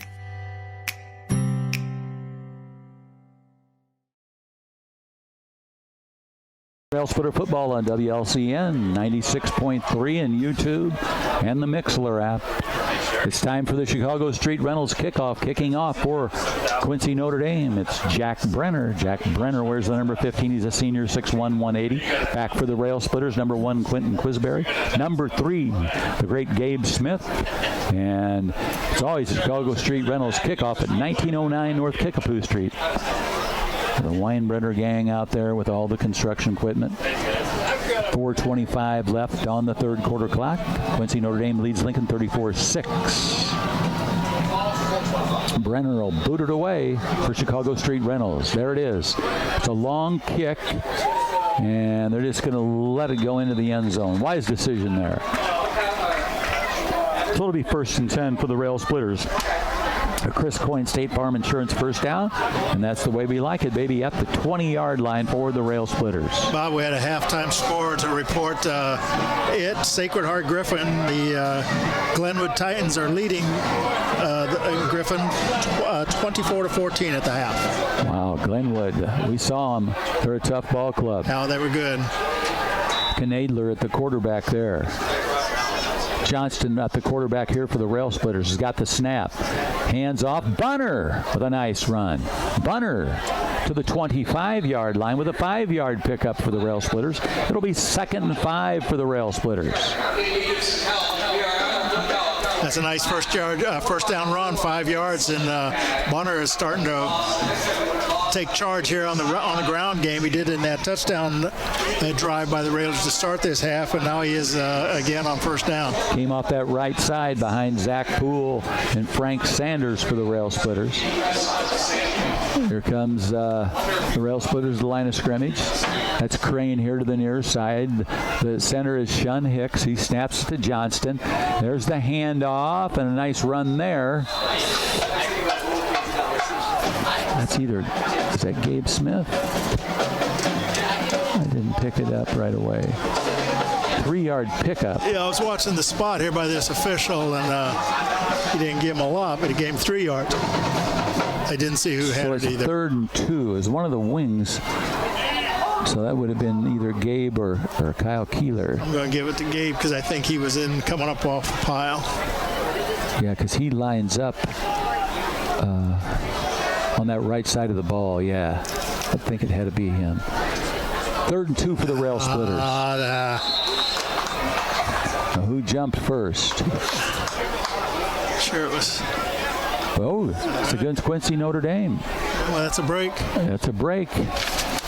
Rail Splitter football on WLCN 96.3 and YouTube and the Mixler app. It's time for the Chicago Street Rentals kickoff. Kicking off for Quincy Notre Dame, it's Jack Brenner. Jack Brenner wears the number 15. He's a senior, 6'1", 180. Back for the Rail Splitters, number 1, Quentin Quisberry. Number 3, the great Gabe Smith. And it's always the Chicago Street Rentals kickoff at 1909 North Kickapoo Street. The Weinbrenner gang out there with all the construction equipment. 4:25 left on the 3rd quarter clock. Quincy Notre Dame leads Lincoln 34-6. Brenner will boot it away for Chicago Street Rentals. There it is. It's a long kick, and they're just going to let it go into the end zone. Wise decision there. So it'll be 1st and 10 for the Rail Splitters. A Chris Coyne State Farm Insurance first down, and that's the way we like it, baby, at the 20-yard line for the Rail Splitters. Bob, we had a halftime score to report. Sacred Heart Griffin, the Glenwood Titans are leading Griffin 24-14 at the half. Wow, Glenwood, we saw them. They're a tough ball club. Oh, they were good. Knadler at the quarterback there. Johnston at the quarterback here for the Rail Splitters has got the snap. Hands off. Bunner with a nice run. Bunner to the 25-yard line with a 5-yard pickup for the Rail Splitters. It'll be 2nd and 5 for the Rail Splitters. That's a nice first down run, 5 yards, and Bunner is starting to take charge here on the ground game. He did in that touchdown drive by the Railers to start this half, and now he is again on first down. Came off that right side behind Zach Poole and Frank Sanders for the Rail Splitters. Here comes the Rail Splitters, the line of scrimmage. That's Crane here to the near side. The center is Shun Hicks. He snaps it to Johnston. There's the handoff and a nice run there. That's is that Gabe Smith? I didn't pick it up right away. 3-yard pickup. Yeah, I was watching the spot here by this official, and he didn't give him a lot, but he gave him 3 yards. I didn't see who had it either. 3rd and 2 is one of the wings. So that would have been either Gabe or Kyle Keeler. I'm going to give it to Gabe because I think he was coming up off the pile. Yeah, because he lines up on that right side of the ball, yeah. I think it had to be him. 3rd and 2 for the Rail Splitters. Now, who jumped first? Sure it was. Oh, it's against Quincy Notre Dame. Well, that's a break. That's a break.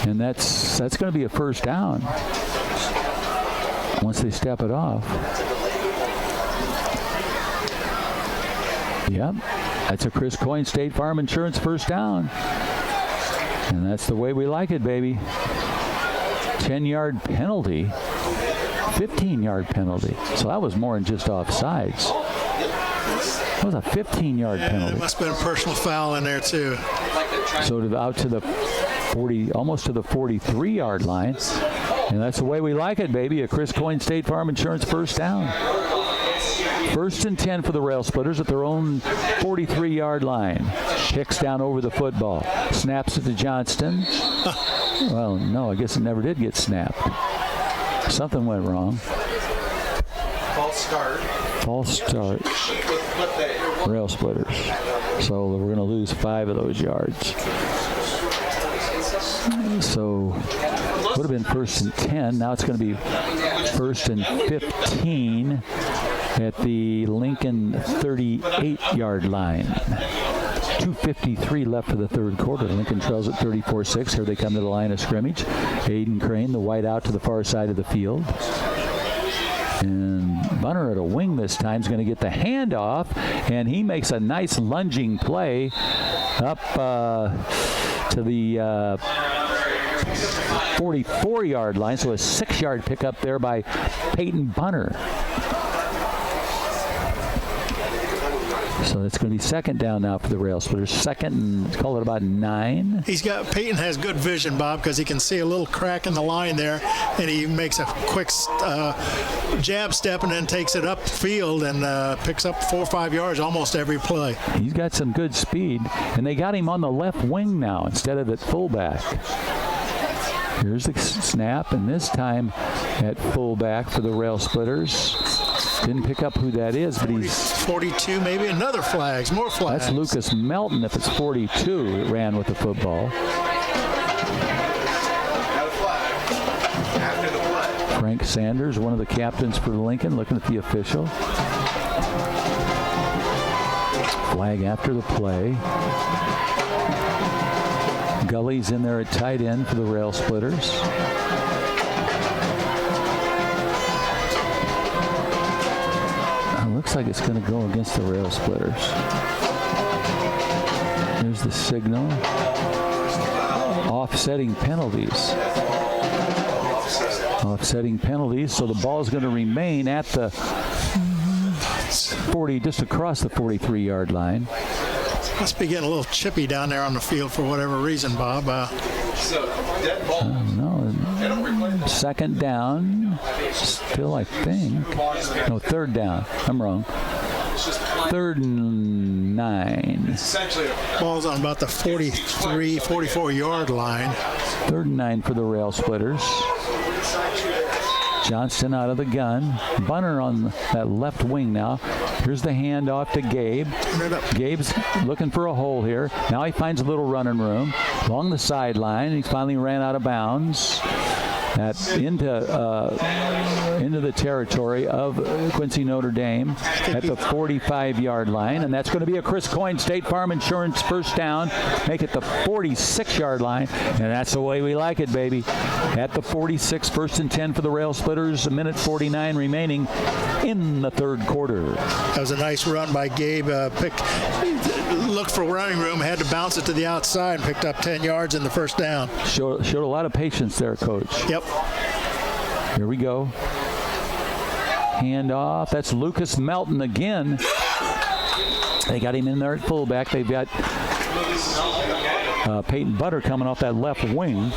And that's going to be a first down once they step it off. Yep, that's a Chris Coyne State Farm Insurance first down. And that's the way we like it, baby. 10-yard penalty, 15-yard penalty. So that was more than just offsides. That was a 15-yard penalty. There must have been a personal foul in there, too. So out to the 40, almost to the 43-yard line. And that's the way we like it, baby. A Chris Coyne State Farm Insurance first down. 1st and 10 for the Rail Splitters at their own 43-yard line. Hicks down over the football. Snaps it to Johnston. Well, no, I guess it never did get snapped. Something went wrong. False start. Rail Splitters. So we're going to lose 5 of those yards. So would have been 1st and 10. Now it's going to be 1st and 15 at the Lincoln 38-yard line. 2:53 left for the 3rd quarter. Lincoln trails at 34-6. Here they come to the line of scrimmage. Aiden Crane, the wide out to the far side of the field. And Bunner at a wing this time is going to get the handoff, and he makes a nice lunging play up to the 44-yard line. So a 6-yard pickup there by Peyton Bunner. So it's going to be 2nd down now for the Rail Splitters. 2nd and call it about 9. Peyton has good vision, Bob, because he can see a little crack in the line there, and he makes a quick jab step and then takes it upfield and picks up 4 or 5 yards almost every play. He's got some good speed, and they got him on the left wing now instead of at fullback. Here's the snap, and this time at fullback for the Rail Splitters. Didn't pick up who that is, but he's 42, maybe another flags, more flags. That's Lucas Melton if it's 42 that ran with the football. Frank Sanders, one of the captains for Lincoln, looking at the official. Flag after the play. Gully's in there at tight end for the Rail Splitters. Looks like it's going to go against the Rail Splitters. Here's the signal. Offsetting penalties. Offsetting penalties, so the ball is going to remain at the 40, just across the 43-yard line. Must be getting a little chippy down there on the field for whatever reason, Bob. No, 2nd down. Still, I think. No, 3rd down. I'm wrong. 3rd and 9. Ball's on about the 43, 44-yard line. 3rd and 9 for the Rail Splitters. Johnston out of the gun. Bunner on that left wing now. Here's the handoff to Gabe. Gabe's looking for a hole here. Now he finds a little running room along the sideline. He finally ran out of bounds. into the territory of Quincy Notre Dame at the 45-yard line, and that's going to be a Chris Coyne State Farm Insurance first down. Make it the 46-yard line, and that's the way we like it, baby. At the 46, 1st and 10 for the Rail Splitters. A minute 49 remaining in the third quarter. That was a nice run by Gabe. Looked for running room, had to bounce it to the outside, and picked up 10 yards in the first down. Showed a lot of patience there, Coach. Yep. Here we go. Hand off. That's Lucas Melton again. They got him in there at fullback. They've got Peyton Butter coming off that left wing.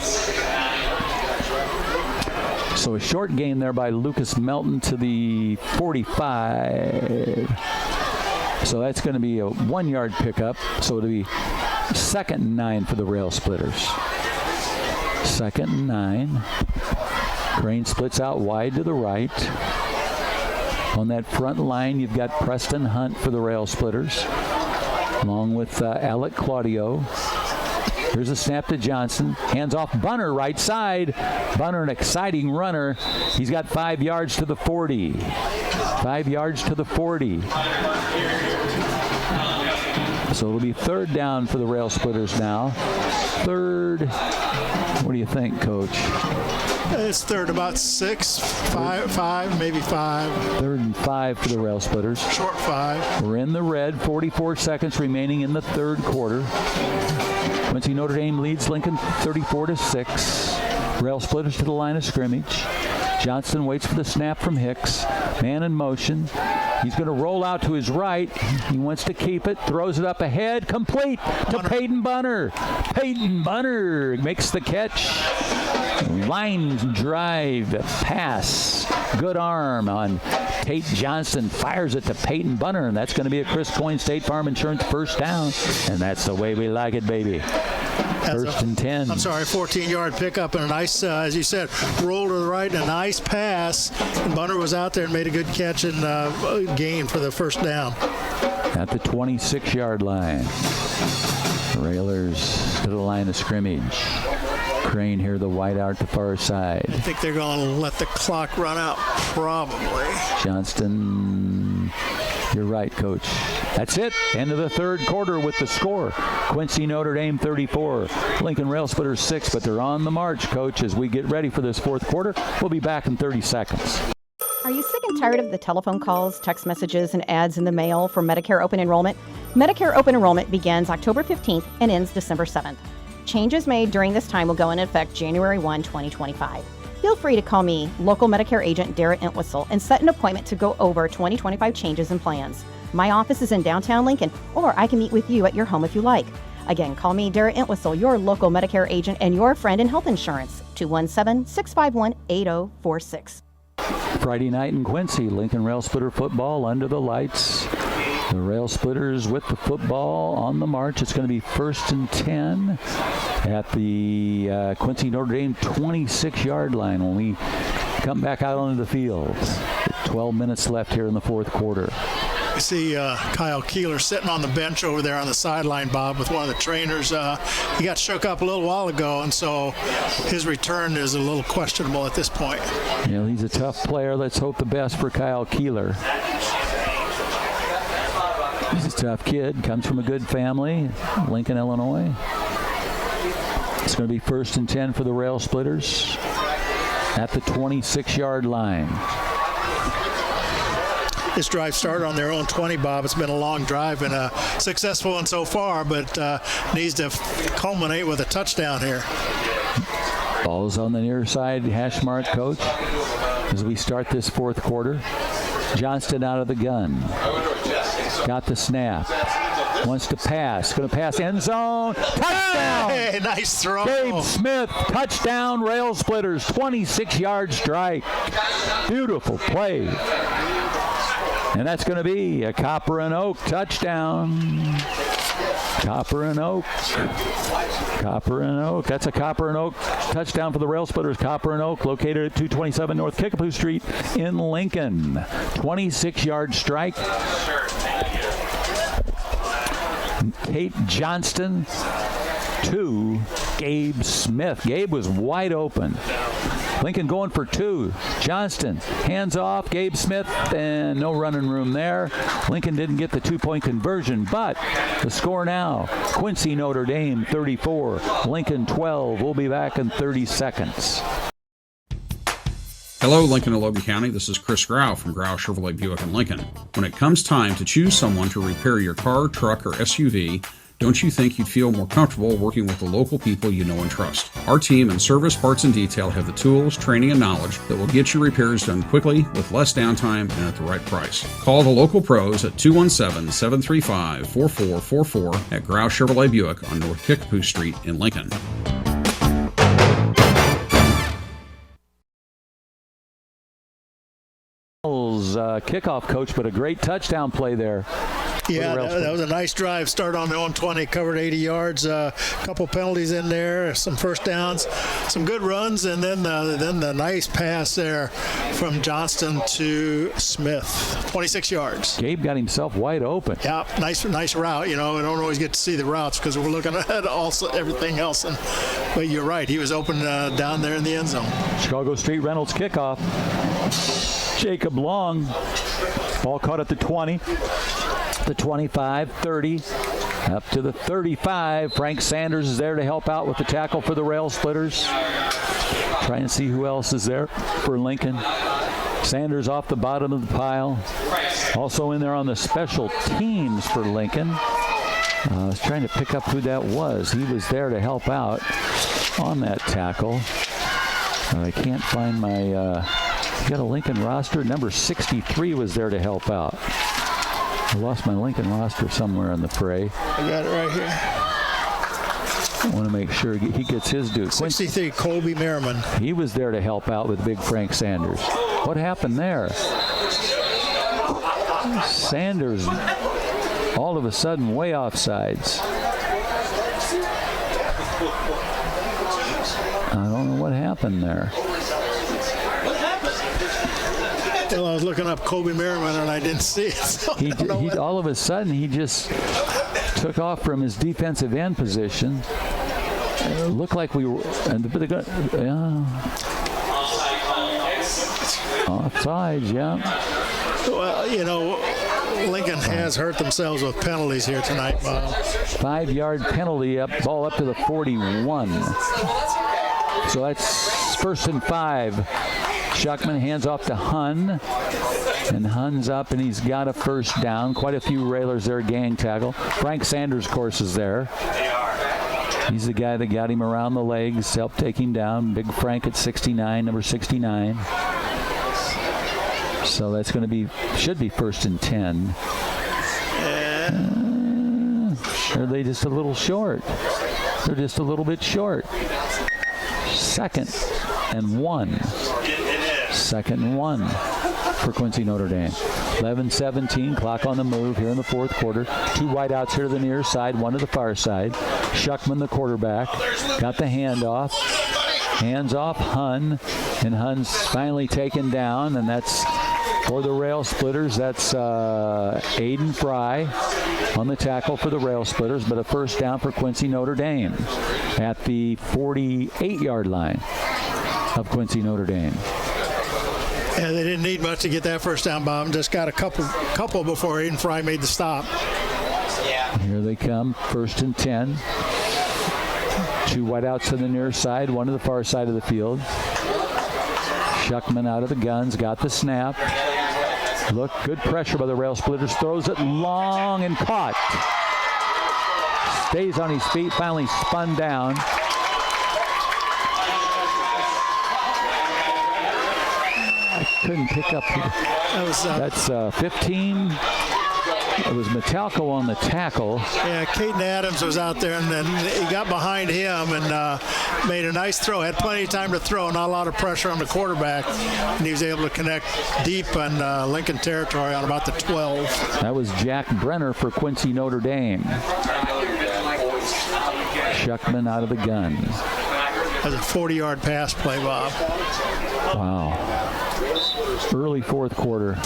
So a short gain there by Lucas Melton to the 45. So that's going to be a 1-yard pickup. So it'll be 2nd and 9 for the Rail Splitters. 2nd and 9. Crane splits out wide to the right. On that front line, you've got Preston Hunt for the Rail Splitters, along with Alec Claudio. Here's a snap to Johnson. Hands off Bunner, right side. Bunner, an exciting runner. He's got 5 yards to the 40. 5 yards to the 40. So it'll be 3rd down for the Rail Splitters now. 3rd. What do you think, Coach? It's 3rd, about 6, 5, maybe 5. 3rd and 5 for the Rail Splitters. Short 5. We're in the red. 44 seconds remaining in the third quarter. Quincy Notre Dame leads Lincoln 34-6. Rail Splitters to the line of scrimmage. Johnston waits for the snap from Hicks. Man in motion. He's going to roll out to his right. He wants to keep it. Throws it up ahead. Complete to Peyton Bunner. Peyton Bunner makes the catch. Line drive pass. Good arm on Tate Johnston. Fires it to Peyton Bunner, and that's going to be a Chris Coyne State Farm Insurance first down. And that's the way we like it, baby. 1st and 10. 14-yard pickup and a nice, as you said, roll to the right and a nice pass. And Bunner was out there and made a good catch and gain for the first down. At the 26-yard line. Railers to the line of scrimmage. Crane here, the wide out to far side. I think they're going to let the clock run out, probably. Johnston, you're right, Coach. That's it. End of the third quarter with the score. Quincy Notre Dame 34, Lincoln Rail Splitters 6, but they're on the march, Coach, as we get ready for this fourth quarter. We'll be back in 30 seconds. Are you sick and tired of the telephone calls, text messages, and ads in the mail for Medicare open enrollment? Medicare open enrollment begins October 15th and ends December 7th. Changes made during this time will go into effect January 1, 2025. Feel free to call me, local Medicare agent Darrett Entwistle, and set an appointment to go over 2025 changes and plans. My office is in downtown Lincoln, or I can meet with you at your home if you like. Again, call me, Darrett Entwistle, your local Medicare agent and your friend in health insurance, 217-651-8046. Friday night in Quincy, Lincoln Rail Splitter football under the lights. The Rail Splitters with the football on the march. It's going to be 1st and 10 at the Quincy Notre Dame 26-yard line when we come back out onto the field. 12 minutes left here in the fourth quarter. You see Kyle Keeler sitting on the bench over there on the sideline, Bob, with one of the trainers. He got shook up a little while ago, and so his return is a little questionable at this point. You know, he's a tough player. Let's hope the best for Kyle Keeler. He's a tough kid, comes from a good family, Lincoln, Illinois. It's going to be 1st and 10 for the Rail Splitters at the 26-yard line. This drive started on their own 20, Bob. It's been a long drive and a successful one so far, but needs to culminate with a touchdown here. Ball's on the near side, hash mark, Coach, as we start this fourth quarter. Johnston out of the gun. Got the snap. Wants to pass. Going to pass end zone. Touchdown! Hey, nice throw. Gabe Smith, touchdown, Rail Splitters, 26-yard strike. Beautiful play. And that's going to be a Copper and Oak touchdown. Copper and Oak. Copper and Oak. That's a Copper and Oak touchdown for the Rail Splitters. Copper and Oak, located at 227 North Kickapoo Street in Lincoln. 26-yard strike. Tate Johnston 2, Gabe Smith. Gabe was wide open. Lincoln going for 2. Johnston, hands off, Gabe Smith, and no running room there. Lincoln didn't get the 2-point conversion, but the score now, Quincy Notre Dame 34, Lincoln 12. We'll be back in 30 seconds. Hello, Lincoln and Logan County. This is Chris Grau from Grau Chevrolet Buick and Lincoln. When it comes time to choose someone to repair your car, truck, or SUV, don't you think you'd feel more comfortable working with the local people you know and trust? Our team in service, parts, and detail have the tools, training, and knowledge that will get your repairs done quickly with less downtime and at the right price. Call the local pros at 217-735-4444 at Grau Chevrolet Buick on North Kickapoo Street in Lincoln. Kickoff, coach, but a great touchdown play there. Yeah, that was a nice drive. Started on the own 20, covered 80 yards. A couple penalties in there, some first downs, some good runs, and then the nice pass there from Johnston to Smith, 26 yards. Gabe got himself wide open. Yeah, nice route. You know, we don't always get to see the routes because we're looking at everything else. But you're right, he was open down there in the end zone. Chicago Street Reynolds kickoff. Jacob Long, ball caught at the 20, the 25, 30, up to the 35. Frank Sanders is there to help out with the tackle for the Rail Splitters. Trying to see who else is there for Lincoln. Sanders off the bottom of the pile. Also in there on the special teams for Lincoln. I was trying to pick up who that was. He was there to help out on that tackle. I can't find my... got a Lincoln roster. Number 63 was there to help out. I lost my Lincoln roster somewhere in the fray. I got it right here. I want to make sure he gets his due. 63, Colby Merriman. He was there to help out with Big Frank Sanders. What happened there? Sanders all of a sudden way off sides. I don't know what happened there. Well, I was looking up Colby Merriman and I didn't see it. So he all of a sudden he just took off from his defensive end position. It looked like we were offsides, yeah. Well, you know, Lincoln has hurt themselves with penalties here tonight, Bob. 5-yard penalty ball up to the 41. So that's 1st and 5. Schuckman hands off to Hun, and Hun's up, and he's got a first down. Quite a few Railers there, gang tackle. Frank Sanders, of course, is there. He's the guy that got him around the legs, helped take him down. Big Frank at 69, number 69. So that's going to be, should be 1st and 10. Are they just a little short? They're just a little bit short. 2nd and 1. 2nd and 1 for Quincy Notre Dame. 11-17, clock on the move here in the 4th quarter. 2 wideouts here to the near side, 1 to the far side. Schuckman, the quarterback, got the handoff. Hands off Hun, and Hun's finally taken down, and that's for the Rail Splitters. That's Aiden Fry on the tackle for the Rail Splitters, but a first down for Quincy Notre Dame at the 48-yard line of Quincy Notre Dame. Yeah, they didn't need much to get that first down, Bob. Just got a couple before Aiden Fry made the stop. Yeah. Here they come, 1st and 10. 2 wideouts to the near side, 1 to the far side of the field. Schuckman out of the guns, got the snap. Look, good pressure by the Rail Splitters. Throws it long and caught. Stays on his feet, finally spun down. I couldn't pick up. That's 15. It was Metalco on the tackle. Yeah, Caden Adams was out there, and then he got behind him and made a nice throw. Had plenty of time to throw, not a lot of pressure on the quarterback, and he was able to connect deep in Lincoln territory on about the 12. That was Jack Brenner for Quincy Notre Dame. Schuckman out of the gun. That was a 40-yard pass play, Bob. Wow. Early 4th quarter.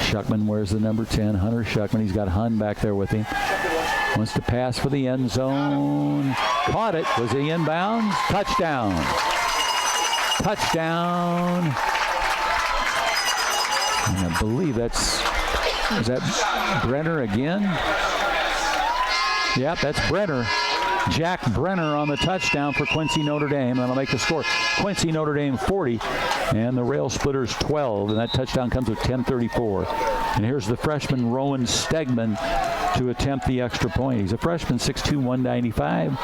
Schuckman wears the number 10. Hunter Schuckman. He's got Hun back there with him. Wants to pass for the end zone. Caught it. Was he inbounds? Touchdown. Touchdown. And I believe is that Brenner again? Yep, that's Brenner. Jack Brenner on the touchdown for Quincy Notre Dame. That'll make the score Quincy Notre Dame 40 and the Rail Splitters 12. And that touchdown comes with 10:34. And here's the freshman Rowan Stegman to attempt the extra point. He's a freshman, 6'2", 195.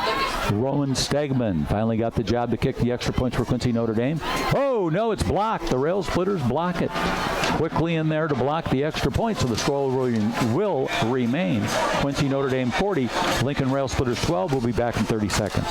Rowan Stegman finally got the job to kick the extra points for Quincy Notre Dame. Oh, no, it's blocked. The Rail Splitters block it. Quickly in there to block the extra point, so the score will remain Quincy Notre Dame 40, Lincoln Rail Splitters 12. We'll be back in 30 seconds.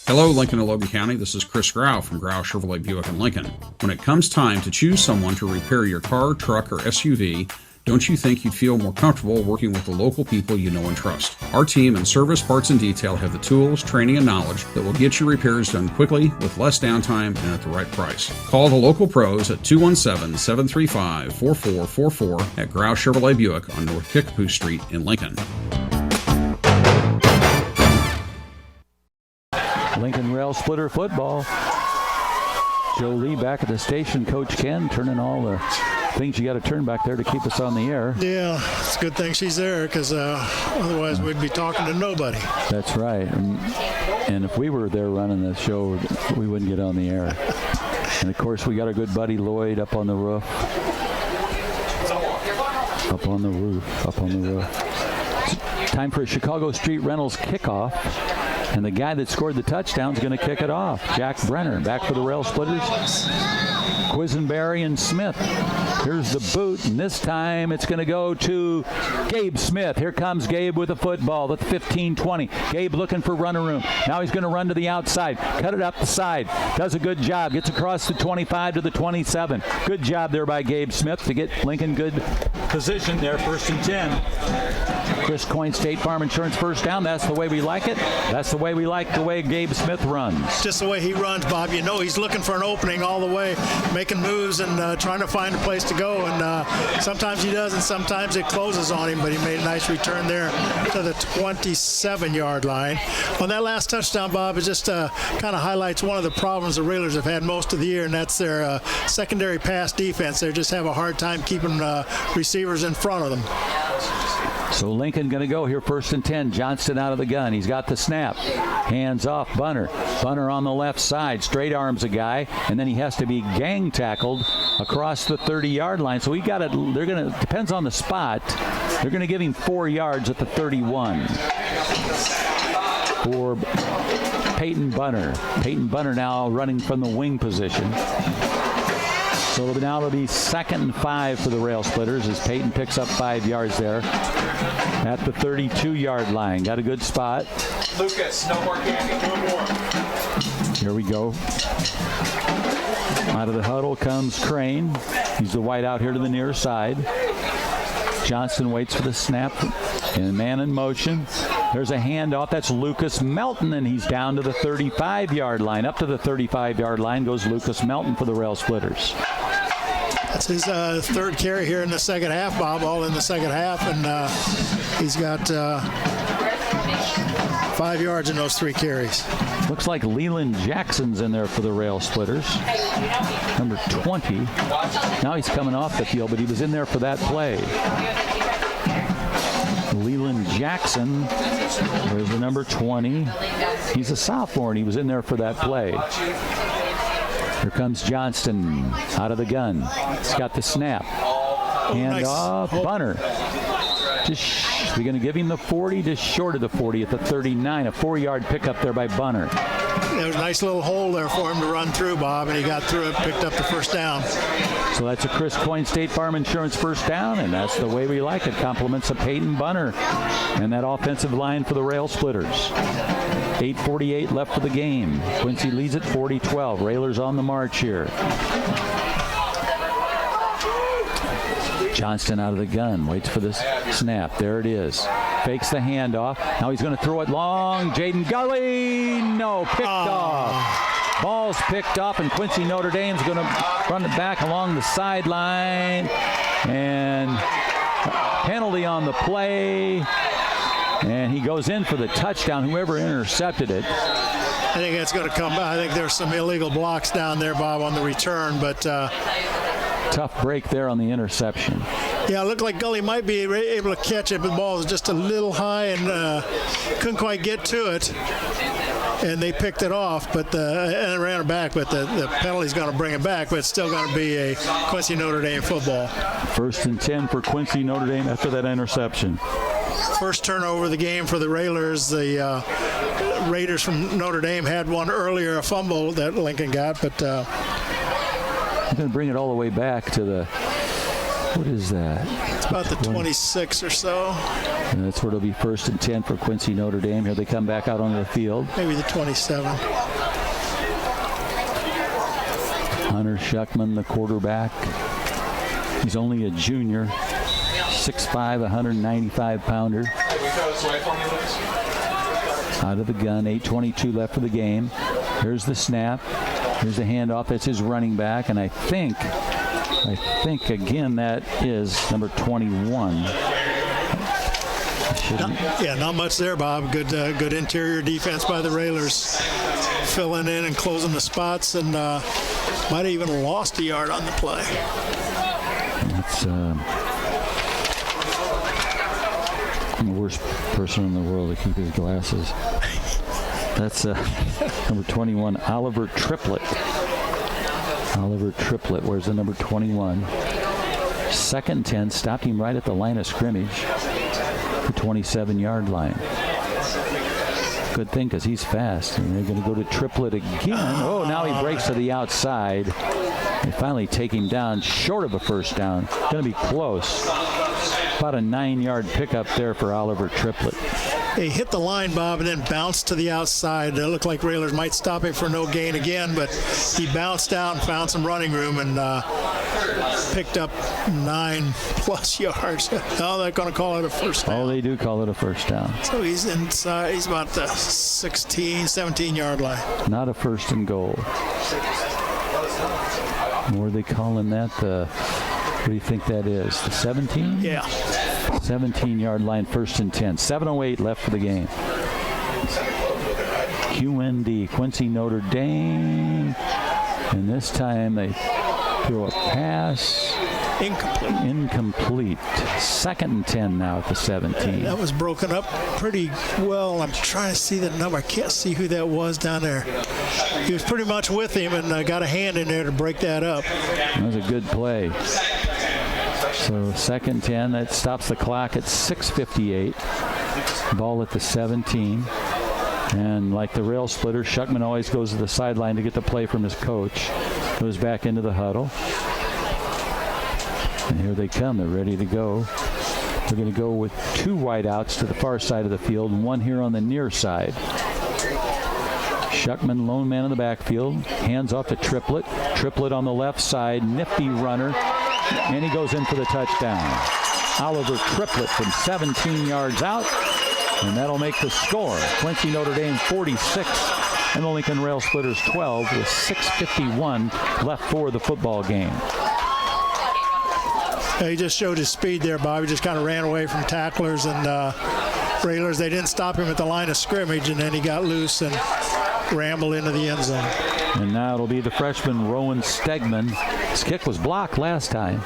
Hello, Lincoln and Logan County. This is Chris Grau from Grau Chevrolet Buick in Lincoln. When it comes time to choose someone to repair your car, truck, or SUV, don't you think you'd feel more comfortable working with the local people you know and trust? Our team in service, parts, and detail have the tools, training, and knowledge that will get your repairs done quickly with less downtime and at the right price. Call the local pros at 217-735-4444 at Grau Chevrolet Buick on North Kickapoo Street in Lincoln. Lincoln Rail Splitter football. Joe Lee back at the station. Coach Ken turning all the things you got to turn back there to keep us on the air. Yeah, it's a good thing she's there because otherwise we'd be talking to nobody. That's right. And if we were there running the show, we wouldn't get on the air. And, of course, we got our good buddy Lloyd up on the roof. Up on the roof. Time for a Chicago Street Rentals kickoff. And the guy that scored the touchdown is going to kick it off. Jack Brenner back for the Rail Splitters. Quisenberry and Smith. Here's the boot, and this time it's going to go to Gabe Smith. Here comes Gabe with the football at the 15-20. Gabe looking for runner room. Now he's going to run to the outside, cut it up the side. Does a good job. Gets across the 25 to the 27. Good job there by Gabe Smith to get Lincoln good position there, 1st and 10. Chris Coyne, State Farm Insurance, first down. That's the way we like it. That's the way we like the way Gabe Smith runs. Just the way he runs, Bob. You know he's looking for an opening all the way, making moves and trying to find a place to go. And sometimes he does, and sometimes it closes on him. But he made a nice return there to the 27-yard line. On that last touchdown, Bob, it just kind of highlights one of the problems the Railers have had most of the year, and that's their secondary pass defense. They just have a hard time keeping receivers in front of them. So Lincoln going to go here 1st and 10. Johnston out of the gun. He's got the snap. Hands off Bunner. Bunner on the left side. Straight arms a guy. And then he has to be gang tackled across the 30-yard line. So they're going to, depends on the spot, they're going to give him 4 yards at the 31 for Peyton Bunner. Peyton Bunner now running from the wing position. So now it'll be 2nd and 5 for the Rail Splitters as Peyton picks up 5 yards there at the 32-yard line. Got a good spot. Lucas, no more candy, no more. Here we go. Out of the huddle comes Crane. He's the wide out here to the near side. Johnston waits for the snap and man in motion. There's a handoff. That's Lucas Melton, and he's down to the 35-yard line. Up to the 35-yard line goes Lucas Melton for the Rail Splitters. That's his third carry here in the second half, Bob, all in the second half. And he's got 5 yards in those 3 carries. Looks like Leland Jackson's in there for the Rail Splitters. Number 20. Now he's coming off the field, but he was in there for that play. Leland Jackson, there's the number 20. He's a sophomore, and he was in there for that play. Here comes Johnston out of the gun. He's got the snap. Hand off. Bunner. We're going to give him the 40, just short of the 40 at the 39. A 4-yard pickup there by Bunner. There was a nice little hole there for him to run through, Bob, and he got through it, picked up the first down. So that's a Chris Coyne State Farm Insurance first down, and that's the way we like it. Compliments of Peyton Bunner and that offensive line for the Rail Splitters. 8:48 left for the game. Quincy leads at 40-12. Railers on the march here. Johnston out of the gun. Waits for this snap. There it is. Fakes the handoff. Now he's going to throw it long. Jaden Gully. No, picked off. Ball's picked up, and Quincy Notre Dame's going to run it back along the sideline. And penalty on the play, and he goes in for the touchdown, whoever intercepted it. I think that's going to come back. I think there's some illegal blocks down there, Bob, on the return, but tough break there on the interception. yeah, it looked like Gully might be able to catch it, but the ball was just a little high and couldn't quite get to it. And they picked it off, but and ran it back. But the penalty's going to bring it back, but it's still going to be a Quincy Notre Dame football. 1st and 10 for Quincy Notre Dame after that interception. First turnover of the game for the Railers. The Raiders from Notre Dame had one earlier, a fumble that Lincoln got, but I'm going to bring it all the way back to the, what is that? it's about the 26 or so. And that's where it'll be 1st and 10 for Quincy Notre Dame. Here they come back out onto the field. Maybe the 27. Hunter Schuckman, the quarterback. He's only a junior, 6'5", 195-pounder. Out of the gun, 8:22 left for the game. Here's the snap. Here's the handoff. That's his running back, and I think again that is number 21. Not much there, Bob. Good interior defense by the Railers, filling in and closing the spots, and might have even lost a yard on the play. That's I'm the worst person in the world to keep his glasses. That's number 21, Oliver Triplett. Oliver Triplett, where's the number 21? 2nd and 10, stopped him right at the line of scrimmage, the 27-yard line. Good thing because he's fast. And they're going to go to Triplett again. Oh, now he breaks to the outside. They finally take him down, short of a first down. Going to be close. About a 9-yard pickup there for Oliver Triplett. He hit the line, Bob, and then bounced to the outside. It looked like Railers might stop him for no gain again, but he bounced out and found some running room and picked up 9+ yards. Now they're going to call it a first down. Oh, they do call it a first down. So he's inside. He's about the 16, 17-yard line. Not a first and goal. Or are they calling that the, what do you think that is, the 17? Yeah. 17-yard line, 1st and 10. 7:08 left for the game. QND, Quincy Notre Dame. And this time they throw a pass. Incomplete. 2nd and 10 now at the 17. That was broken up pretty well. I'm trying to see the number. I can't see who that was down there. He was pretty much with him and got a hand in there to break that up. That was a good play. So 2nd and 10, that stops the clock at 6:58. Ball at the 17. And like the rail splitter, Schuckman always goes to the sideline to get the play from his coach. Goes back into the huddle. And here they come. They're ready to go. They're going to go with 2 wideouts to the far side of the field and 1 here on the near side. Schuckman, lone man in the backfield. Hands off to Triplett. Triplett on the left side. Nifty runner. And he goes in for the touchdown. Oliver Triplett from 17 yards out. And that'll make the score. Quincy Notre Dame 46 and the Lincoln Rail Splitters 12 with 6:51 left for the football game. He just showed his speed there, Bob. He just kind of ran away from tacklers and Railers. They didn't stop him at the line of scrimmage, and then he got loose and rambled into the end zone. And now it'll be the freshman Rowan Stegman. His kick was blocked last time.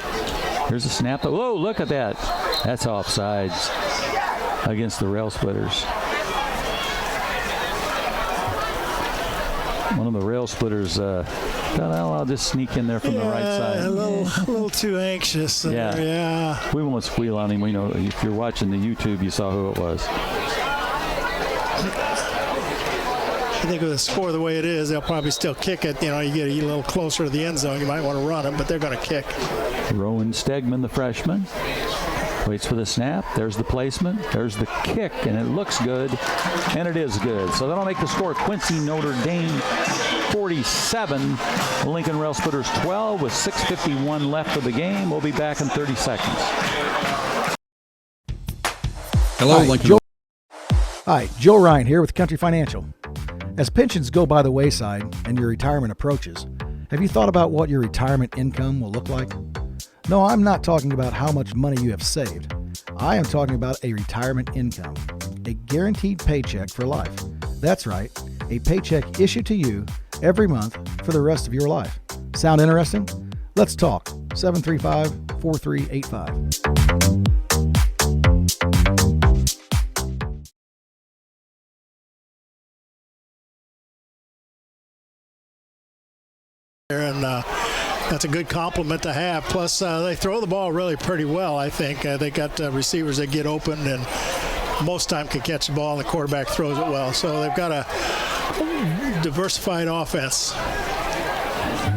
Here's a snap. Whoa, look at that. That's offsides against the Rail Splitters. One of the Rail Splitters thought, well, I'll just sneak in there from the right side. A little too anxious. Yeah. We won't squeal on him. We know if you're watching the YouTube, you saw who it was. I think with the score the way it is, they'll probably still kick it. You get a little closer to the end zone. You might want to run it, but they're going to kick. Rowan Stegman, the freshman, waits for the snap. There's the placement. There's the kick, and it looks good, and it is good. So that'll make the score Quincy Notre Dame 47, Lincoln Rail Splitters 12 with 6:51 left of the game. We'll be back in 30 seconds. Hello, Lincoln. Hi, Joe Ryan here with Country Financial. As pensions go by the wayside and your retirement approaches, have you thought about what your retirement income will look like? No, I'm not talking about how much money you have saved. I am talking about a retirement income, a guaranteed paycheck for life. That's right, a paycheck issued to you every month for the rest of your life. Sound interesting? Let's talk. 735-4385. And that's a good compliment to have. Plus, they throw the ball really pretty well, I think. They got receivers that get open and most time can catch the ball, and the quarterback throws it well. So they've got a diversified offense.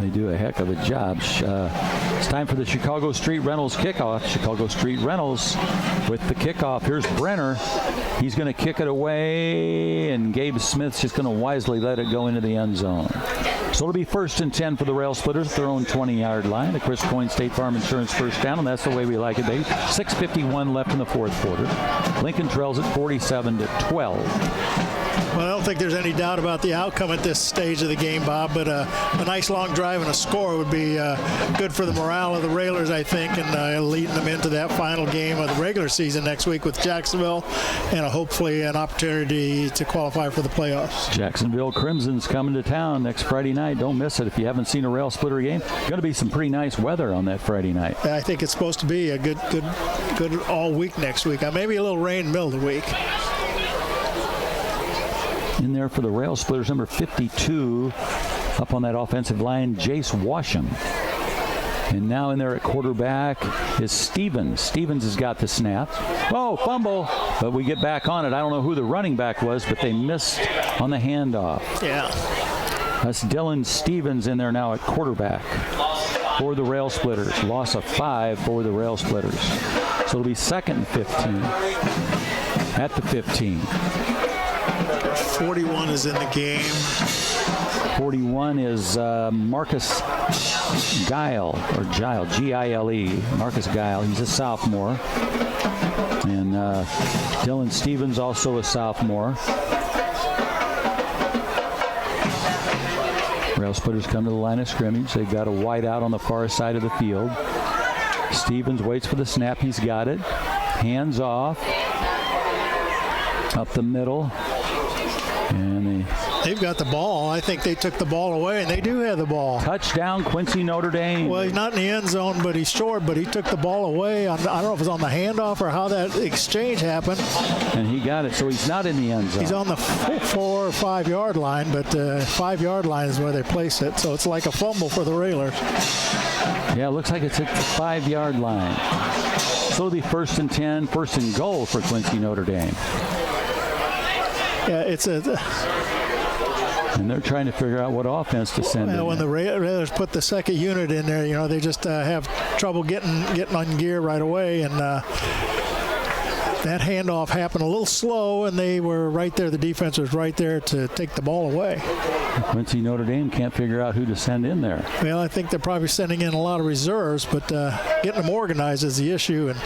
They do a heck of a job. It's time for the Chicago Street Rentals kickoff. Chicago Street Rentals with the kickoff. Here's Brenner. He's going to kick it away, and Gabe Smith's just going to wisely let it go into the end zone. So it'll be 1st and 10 for the Rail Splitters, their own 20-yard line. The Chris Coyne State Farm Insurance first down, and that's the way we like it, baby. 6:51 left in the fourth quarter. Lincoln trails at 47-12. Well, I don't think there's any doubt about the outcome at this stage of the game, Bob, but a nice long drive and a score would be good for the morale of the Railers, I think, and leading them into that final game of the regular season next week with Jacksonville, and hopefully an opportunity to qualify for the playoffs. Jacksonville Crimson's coming to town next Friday night. Don't miss it if you haven't seen a Rail Splitter game. Going to be some pretty nice weather on that Friday night. I think it's supposed to be a good all week next week. Maybe a little rain middle of the week. In there for the Rail Splitters, number 52, up on that offensive line, Jace Washam. And now in there at quarterback is Stevens. Stevens has got the snap. Oh, fumble. But we get back on it. I don't know who the running back was, but they missed on the handoff. Yeah. That's Dylan Stevens in there now at quarterback for the Rail Splitters. Loss of 5 for the Rail Splitters. So it'll be 2nd and 15 at the 15. 41 is in the game. 41 is Marcus Guile, or Gile, G-I-L-E. Marcus Guile. He's a sophomore. And Dylan Stevens, also a sophomore. Rail Splitters come to the line of scrimmage. They've got a wide out on the far side of the field. Stevens waits for the snap. He's got it. Hands off. Up the middle. And they've got the ball. I think they took the ball away, and they do have the ball. Touchdown, Quincy Notre Dame. Well, he's not in the end zone, but he's short, but he took the ball away. I don't know if it was on the handoff or how that exchange happened. And he got it, so he's not in the end zone. He's on the 4 or 5 yard line, but 5 yard line is where they place it, so it's like a fumble for the Railers. Yeah, it looks like it's at the 5 yard line. So it'll be 1st and 10, 1st and goal for Quincy Notre Dame. Yeah, and they're trying to figure out what offense to send in. When the Railers put the second unit in there, they just have trouble getting on gear right away, and that handoff happened a little slow, and they were right there. The defense was right there to take the ball away. Quincy Notre Dame can't figure out who to send in there. Well, I think they're probably sending in a lot of reserves, but getting them organized is the issue. And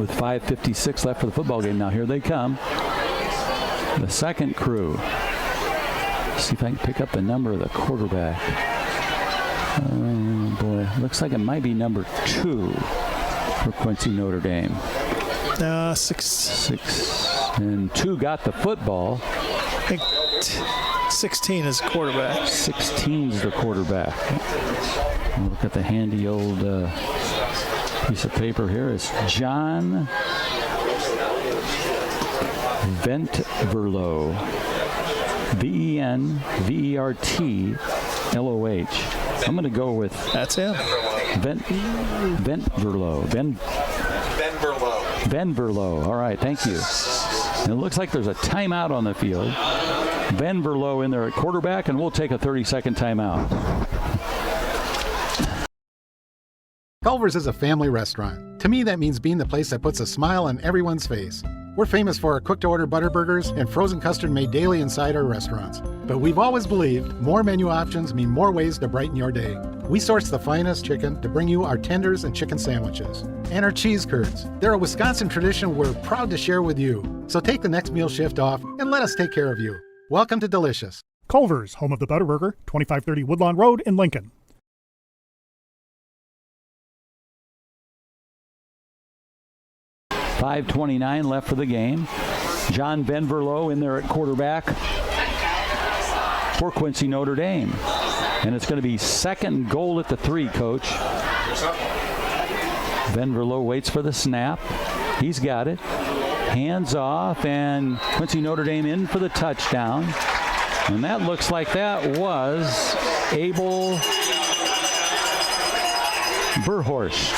with 5:56 left for the football game, now here they come. The second crew. See if I can pick up the number of the quarterback. Oh, boy. Looks like it might be number 2 for Quincy Notre Dame. 6. And 2 got the football. I think 16 is the quarterback. 16 is the quarterback. Look at the handy old piece of paper here. It's John Ventverloh. Venvertloh. I'm going to go with... That's him. Ventverloh. Venverloh. All right, thank you. And it looks like there's a timeout on the field. Venverloh in there at quarterback, and we'll take a 30-second timeout. Culver's is a family restaurant. To me, that means being the place that puts a smile on everyone's face. We're famous for our cooked-to-order butter burgers and frozen custard made daily inside our restaurants. But we've always believed more menu options mean more ways to brighten your day. We source the finest chicken to bring you our tenders and chicken sandwiches. And our cheese curds. They're a Wisconsin tradition we're proud to share with you. So take the next meal shift off and let us take care of you. Welcome to Delicious. Culver's, home of the Butterburger, 2530 Woodlawn Road in Lincoln. 5:29 left for the game. John Venverlo in there at quarterback for Quincy Notre Dame. And it's going to be second goal at the 3, Coach. Venverlo waits for the snap. He's got it. Hands off, and Quincy Notre Dame in for the touchdown. And that looks like that was Abel Bearhorst.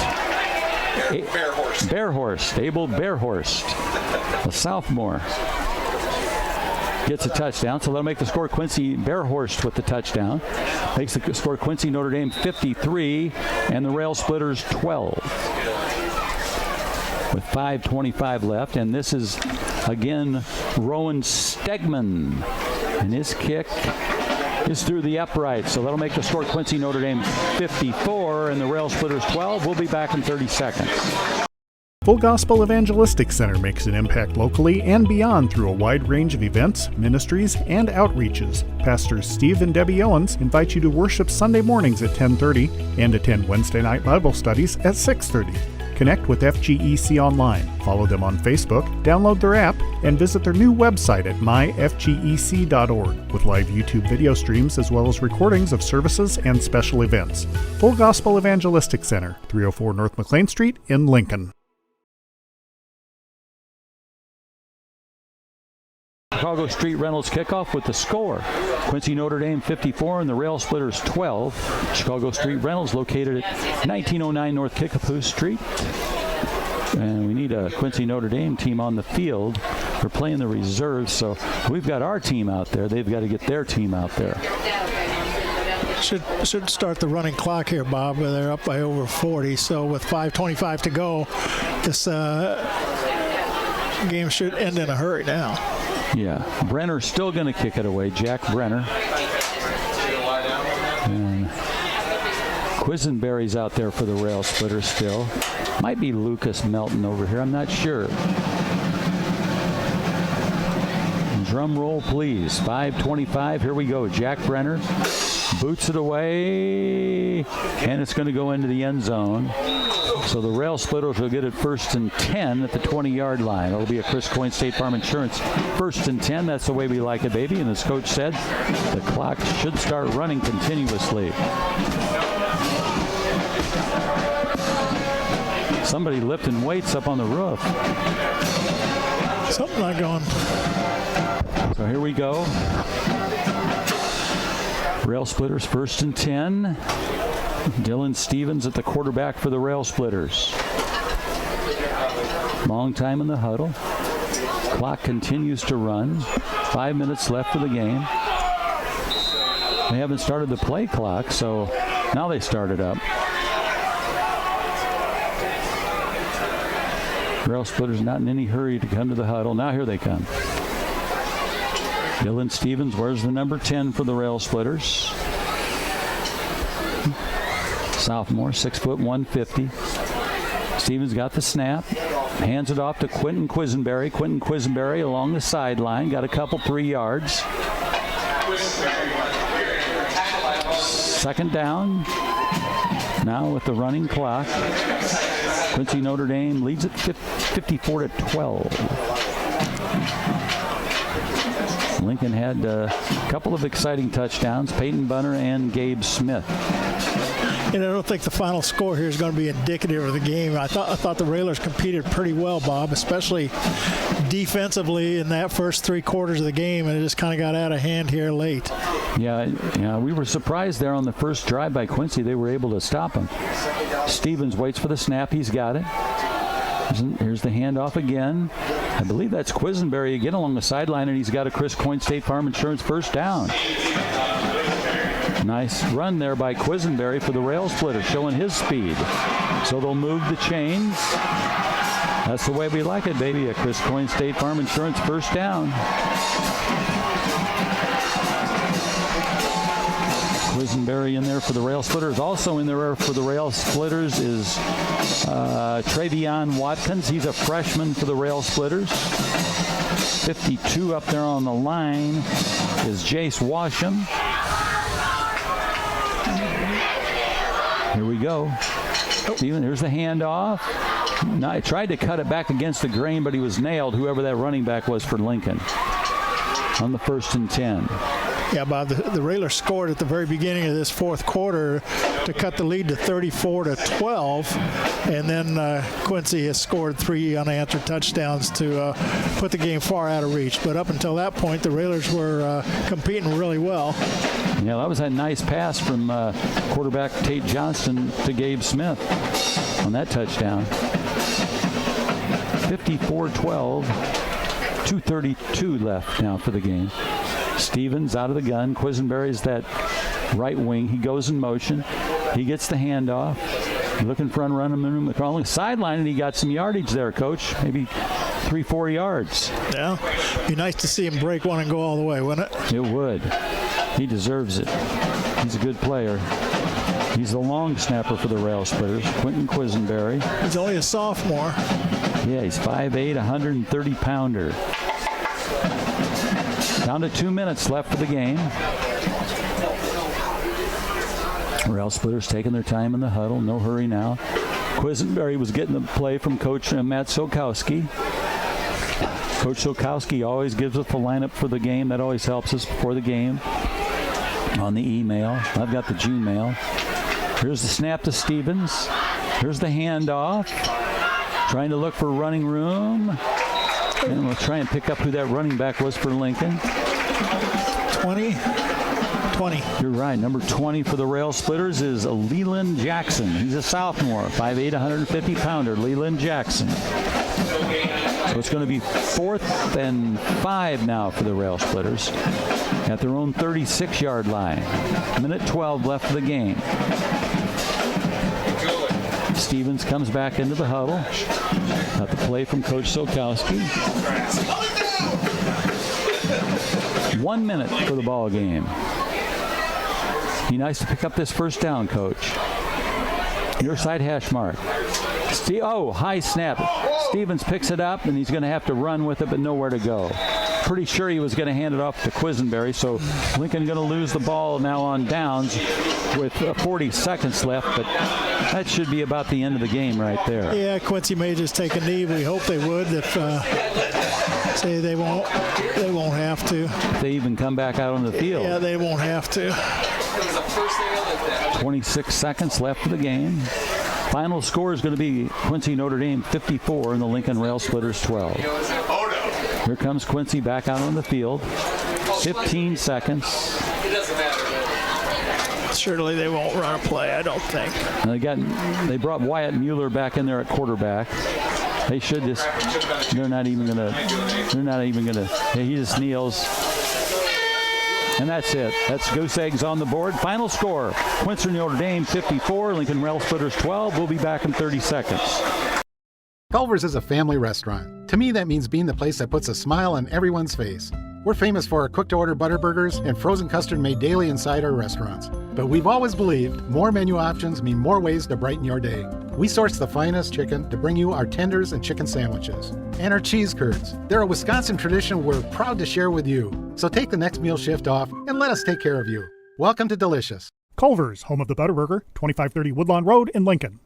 Abel Bearhorst, a sophomore. Gets a touchdown, so that'll make the score Quincy Bearhorst with the touchdown. Makes the score Quincy Notre Dame 53 and the Rail Splitters 12. With 5:25 left, and this is again Rowan Stegman, and his kick is through the upright, so that'll make the score Quincy Notre Dame 54 and the Rail Splitters 12. We'll be back in 30 seconds. Full Gospel Evangelistic Center makes an impact locally and beyond through a wide range of events, ministries, and outreaches. Pastors Steve and Debbie Owens invite you to worship Sunday mornings at 10:30 and attend Wednesday night Bible studies at 6:30. Connect with FGEC online, follow them on Facebook, download their app, and visit their new website at myfgec.org with live YouTube video streams as well as recordings of services and special events. Full Gospel Evangelistic Center, 304 North McLean Street in Lincoln. Chicago Street Rentals kickoff with the score. Quincy Notre Dame 54 and the Rail Splitters 12. Chicago Street Rentals located at 1909 North Kickapoo Street. And we need a Quincy Notre Dame team on the field. We're playing the reserves, so we've got our team out there. They've got to get their team out there. Should start the running clock here, Bob. They're up by over 40, so with 5:25 to go, this game should end in a hurry now. Yeah, Brenner's still going to kick it away. Jack Brenner. And Quisenberry's out there for the Rail Splitters still. Might be Lucas Melton over here. I'm not sure. Drum roll, please. 5:25. Here we go. Jack Brenner boots it away, and it's going to go into the end zone. So the Rail Splitters will get it 1st and 10 at the 20-yard line. It'll be a Chris Coyne State Farm Insurance 1st and 10. That's the way we like it, baby. And as Coach said, the clock should start running continuously. Somebody lifting weights up on the roof. Something not going. So here we go. Rail Splitters 1st and 10. Dylan Stevens at the quarterback for the Rail Splitters. Long time in the huddle. Clock continues to run. 5 minutes left for the game. They haven't started the play clock, so now they start it up. Rail Splitters not in any hurry to come to the huddle. Now here they come. Dylan Stevens wears the number 10 for the Rail Splitters. Sophomore, 6 foot 150. Stevens got the snap, hands it off to Quentin Quisenberry. Quentin Quisenberry along the sideline, got a couple 3 yards. 2nd down. Now with the running clock, Quincy Notre Dame leads it 54-12. Lincoln had a couple of exciting touchdowns, Peyton Bunner and Gabe Smith. And I don't think the final score here is going to be indicative of the game. I thought the Railers competed pretty well, Bob, especially defensively in that first 3 quarters of the game, and it just kind of got out of hand here late. Yeah, we were surprised there on the first drive by Quincy. They were able to stop him. Stevens waits for the snap. He's got it. Here's the handoff again. I believe that's Quisenberry again along the sideline, and he's got a Chris Coyne State Farm Insurance 1st down. Nice run there by Quisenberry for the Rail Splitter, showing his speed. So they'll move the chains. That's the way we like it, baby. A Chris Coyne State Farm Insurance 1st down. Quisenberry in there for the Rail Splitters. Also in there for the Rail Splitters is Travion Watkins. He's a freshman for the Rail Splitters. 52 up there on the line is Jace Washam. Here we go. Steven, here's the handoff. Now, I tried to cut it back against the grain, but he was nailed, whoever that running back was for Lincoln, on the 1st and 10. Yeah, Bob, the Railer scored at the very beginning of this fourth quarter to cut the lead to 34-12, and then Quincy has scored 3 unanswered touchdowns to put the game far out of reach. But up until that point, the Railers were competing really well. Yeah, that was a nice pass from quarterback Tate Johnston to Gabe Smith on that touchdown. 54-12, 2:32 left now for the game. Stevens out of the gun. Quisenberry's that right wing. He goes in motion. He gets the handoff. Looking for unrunning on the sideline, and he got some yardage there, Coach. Maybe 3-4 yards. Yeah, be nice to see him break one and go all the way, wouldn't it? It would. He deserves it. He's a good player. He's the long snapper for the Rail Splitters, Quentin Quisenberry. He's only a sophomore. Yeah, he's 5'8", 130-pounder. Down to 2 minutes left for the game. Rail Splitters taking their time in the huddle. No hurry now. Quisenberry was getting the play from Coach Matt Sokowski. Coach Sokowski always gives us the lineup for the game. That always helps us before the game on the email. I've got the Gmail. Here's the snap to Stevens. Here's the handoff. Trying to look for running room. And we'll try and pick up who that running back was for Lincoln. 20. You're right. Number 20 for the Rail Splitters is Leland Jackson. He's a sophomore, 5'8", 150-pounder, Leland Jackson. So it's going to be 4th and 5 now for the Rail Splitters at their own 36-yard line. Minute 12 left of the game. Stevens comes back into the huddle. Got the play from Coach Sokowski. 1 minute for the ball game. Be nice to pick up this first down, Coach. Your side hash mark. High snap. Stevens picks it up, and he's going to have to run with it, but nowhere to go. Pretty sure he was going to hand it off to Quisenberry, so Lincoln going to lose the ball now on downs with 40 seconds left, but that should be about the end of the game right there. Yeah, Quincy may just take a knee. We hope they would. If say they won't have to. If they even come back out on the field. Yeah, they won't have to. 26 seconds left of the game. Final score is going to be Quincy Notre Dame 54 and the Lincoln Rail Splitters 12. Here comes Quincy back out on the field. 15 seconds. Surely they won't run a play, I don't think. And they brought Wyatt Mueller back in there at quarterback. They should just. They're not even gonna. He just kneels. And that's it. That's goose eggs on the board. Final score, Quincy Notre Dame 54, Lincoln Rail Splitters 12. We'll be back in 30 seconds. Culver's is a family restaurant. To me, that means being the place that puts a smile on everyone's face. We're famous for our cooked-to-order butter burgers and frozen custard made daily inside our restaurants. But we've always believed more menu options mean more ways to brighten your day. We source the finest chicken to bring you our tenders and chicken sandwiches. And our cheese curds. They're a Wisconsin tradition we're proud to share with you. So take the next meal shift off and let us take care of you. Welcome to Delicious. Culver's, home of the Butterburger, 2530 Woodlawn Road in Lincoln.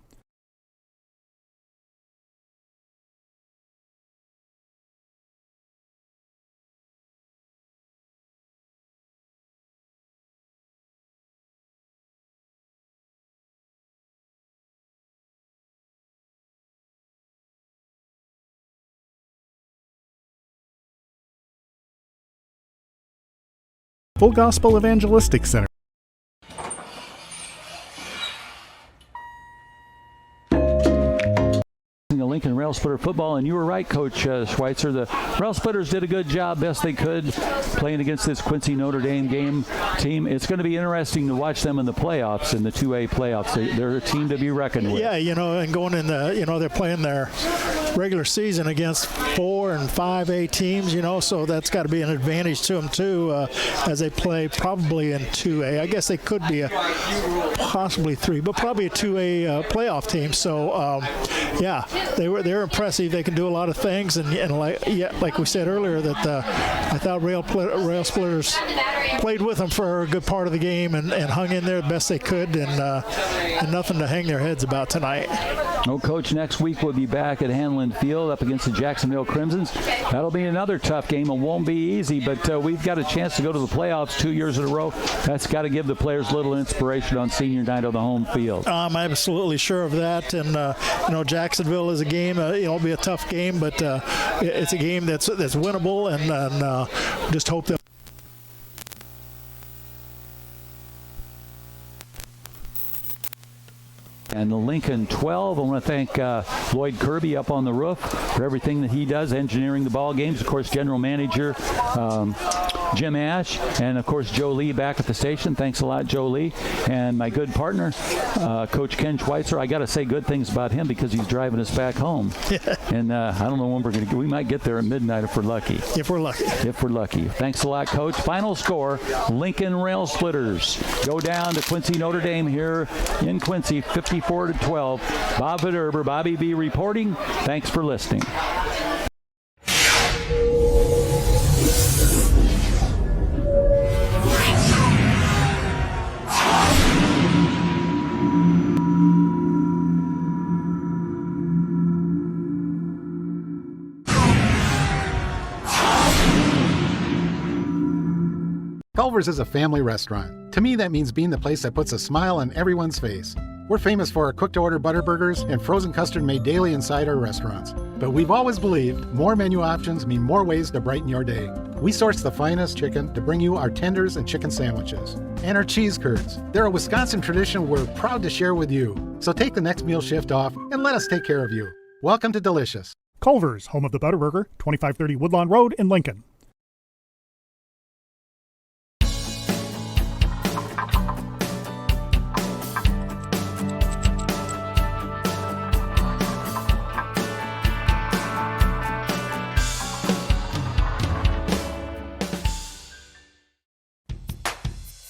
Full Gospel Evangelistic Center. The Lincoln Rail Splitter football, and you were right, Coach Schweitzer. The Rail Splitters did a good job, best they could, playing against this Quincy Notre Dame team. It's going to be interesting to watch them in the playoffs, in the 2A playoffs. They're a team to be reckoned with. Yeah, and going in they're playing their regular season against 4 and 5A teams, so that's got to be an advantage to them too, as they play probably in 2A. I guess they could be possibly 3, but probably a 2A playoff team. So, they're they're impressive. They can do a lot of things, and like we said earlier, that I thought Rail Splitters played with them for a good part of the game and hung in there the best they could, and nothing to hang their heads about tonight. Oh, Coach, next week we'll be back at Hanlon Field up against the Jacksonville Crimsons. That'll be another tough game. It won't be easy, but we've got a chance to go to the playoffs 2 years in a row. That's got to give the players a little inspiration on senior night on the home field. I'm absolutely sure of that. And, Jacksonville is a game, it'll be a tough game, but it's a game that's winnable, and just hope that. And the Lincoln 12, I want to thank Lloyd Kirby up on the roof for everything that he does, engineering the ball games. Of course, General Manager Jim Ash, and of course Joe Lee back at the station. Thanks a lot, Joe Lee. And my good partner, Coach Ken Schweitzer. I got to say good things about him because he's driving us back home. And I don't know when we're going to. We might get there at midnight if we're lucky. If we're lucky. Thanks a lot, Coach. Final score: Lincoln Rail Splitters go down to Quincy Notre Dame here in Quincy, 54-12. Bob Viderber, Bobby V reporting. Thanks for listening. Culver's is a family restaurant. To me, that means being the place that puts a smile on everyone's face. We're famous for our cooked-to-order butter burgers and frozen custard made daily inside our restaurants. But we've always believed more menu options mean more ways to brighten your day. We source the finest chicken to bring you our tenders and chicken sandwiches. And our cheese curds. They're a Wisconsin tradition we're proud to share with you. So take the next meal shift off and let us take care of you. Welcome to Delicious. Culver's, home of the Butterburger, 2530 Woodlawn Road in Lincoln.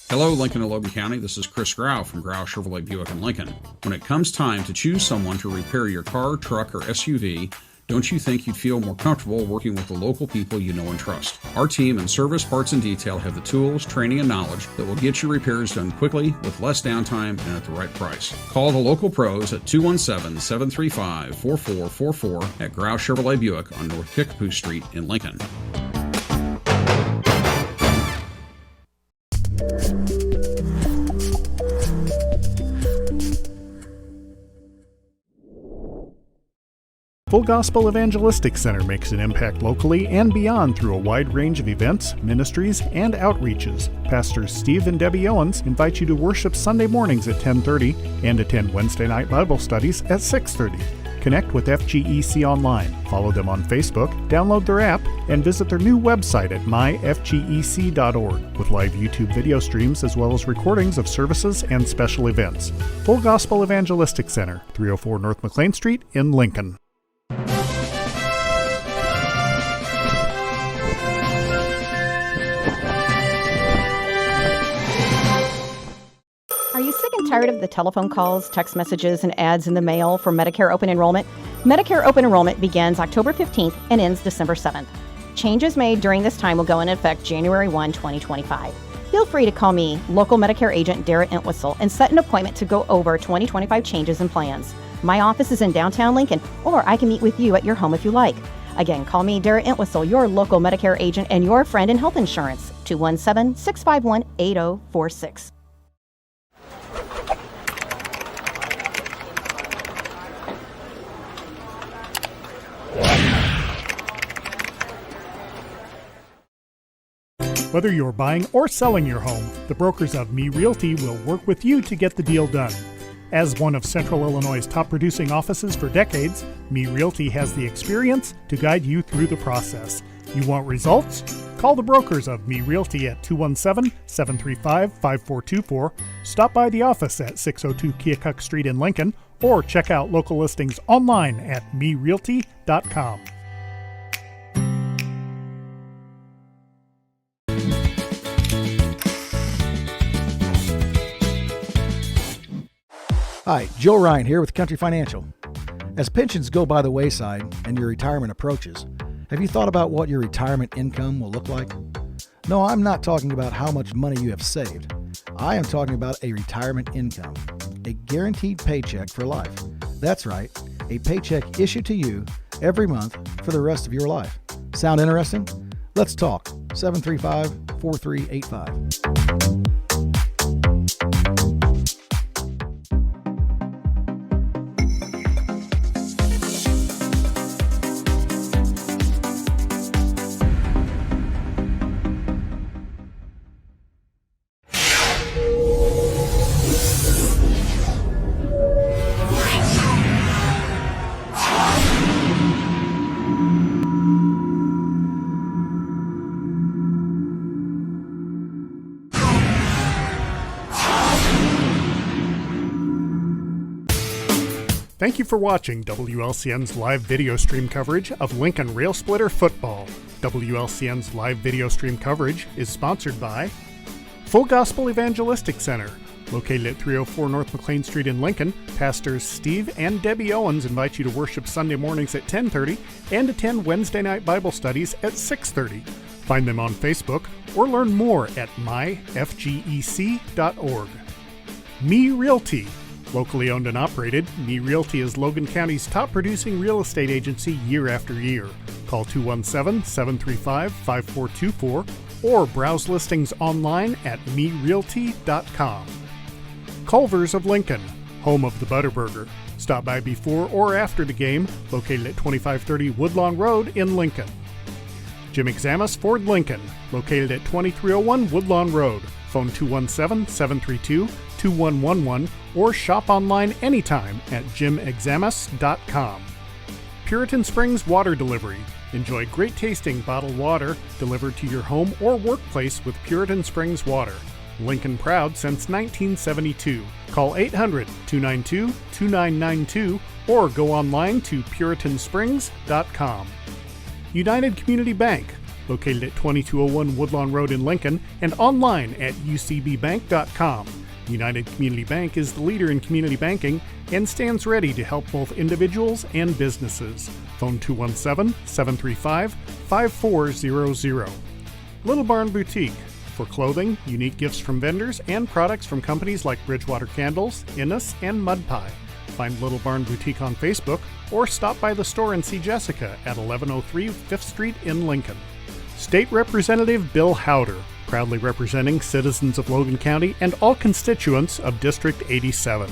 Hello, Lincoln and Logan County. This is Chris Grau from Grau Chevrolet Buick in Lincoln. When it comes time to choose someone to repair your car, truck, or SUV, don't you think you'd feel more comfortable working with the local people you know and trust? Our team in service, parts, and detail have the tools, training, and knowledge that will get your repairs done quickly, with less downtime, and at the right price. Call the local pros at 217-735-4444 at Grau Chevrolet Buick on North Kickapoo Street in Lincoln. Full Gospel Evangelistic Center makes an impact locally and beyond through a wide range of events, ministries, and outreaches. Pastors Steve and Debbie Owens invite you to worship Sunday mornings at 10:30 and attend Wednesday night Bible studies at 6:30. Connect with FGEC online, follow them on Facebook, download their app, and visit their new website at myfgec.org with live YouTube video streams as well as recordings of services and special events. Full Gospel Evangelistic Center, 304 North McLean Street in Lincoln. Are you sick and tired of the telephone calls, text messages, and ads in the mail for Medicare open enrollment? Medicare open enrollment begins October 15th and ends December 7th. Changes made during this time will go into effect January 1, 2025. Feel free to call me, local Medicare agent Darrett Entwistle, and set an appointment to go over 2025 changes and plans. My office is in downtown Lincoln, or I can meet with you at your home if you like. Again, call me, Darrett Entwistle, your local Medicare agent and your friend in health insurance, 217-651-8046. Whether you're buying or selling your home, the brokers of Me Realty will work with you to get the deal done. As one of Central Illinois' top producing offices for decades, Me Realty has the experience to guide you through the process. You want results? Call the brokers of Me Realty at 217-735-5424, stop by the office at 602 Keokuk Street in Lincoln, or check out local listings online at merealty.com. Hi, Joe Ryan here with Country Financial. As pensions go by the wayside and your retirement approaches, have you thought about what your retirement income will look like? No, I'm not talking about how much money you have saved. I am talking about a retirement income, a guaranteed paycheck for life. That's right, a paycheck issued to you every month for the rest of your life. Sound interesting? Let's talk. 735-4385. Thank you for watching WLCN's live video stream coverage of Lincoln Rail Splitter football. WLCN's live video stream coverage is sponsored by Full Gospel Evangelistic Center. Located at 304 North McLean Street in Lincoln, Pastors Steve and Debbie Owens invite you to worship Sunday mornings at 10:30 and attend Wednesday night Bible studies at 6:30. Find them on Facebook or learn more at myfgec.org. Me Realty. Locally owned and operated, Me Realty is Logan County's top producing real estate agency year after year. Call 217-735-5424 or browse listings online at merealty.com. Culver's of Lincoln, home of the Butterburger. Stop by before or after the game, located at 2530 Woodlawn Road in Lincoln. Jim Examus Ford Lincoln, located at 2301 Woodlawn Road. Phone 217-732-2111 or shop online anytime at jimexamus.com. Puritan Springs Water Delivery. Enjoy great tasting bottled water delivered to your home or workplace with Puritan Springs Water. Lincoln proud since 1972. Call 800-292-2992 or go online to puritansprings.com. United Community Bank, located at 2201 Woodlawn Road in Lincoln and online at ucbbank.com. United Community Bank is the leader in community banking and stands ready to help both individuals and businesses. Phone 217-735-5400. Little Barn Boutique, for clothing, unique gifts from vendors, and products from companies like Bridgewater Candles, Innis, and Mud Pie. Find Little Barn Boutique on Facebook or stop by the store and see Jessica at 1103 5th Street in Lincoln. State Representative Bill Howder, proudly representing citizens of Logan County and all constituents of District 87.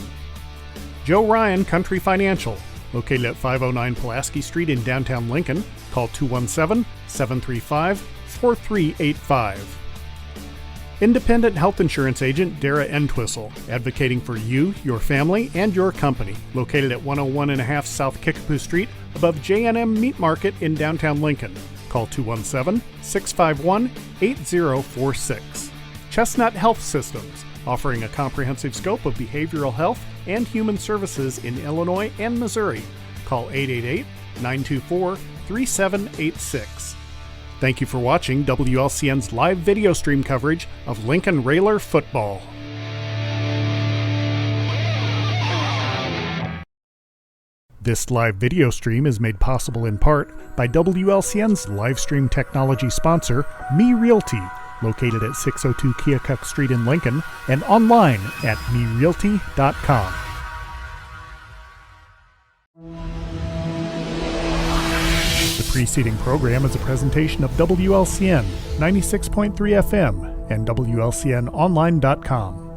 Joe Ryan Country Financial, located at 509 Pulaski Street in downtown Lincoln. Call 217-735-4385. Independent health insurance agent Dara Entwistle, advocating for you, your family, and your company. Located at 101.5 South Kickapoo Street, above J&M Meat Market in downtown Lincoln. Call 217-651-8046. Chestnut Health Systems, offering a comprehensive scope of behavioral health and human services in Illinois and Missouri. Call 888-924-3786. Thank you for watching WLCN's live video stream coverage of Lincoln Railer football. This live video stream is made possible in part by WLCN's live stream technology sponsor, Me Realty, located at 602 Keokuk Street in Lincoln and online at merealty.com. The preceding program is a presentation of WLCN 96.3 FM and WLCNonline.com.